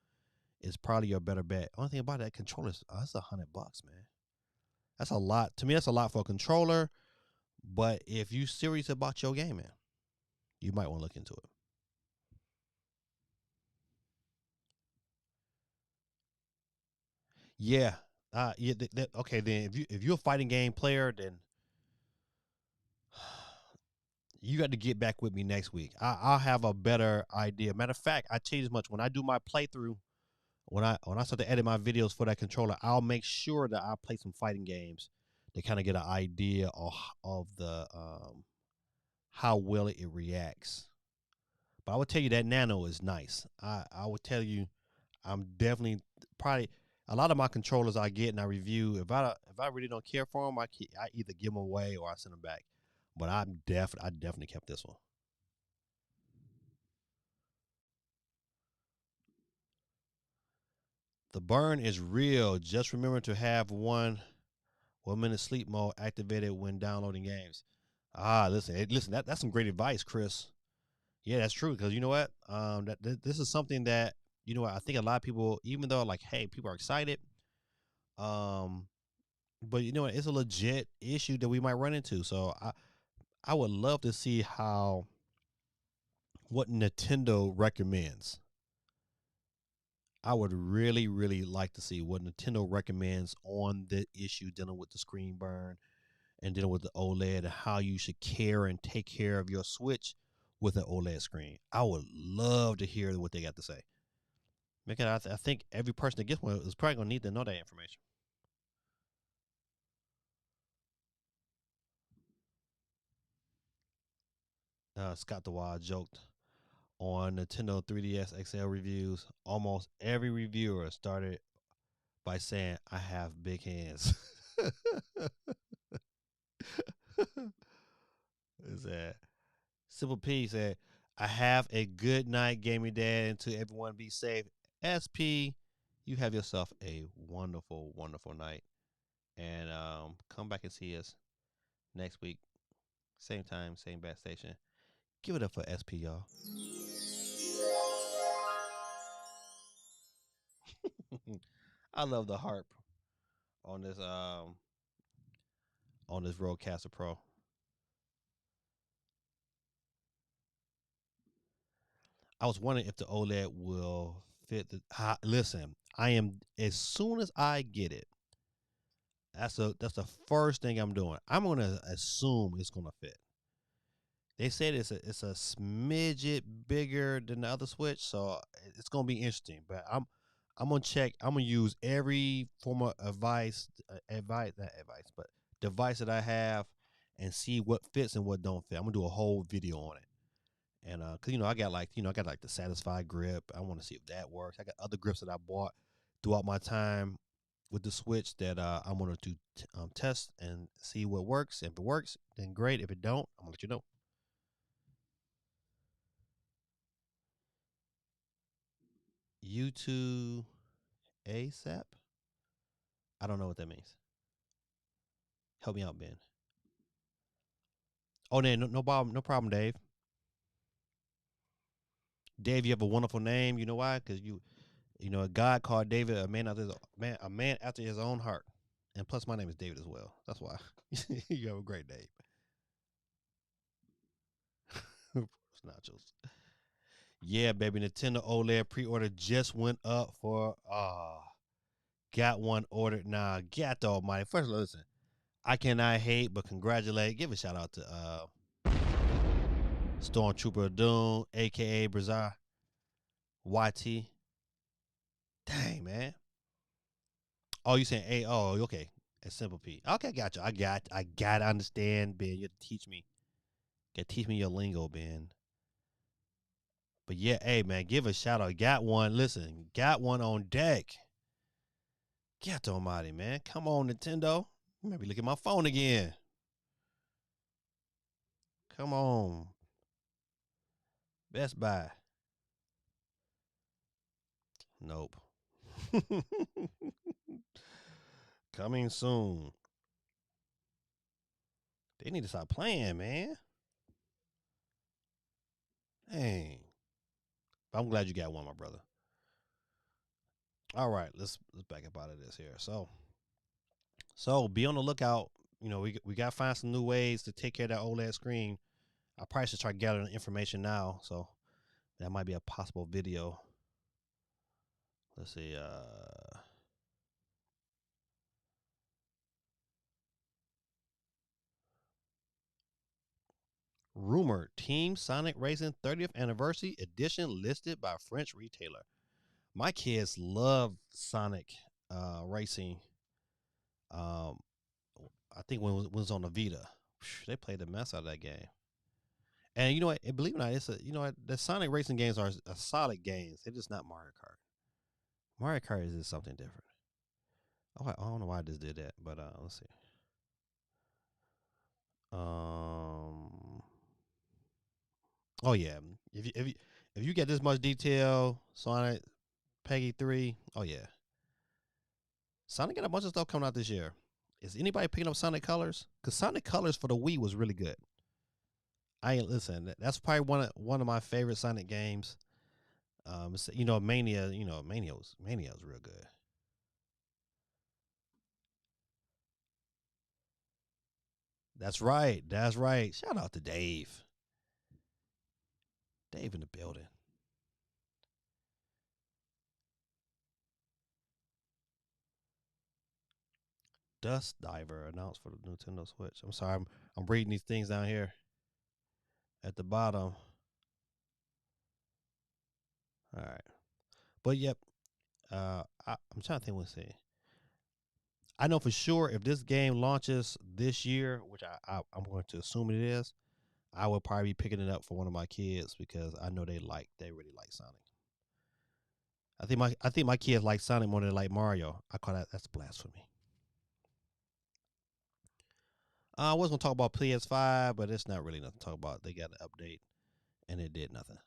is probably your better bet. Only thing about that controller is that's $100, man. That's a lot to me. That's a lot for a controller. But if you serious about your gaming, you might want to look into it. Yeah. Yeah. Okay. Then if you're a fighting game player, then you got to get back with me next week. I'll have a better idea. Matter of fact, I tell you as much when I do my playthrough, when I start to edit my videos for that controller, I'll make sure that I play some fighting games to kind of get an idea of the how well it reacts. But I would tell you that Nano is nice. I would tell you I'm definitely probably a lot of my controllers I get and I review. If I really don't care for them, I either give them away or I send them back. But I definitely kept this one. The burn is real. Just remember to have 1 minute sleep mode activated when downloading games. Listen. That's some great advice, Chris. Yeah, that's true. Because you know what? This is something that you know what I think a lot of people, even though like, hey, people are excited. Um, but you know what? It's a legit issue that we might run into. So I would love to see how what Nintendo recommends. I would really, really like to see what Nintendo recommends on the issue dealing with the screen burn and dealing with the OLED and how you should care and take care of your Switch with an OLED screen. I would love to hear what they got to say. Because I think every person that gets one is probably gonna need to know that information. Scott the Wild joked on Nintendo 3DS XL reviews. Almost every reviewer started by saying, "I have big hands." Is that Simple P said, "I have a good night, gaming dad, and to everyone be safe." SP, you have yourself a wonderful, wonderful night, and come back and see us next week, same time, same bad station. Give it up for SP, y'all. I love the harp on this Rodecaster Pro. I was wondering if the OLED will fit the. Listen, I am as soon as I get it. That's the first thing I'm doing. I'm gonna assume it's gonna fit. They said it's a smidget bigger than the other Switch, so it's gonna be interesting. But I'm gonna check. I'm gonna use every form of advice, not advice, but device that I have, and see what fits and what don't fit. I'm gonna do a whole video on it. And cause I got like the Satisfied grip. I want to see if that works. I got other grips that I bought throughout my time with the Switch that I'm gonna do test and see what works. If it works, then great. If it don't, I'm gonna let you know. YouTube ASAP. I don't know what that means. Help me out, Ben. Oh, no problem, no problem, Dave. Dave, you have a wonderful name. You know why? Because God called David a man after his own heart. And plus, my name is David as well. That's why. You have a great day. Nachos. Yeah, baby. Nintendo OLED pre-order just went up for got one ordered now. Got the almighty. First listen, I cannot hate but congratulate. Give a shout out to Stormtrooper Doom, aka Brazar YT. Dang man. Oh, you saying A okay. A simple P. Okay, got you. I got to understand, Ben. You have to teach me. Got to teach me your lingo, Ben. But yeah, hey man, give a shout out. Got one. Listen, got one on deck. Get the almighty, man. Come on, Nintendo. Maybe look at my phone again. Come on. Best Buy. Nope. Coming soon. They need to stop playing, man. Dang. I'm glad you got one, my brother. All right, let's back up out of this here. So be on the lookout. We got to find some new ways to take care of that OLED screen. I probably should try gathering information now. So that might be a possible video. Let's see. Rumor Team Sonic Racing 30th Anniversary Edition listed by French retailer. My kids love Sonic racing. Um, I think when it was on the Vita, they played the mess out of that game. And you know what? Believe it or not, it's a the Sonic racing games are solid games. They're just not Mario Kart. Mario Kart is just something different. Oh, I don't know why I just did that, but let's see. Um. Oh yeah, if you get this much detail, Sonic Peggy 3. Oh yeah, Sonic got a bunch of stuff coming out this year. Is anybody picking up Sonic Colors? Because Sonic Colors for the Wii was really good. I ain't listen. That's probably one of my favorite Sonic games. Mania. Mania was real good. That's right. That's right. Shout out to Dave. Dave in the building. Dust Diver announced for the Nintendo Switch. I'm sorry. I'm reading these things down here at the bottom. All right. But yep. I'm trying to think what to say. I know for sure if this game launches this year, which I'm going to assume it is, I will probably be picking it up for one of my kids because I know they really like Sonic. I think my kids like Sonic more than they like Mario. I call that's blasphemy. I was gonna talk about PS5, but it's not really nothing to talk about. They got an update and it did nothing.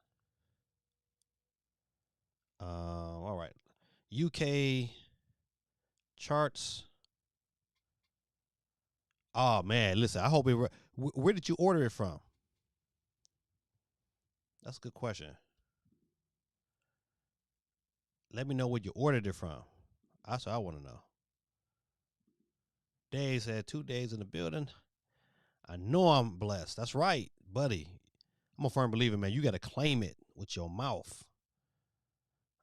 All right, UK charts. Oh man, listen. I hope it. Where did you order it from? That's a good question. Let me know where you ordered it from. That's what I want to know. Dave said 2 days in the building. I know I'm blessed. That's right, buddy. I'm a firm believer, man. You got to claim it with your mouth.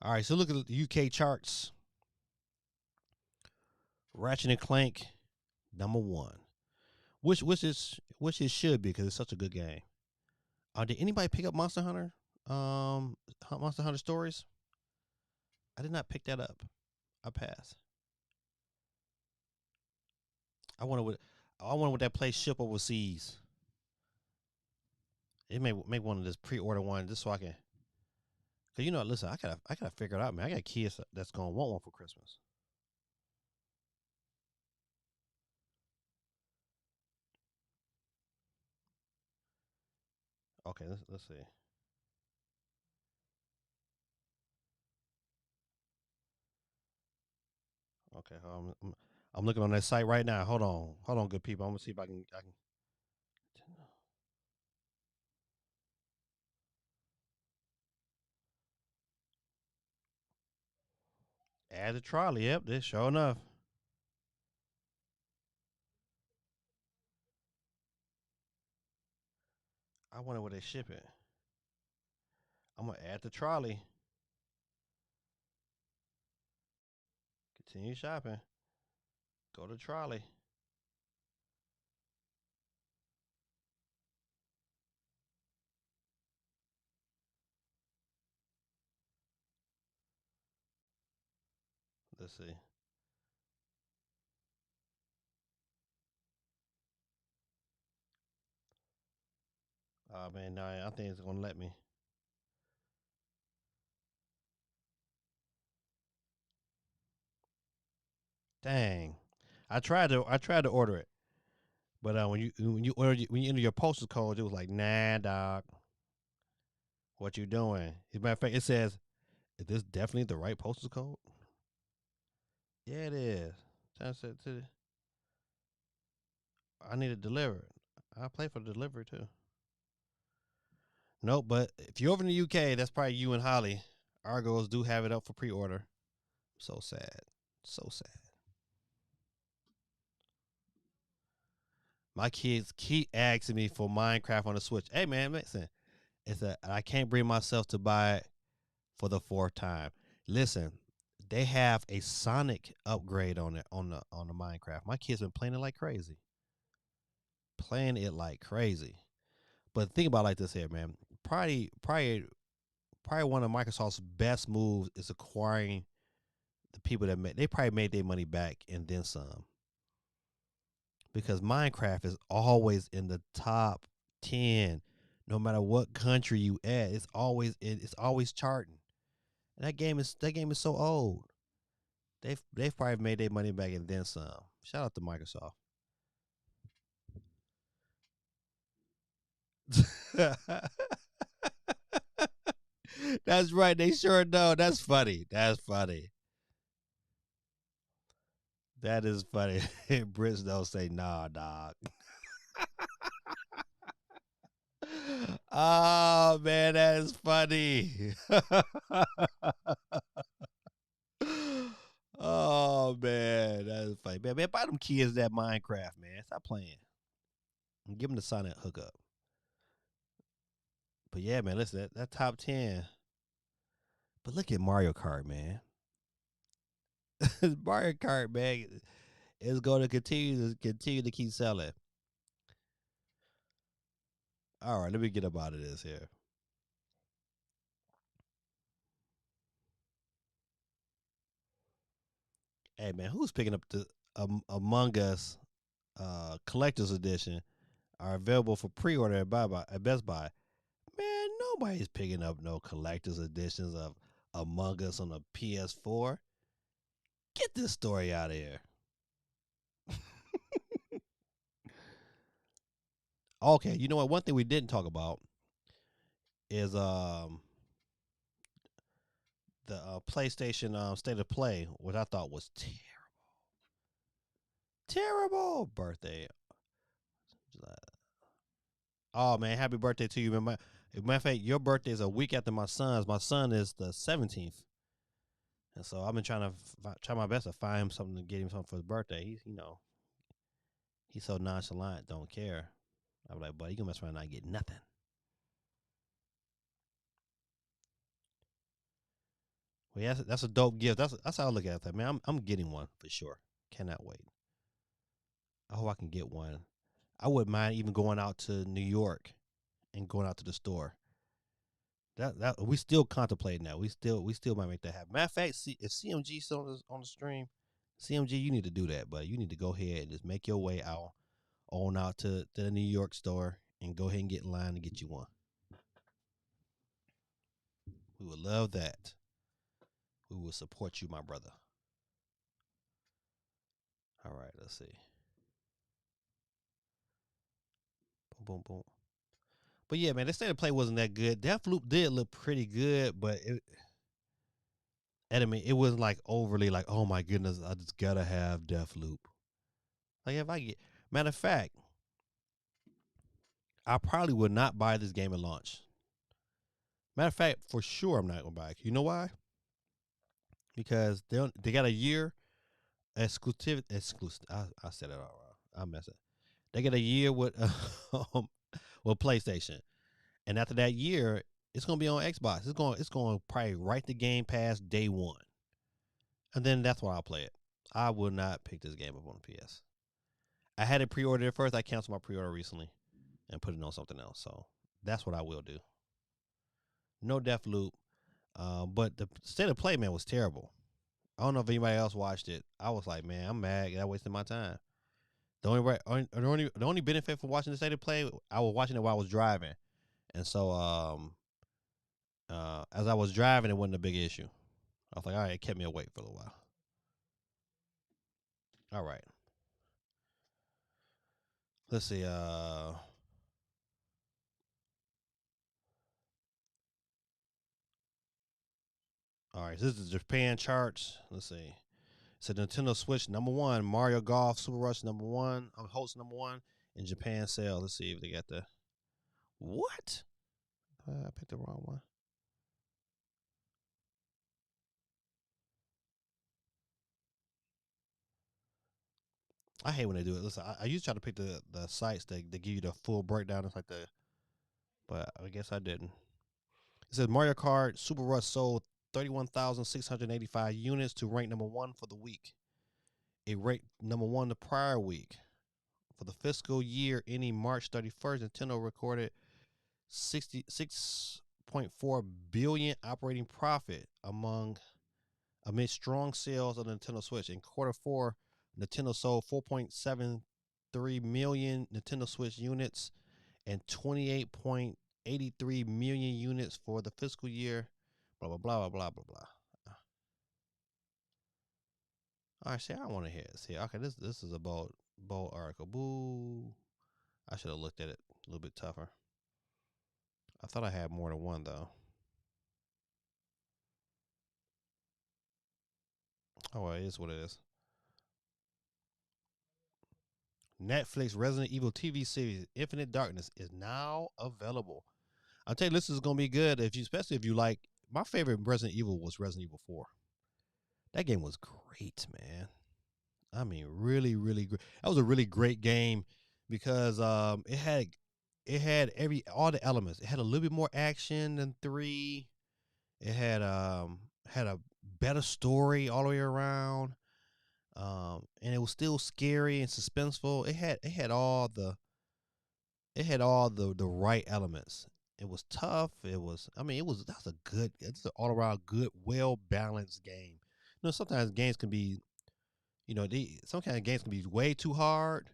All right, so look at the UK charts. Ratchet and Clank, number one. Which it should be because it's such a good game. Did anybody pick up Monster Hunter? Monster Hunter Stories. I did not pick that up. I passed. I wonder what that place ship overseas. It may make one of this pre-order one just so I can. Cause listen, I gotta figure it out, man. I got kids that's gonna want one for Christmas. Okay, let's see. Okay, I'm looking on that site right now. Hold on, good people. I'm gonna see if I can add the trolley. Yep, this sure enough. I wonder where they ship it. I'm gonna add the trolley. Continue shopping. Go to trolley. Let's see. Oh man, no, I think it's gonna let me. Dang. I tried to order it, but when you enter your postal code, it was like, nah, dog. What you doing? As a matter of fact, it says, is this definitely the right postal code? Yeah, it is. I said I need it delivered. I pay for the delivery too. Nope, but if you're over in the UK, that's probably you and Holly. Argos do have it up for pre-order. So sad. So sad. My kids keep asking me for Minecraft on the Switch. Hey man, listen. I can't bring myself to buy it for the fourth time. Listen, they have a Sonic upgrade on it on the Minecraft. My kids been playing it like crazy. Playing it like crazy. But think about it like this here, man. Probably one of Microsoft's best moves is acquiring the people that made. They probably made their money back and then some, because Minecraft is always in the top 10, no matter what country you at. It's always charting. And that game is so old. They've probably made their money back and then some. Shout out to Microsoft. That's right. They sure know. That's funny. That's funny. That is funny. Brits don't say nah, dog. Oh man, that is funny. Oh man, that is funny. Man, buy them kids that Minecraft, man. Stop playing. And give them the Sonic hookup. But yeah, man, listen, that top 10. But look at Mario Kart, man. Mario Kart, man, is going to continue to keep selling. All right, let me get up out of this here. Hey man, who's picking up the Among Us collector's edition? Are available for pre-order at Best Buy. Man, nobody's picking up no collector's editions of Among Us on a PS4. Get this story out of here. Okay, you know what? One thing we didn't talk about is the PlayStation State of Play, which I thought was terrible birthday. Oh man, happy birthday to you, man. Matter of fact, your birthday is a week after my son's. My son is the 17th, and so I've been trying to try my best to find him something to get him something for his birthday. He's so nonchalant, don't care. I'm like, buddy, you gonna mess around and not get nothing. Well, yeah, that's a dope gift. That's how I look at that, man. I'm getting one for sure. Cannot wait. I hope I can get one. I wouldn't mind even going out to New York and going out to the store. That we still contemplating that. We still might make that happen. Matter of fact, if CMG still on the stream, CMG, you need to do that, but you need to go ahead and just make your way out to the New York store and go ahead and get in line and get you one. We would love that. We will support you, my brother. All right, let's see. Boom, boom, boom. But yeah, man, the state of play wasn't that good. Deathloop did look pretty good, but I mean, it wasn't like overly like, oh my goodness, I just gotta have Deathloop. Like if I get, matter of fact, I probably would not buy this game at launch. Matter of fact, for sure, I'm not gonna buy it. You know why? Because they got a year exclusive. I said it all wrong. I messed it. They get a year with with PlayStation, and after that year, it's gonna be on Xbox. It's going to probably right the Game Pass day one, and then that's why I'll play it. I will not pick this game up on the PS. I had it pre-ordered at first. I canceled my pre-order recently and put it on something else. So that's what I will do. No Deathloop, but the state of play, man, was terrible. I don't know if anybody else watched it. I was like, man, I'm mad. I wasted my time. The only benefit for watching the state of play, I was watching it while I was driving, and so as I was driving, it wasn't a big issue. I was like, all right, it kept me awake for a little while. All right, let's see. All right, this is the Japan charts. Let's see. So Nintendo Switch number one, Mario Golf Super Rush number one, host number one in Japan sale. Let's see if they got the what? I picked the wrong one. I hate when they do it. Listen, I used to try to pick the sites that give you the full breakdown. It's like but I guess I didn't. It says Mario Kart Super Rush sold 31,685 units to rank number one for the week. It ranked number one the prior week. For the fiscal year ending March 31st, Nintendo recorded 66.4 billion operating profit amid strong sales of the Nintendo Switch. In quarter four, Nintendo sold 4.73 million Nintendo Switch units and 28.83 million units for the fiscal year. Blah blah blah blah blah blah blah. All right, see, I want to hear it. See, okay, this is about bold article. Boo. I should have looked at it a little bit tougher. I thought I had more than one though. Oh, well, it is what it is. Netflix Resident Evil TV series Infinite Darkness is now available. I'll tell you, this is gonna be good if you, especially if you like. My favorite Resident Evil was Resident Evil 4. That game was great, man. I mean, really, really great. That was a really great game because it had every all the elements. It had a little bit more action than 3. It had a better story all the way around. And it was still scary and suspenseful. It had all the right elements. It was tough. It's an all around good, well balanced game. Sometimes games can be, some kind of games can be way too hard,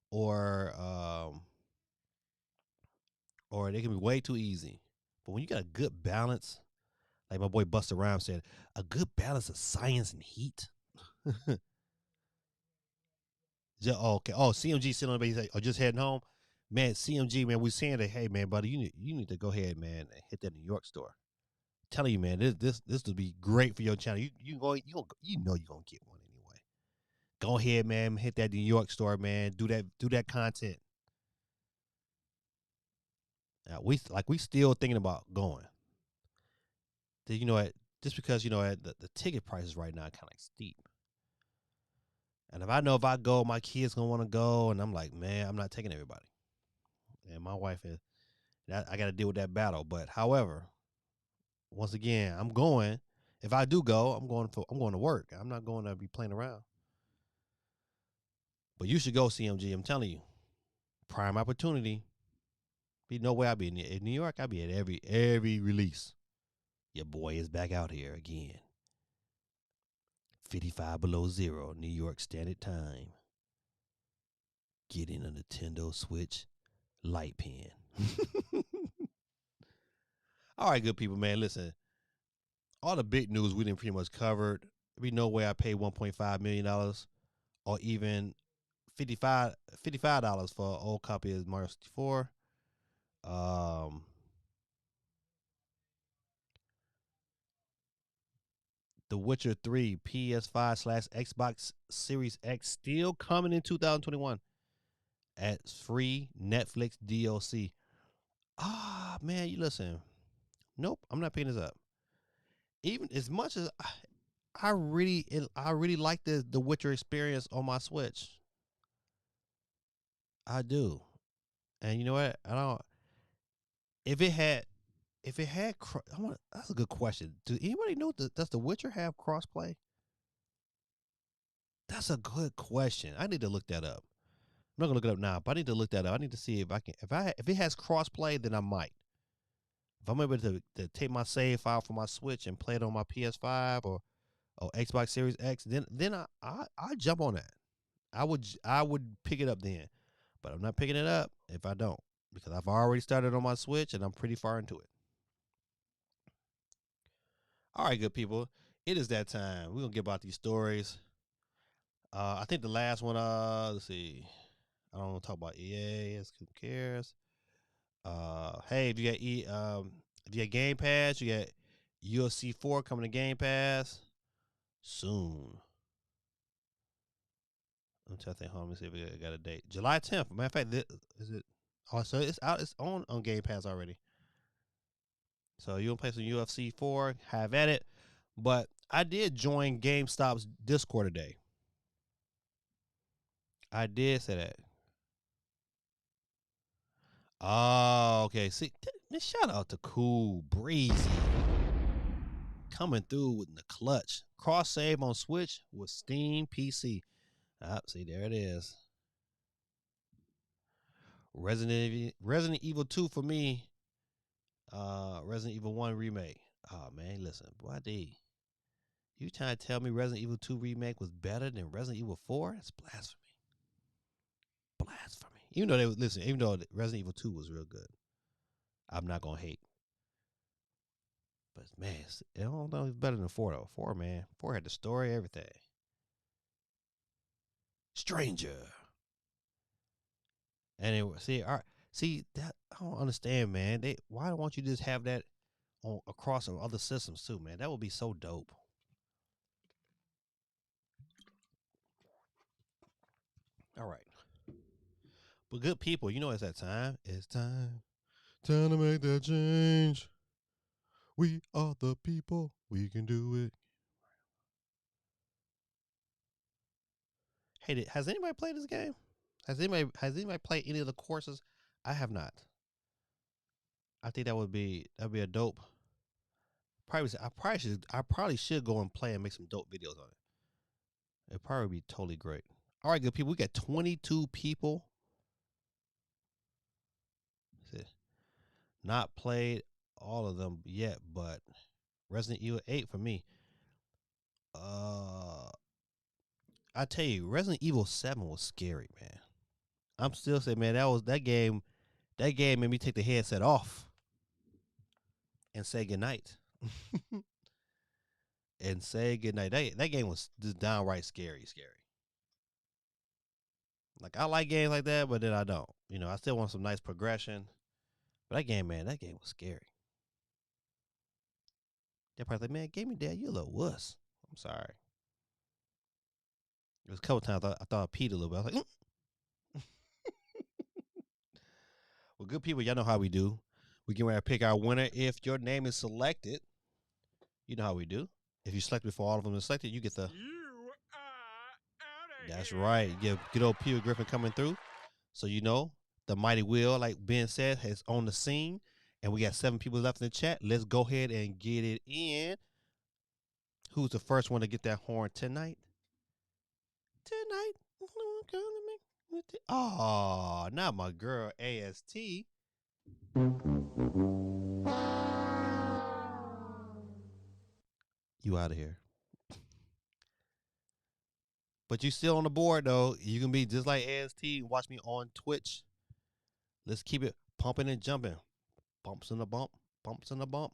or or they can be way too easy. But when you got a good balance, like my boy Buster Rhymes said, a good balance of science and heat. Okay. Oh, CMG sitting on the base, or just heading home. Man, CMG, man, we're saying that, hey, man, buddy, you need to go ahead, man, and hit that New York store. I'm telling you, man, this will be great for your channel. You're gonna get one anyway. Go ahead, man, hit that New York store, man. Do that content. Now, we still thinking about going. You know what? Just because the ticket prices right now kind of like steep. And if I know if I go, my kids gonna want to go, and I'm like, man, I'm not taking everybody. And my wife is, I got to deal with that battle. But however, once again, I'm going. If I do go, I'm going to work. I'm not going to be playing around. But you should go, CMG. I'm telling you, prime opportunity. Be no way I'll be in New York. I'll be at every release. Your boy is back out here again. 55 below zero, New York Standard Time. Getting a Nintendo Switch light pen. All right, good people, man. Listen, all the big news we didn't pretty much covered. There be no way I pay $1.5 million or even $55 for an old copy of Mario 64. Um, The Witcher 3 PS5/Xbox Series X still coming in 2021 as free Netflix DLC. Ah, man, you listen. Nope, I'm not picking this up. Even as much as I really like the Witcher experience on my Switch. I do. And you know what? I don't. If it had, that's a good question. Do anybody know does The Witcher have crossplay? That's a good question. I need to look that up. I'm not gonna look it up now, but I need to look that up. I need to see if I can. If it has crossplay, then I might. If I'm able to take my save file from my Switch and play it on my PS5 or Xbox Series X, then I jump on that. I would pick it up then, but I'm not picking it up if I don't, because I've already started on my Switch and I'm pretty far into it. All right, good people, it is that time. We're gonna get about these stories. I think the last one. Let's see. I don't want to talk about EA. Who cares? Hey, if you got if you got Game Pass, you got UFC 4 coming to Game Pass soon. I'm trying to think. Hold on, let me see if we got a date. July 10th. Matter of fact, is it? Oh, so it's out. It's on Game Pass already. So you want to play some UFC 4? Have at it. But I did join GameStop's Discord today. I did say that. Oh, okay. See, shout out to Cool Breezy coming through with the clutch. Cross save on Switch with Steam PC. See, there it is. Resident Evil 2 for me. Resident Evil 1 remake. Oh man, listen, boy, you trying to tell me Resident Evil 2 remake was better than Resident Evil 4? That's blasphemy. Blasphemy. Even though even though Resident Evil 2 was real good, I'm not gonna hate. But man, I don't know if it's better than 4 though. 4, man. 4 had the story, everything. Stranger. And it see that I don't understand, man. Why don't you just have that on across on other systems too, man? That would be so dope. All right. But good people, you know it's that time. It's time. Time to make that change. We are the people. We can do it. Hey, has anybody played this game? Has anybody played any of the courses? I have not. I think that'd be a dope. I probably should go and play and make some dope videos on it. It'd probably be totally great. All right, good people. We got 22 people. Not played all of them yet, but Resident Evil 8 for me. I tell you, Resident Evil 7 was scary, man. I'm still saying, man, that game made me take the headset off and say goodnight. And say goodnight. That game was just downright scary. Like, I like games like that, but then I don't. You know, I still want some nice progression. But that game was scary. They're probably like, man, Game Me Dad, you a little wuss. I'm sorry. There was a couple times I thought I peed a little bit. I was like, Well, good people, y'all know how we do. We get ready to pick our winner. If your name is selected, you know how we do. If you select before all of them are selected, you get the. You are That's here. Right. You get good old Peter Griffin coming through. So you know the mighty wheel, like Ben said, is on the scene, and we got 7 people left in the chat. Let's go ahead and get it in. Who's the first one to get that horn tonight? Oh, not my girl AST. You out of here. But you still on the board though. You can be just like AST. Watch me on Twitch. Let's keep it pumping and jumping. Bumps in the bump. Bumps in the bump.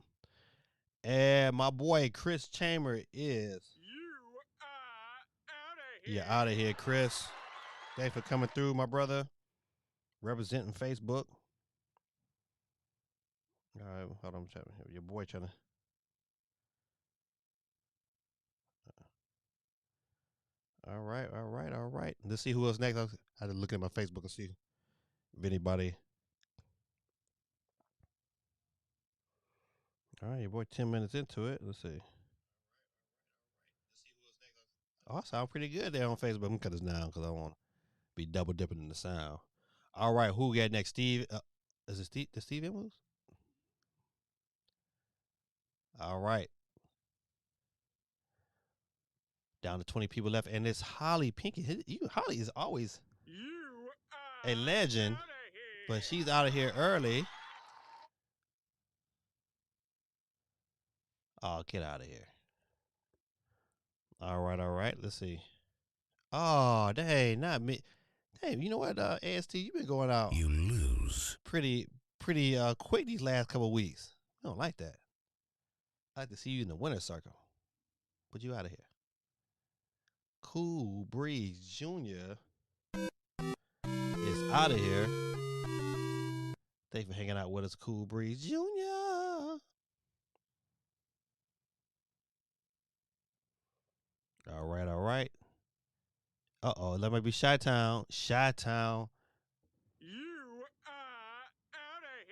And my boy Chris Chamber is. You are out of here. Yeah, out of here, Chris. Thanks for coming through, my brother. Representing Facebook. All right, hold on. Your boy trying to. All right. Let's see who else next. I had to look at my Facebook and see if anybody. All right, your boy 10 minutes into it. Let's see. Oh, I sound pretty good there on Facebook. I'm going to cut this down because I don't want to be double dipping in the sound. All right, who we got next? Steve. Is it Steve? The Steve Emils? All right. Down to 20 people left. And it's Holly Pinky. Holly is always a legend, but she's out of here early. Oh, get out of here. All right. Let's see. Oh, dang, not me. Dang, you know what, AST, you've been going out. You lose. Pretty quick these last couple of weeks. I don't like that. I like to see you in the winner's circle. Put you out of here. Cool Breeze Jr. is out of here. Thanks for hanging out with us, Cool Breeze Jr. All right. Uh-oh, that might be Chi-Town. Chi-Town. You are out of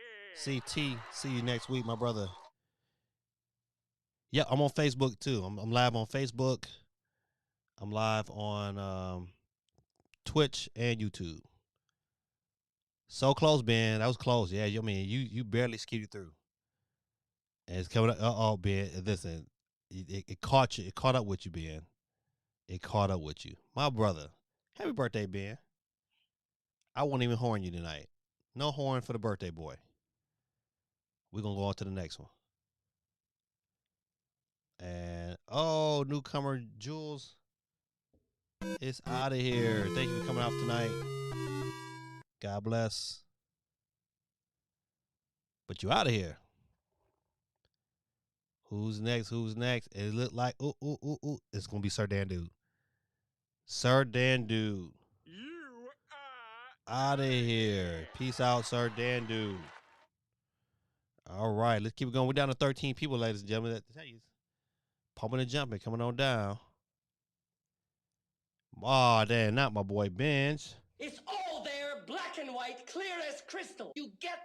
here. CT, see you next week, my brother. Yeah, I'm on Facebook too. I'm live on Facebook. I'm live on Twitch and YouTube. So close, Ben. That was close. Yeah, I mean, you barely skidded through. And it's coming up. Oh, Ben. Listen, it caught you. It caught up with you, Ben. It caught up with you. My brother. Happy birthday, Ben. I won't even horn you tonight. No horn for the birthday boy. We're going to go on to the next one. And, newcomer Jules is out of here. Thank you for coming out tonight. God bless. But you out of here. Who's next? Who's next? It looked like, it's going to be Sir Dan Dude. Sir Dan Dude. You Out of here. Peace out, Sir Dan Dude. All right, let's keep it going. We're down to 13 people, ladies and gentlemen. That tell you, pumping and jumping, coming on down. Oh, damn, not my boy Benj. It's all there, black and white, clear as crystal. You get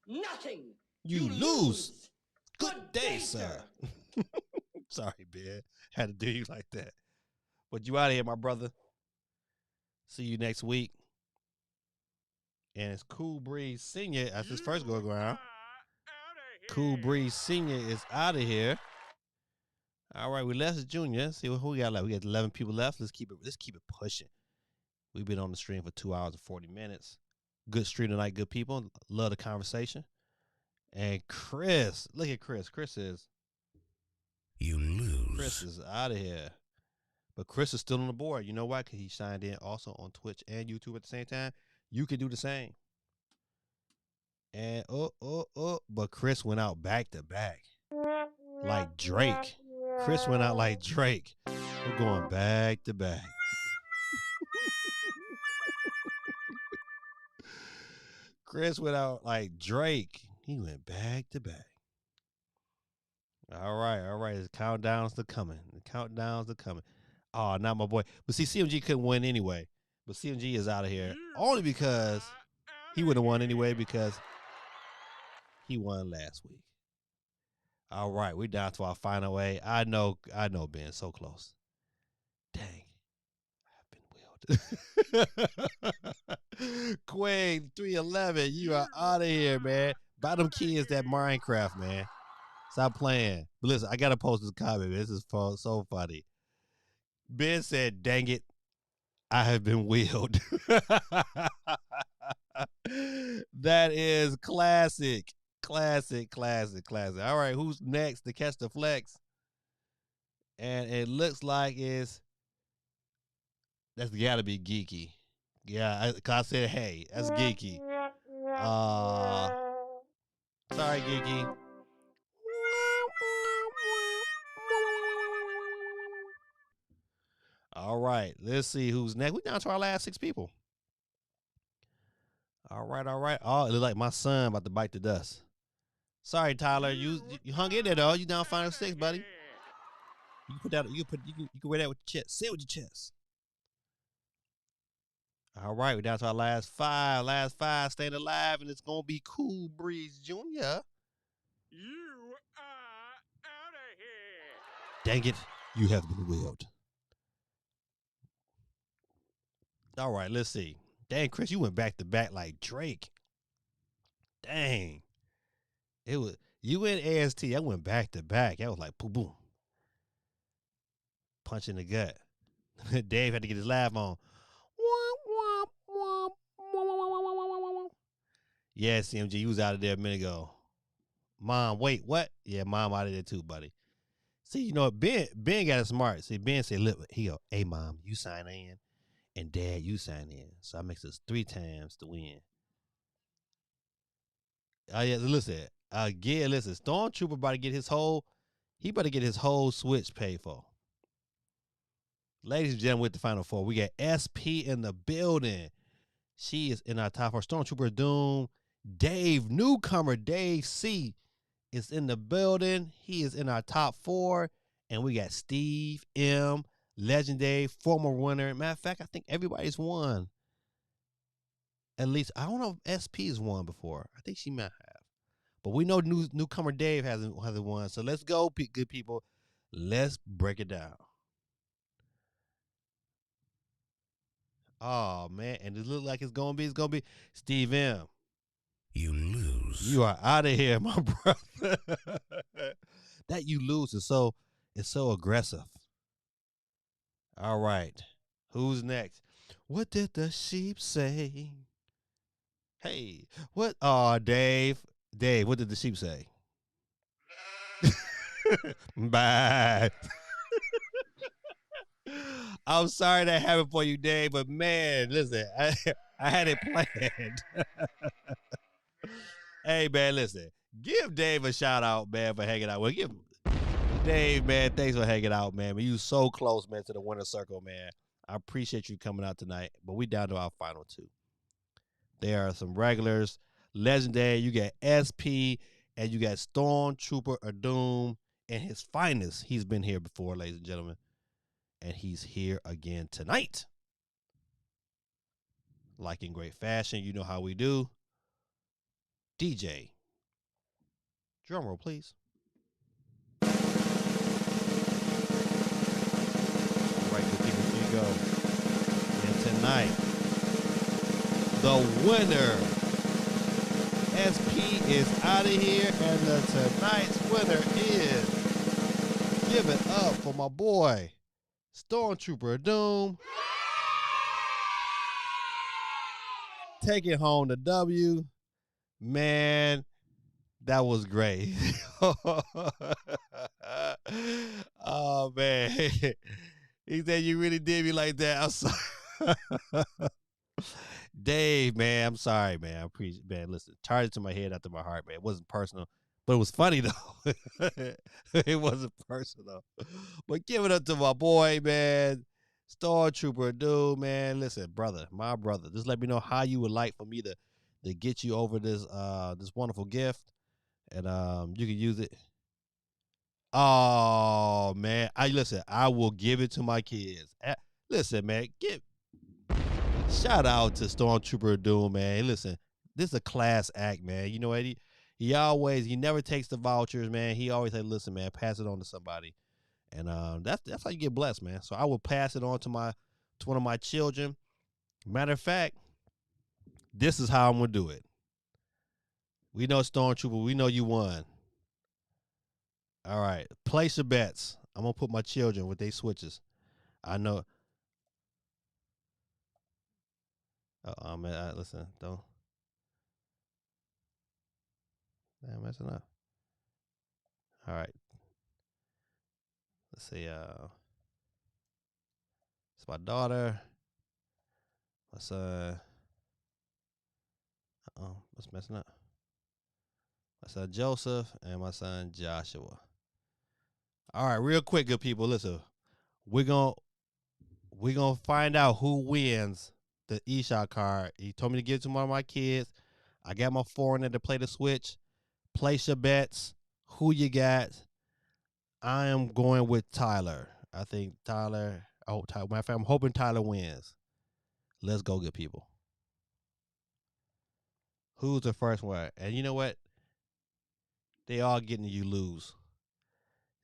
nothing. You lose. Good day, sir. Sorry, Ben. Had to do you like that. But you out of here, my brother. See you next week. And it's Cool Breeze Senior. That's his first go around. Cool Breeze Senior is out of here. All right, we left Junior. See who we got left. We got 11 people left. Let's keep it pushing. We've been on the stream for 2 hours and 40 minutes. Good stream tonight, good people. Love the conversation. And Chris, look at Chris. Chris is You lose. Chris is out of here. But Chris is still on the board. You know why? Because he signed in also on Twitch and YouTube at the same time. You can do the same. And but Chris went out back to back. Like Drake. Chris went out like Drake. We're going back to back. Chris went out like Drake. He went back to back. All right. The countdowns are coming. Oh, not my boy. But see, CMG couldn't win anyway. But CMG is out of here. Only because he would have won anyway because he won last week. All right, we're down to our final way. I know, Ben, so close. Dang. I've been wheeled. Queen 311, you are out of here, man. Buy them kids that Minecraft, man. Stop playing. But listen, I gotta post this comment, man. This is so funny. Ben said, dang it, I have been wheeled. That is classic. Classic. All right, who's next to catch the flex? And it looks like that's gotta be Geeky. Yeah, I said, hey, that's Geeky. Sorry, Geeky. All right, let's see who's next. We're down to our last 6 people. All right. Oh, it looks like my son about to bite the dust. Sorry, Tyler. You hung in there though. You down 5 or 6, buddy. You put that. You can wear that with your chest. Say it with your chest. All right, we're down to our last 5. Last 5 staying alive, and it's gonna be Cool Breeze Jr. You are out of here. Dang it, you have been wheeled. All right, let's see. Dang, Chris, you went back to back like Drake. Dang. It was you and AST. I went back to back. I was like boom, boom. Punch in the gut. Dave had to get his laugh on. Yeah, CMG, you was out of there a minute ago. Mom, wait, what? Yeah, Mom out of there too, buddy. See, you know, Ben got it smart. See, Ben said, look, he go, hey, Mom, you sign in, and Dad, you sign in. So that makes us 3 times to win. Yeah, listen, Stormtrooper about to get his whole Switch paid for. Ladies and gentlemen, with the final 4, we got SP in the building. She is in our top 4. Stormtrooper Doom. Dave, newcomer Dave C is in the building. He is in our top 4. And we got Steve M, legendary, former winner. Matter of fact, I think everybody's won. At least, I don't know if SP's won before. I think she might have. But we know newcomer Dave hasn't won. So let's go, good people. Let's break it down. Oh man, and it look like it's gonna be Steve M. You lose. You are out of here, my brother. That you lose is so aggressive. All right. Who's next? What did the sheep say? Hey, what? Oh, Dave. Dave, what did the sheep say? Bye. I'm sorry that happened for you, Dave, but man, listen, I had it planned. Hey, man, listen, give Dave a shout out, man, for hanging out. Well, give Dave, man, thanks for hanging out, man. You so close, man, to the winner circle, man. I appreciate you coming out tonight, but we down to our final two. There are some regulars, legendary. You got SP and you got Stormtrooper Doom in his finest. He's been here before, ladies and gentlemen, and he's here again tonight. Like in great fashion, you know how we do. DJ, drum roll, please. All right, good people, here you go. And tonight, the winner, SP is out of here, and tonight's winner is, give it up for my boy, Stormtrooper Doom. Taking home the W. Man, that was great. Oh, man. He said you really did me like that. I'm sorry. Dave, man, I'm sorry, man. I appreciate, man. Listen, charged to my head, out to my heart, man. It wasn't personal, but it was funny though. It wasn't personal. But give it up to my boy, man. Stormtrooper, dude, man. Listen, brother, my brother. Just let me know how you would like for me to get you over this wonderful gift, and you can use it. Oh man, I will give it to my kids. Listen, man, shout out to Stormtrooper Doom, man. Listen, this is a class act, man. You know what? He never takes the vouchers, man. He always say, listen, man, pass it on to somebody. And that's how you get blessed, man. So I will pass it on to one of my children. Matter of fact, this is how I'm gonna do it. We know Stormtrooper, we know you won. All right. Place your bets. I'm gonna put my children with their switches. I know. Man, listen, don't. I'm messing up. All right. Let's see. It's my daughter, my son. Oh, what's messing up? My son Joseph and my son Joshua. All right, real quick, good people. Listen, we're gonna find out who wins the eShot card. He told me to give it to one of my kids. I got my foreigner to play the switch. Place your bets. Who you got? I am going with Tyler. I think Tyler. Oh, Tyler, matter of fact, I'm hoping Tyler wins. Let's go, good people. Who's the first one? And you know what? They all getting you lose.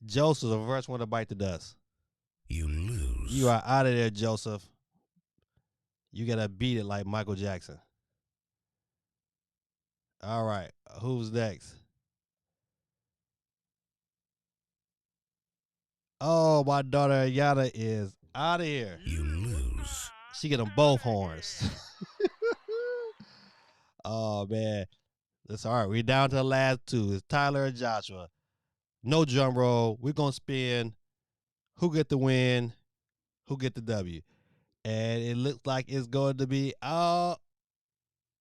Joseph's the first one to bite the dust. You lose. You are out of there, Joseph. You gotta beat it like Michael Jackson. All right, who's next? Oh, my daughter Yada is out of here. You lose. She get them both horns. Oh man, that's all right. We're down to the last two. It's Tyler and Joshua. No drum roll. We're gonna spin. Who get the win? Who get the W? And it looks like it's going to be it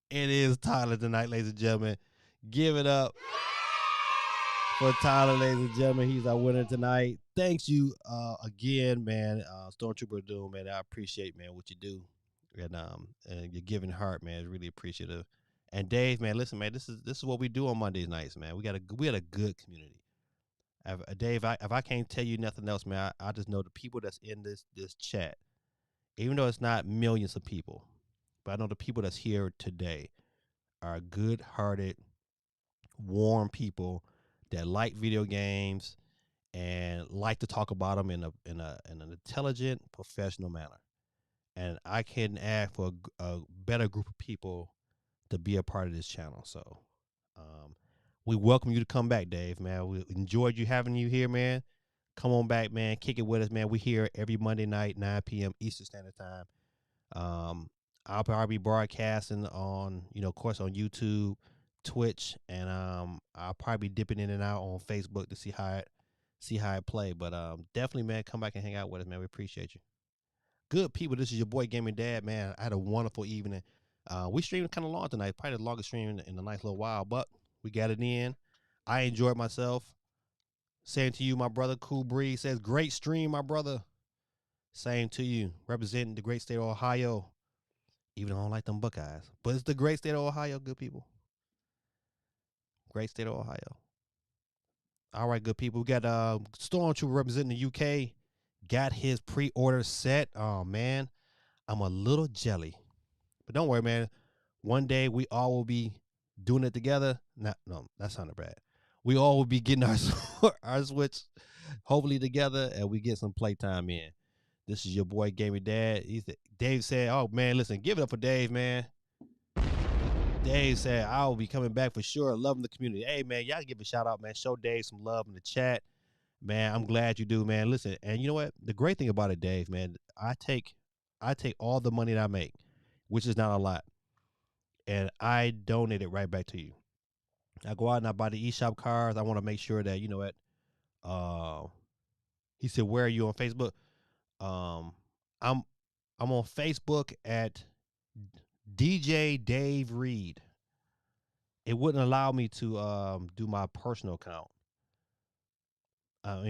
is Tyler tonight, ladies and gentlemen. Give it up for Tyler, ladies and gentlemen. He's our winner tonight. Thanks you again, man. Stormtrooper Doom, man. I appreciate, man, what you do. And your giving heart, man, is really appreciative. And Dave, man, listen, man, this is what we do on Mondays nights, man. We had a good community. Dave, if I can't tell you nothing else, man, I just know the people that's in this chat, even though it's not millions of people, but I know the people that's here today are good-hearted, warm people that like video games and like to talk about them in an intelligent, professional manner. and I couldn't ask for a better group of people to be a part of this channel. So, we welcome you to come back, Dave. Man, we enjoyed you having you here, man. Come on back, man. Kick it with us, man. We here every Monday night, 9 p.m. Eastern Standard Time. I'll probably be broadcasting on, of course, on YouTube, Twitch, and I'll probably be dipping in and out on Facebook to see how it play. But definitely, man, come back and hang out with us, man. We appreciate you. Good people, this is your boy Gaming Dad, man. I had a wonderful evening. We streamed kind of long tonight, probably the longest stream in a nice little while, but we got it in. I enjoyed myself. Saying to you, my brother, Cool Breeze says, great stream, my brother. Same to you. Representing the great state of Ohio. Even though I don't like them Buckeyes. But it's the great state of Ohio, good people. Great state of Ohio. All right, good people. We got Stormtrooper representing the UK. Got his pre-order set. Oh, man. I'm a little jelly. But don't worry, man. One day we all will be doing it together. No, that sounded bad. We all will be getting our Switch hopefully together, and we get some playtime in. This is your boy Gaming Dad. Dave said, oh, man, listen, give it up for Dave, man. Dave said, I will be coming back for sure. Loving the community. Hey, man, y'all give a shout out, man. Show Dave some love in the chat. Man, I'm glad you do, man. Listen, and you know what? The great thing about it, Dave, man, I take all the money that I make, which is not a lot, and I donate it right back to you. I go out and I buy the eShop cards. I want to make sure that, you know what, he said, where are you on Facebook? I'm on Facebook at DJ Dave Reed. It wouldn't allow me to do my personal account.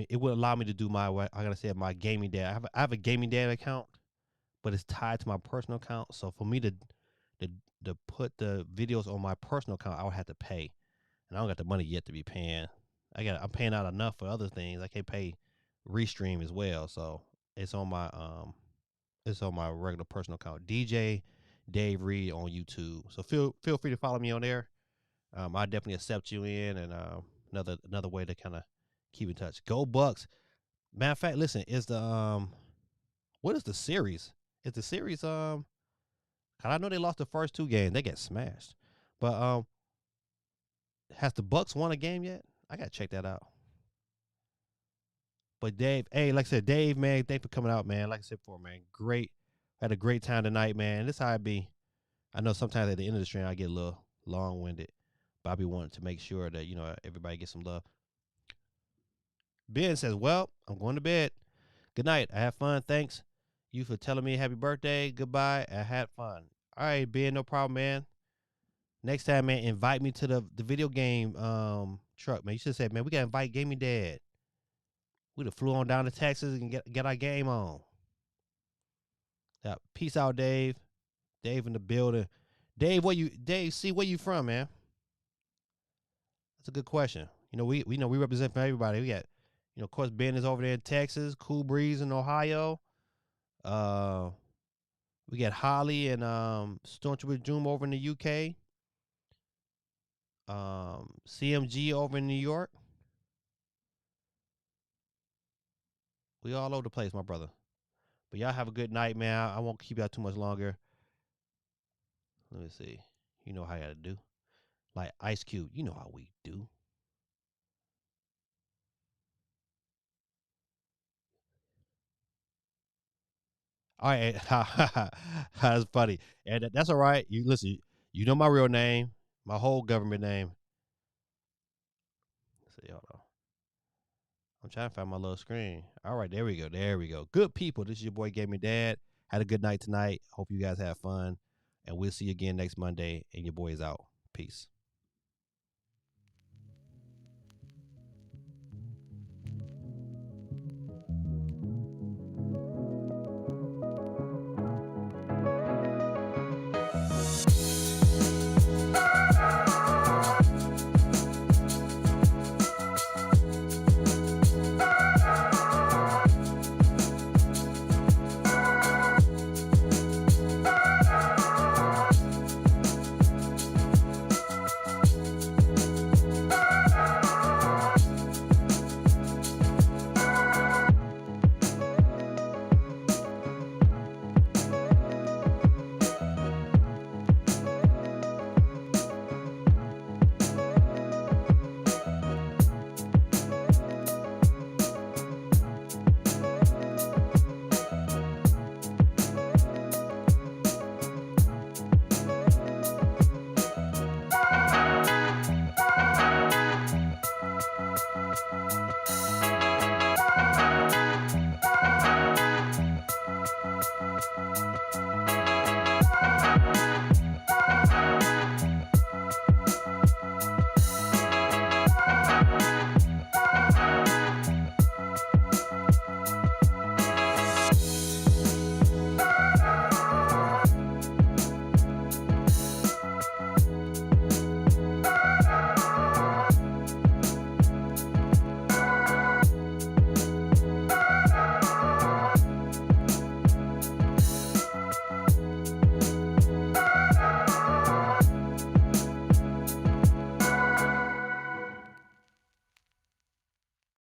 It would allow me to do my Gaming Dad. I have a Gaming Dad account, but it's tied to my personal account. So for me to put the videos on my personal account, I would have to pay, and I don't got the money yet to be paying. I'm paying out enough for other things. I can't pay Restream as well, so it's on my regular personal account, DJ Dave Reed on YouTube. So feel free to follow me on there. I definitely accept you in, and another way to kind of keep in touch. Go Bucks. Matter of fact, listen, is the what is the series? Is the series cause I know they lost the first 2 games. They get smashed. But has the Bucks won a game yet? I gotta check that out. But Dave, hey, like I said, Dave, man, thanks for coming out, man. Like I said before, man, great. Had a great time tonight, man. This how I be. I know sometimes at the end of the stream I get a little long-winded, but I be wanting to make sure that, everybody gets some love. Ben says, well, I'm going to bed. Good night. I had fun. Thanks you for telling me happy birthday. Goodbye. I had fun. All right, Ben, no problem, man. Next time, man, invite me to the video game truck, man. You should have said, man, we got to invite Gaming Dad. We'd have flew on down to Texas and get our game on. Yeah, peace out, Dave. Dave in the building. Dave, where you from, man? That's a good question. We represent for everybody. We got, of course, Ben is over there in Texas, Cool Breeze in Ohio. We got Holly and Stormtrooper Doom over in the UK. CMG over in New York. We all over the place, my brother. But y'all have a good night, man. I won't keep y'all too much longer. Let me see. You know how I gotta do. Like Ice Cube, you know how we do. All right, that's funny, and that's all right. You listen. You know my real name, my whole government name. Let's see, hold on. I'm trying to find my little screen. All right, there we go. There we go. Good people. This is your boy Gaming Dad. Had a good night tonight. Hope you guys have fun, and we'll see you again next Monday. And your boy is out. Peace.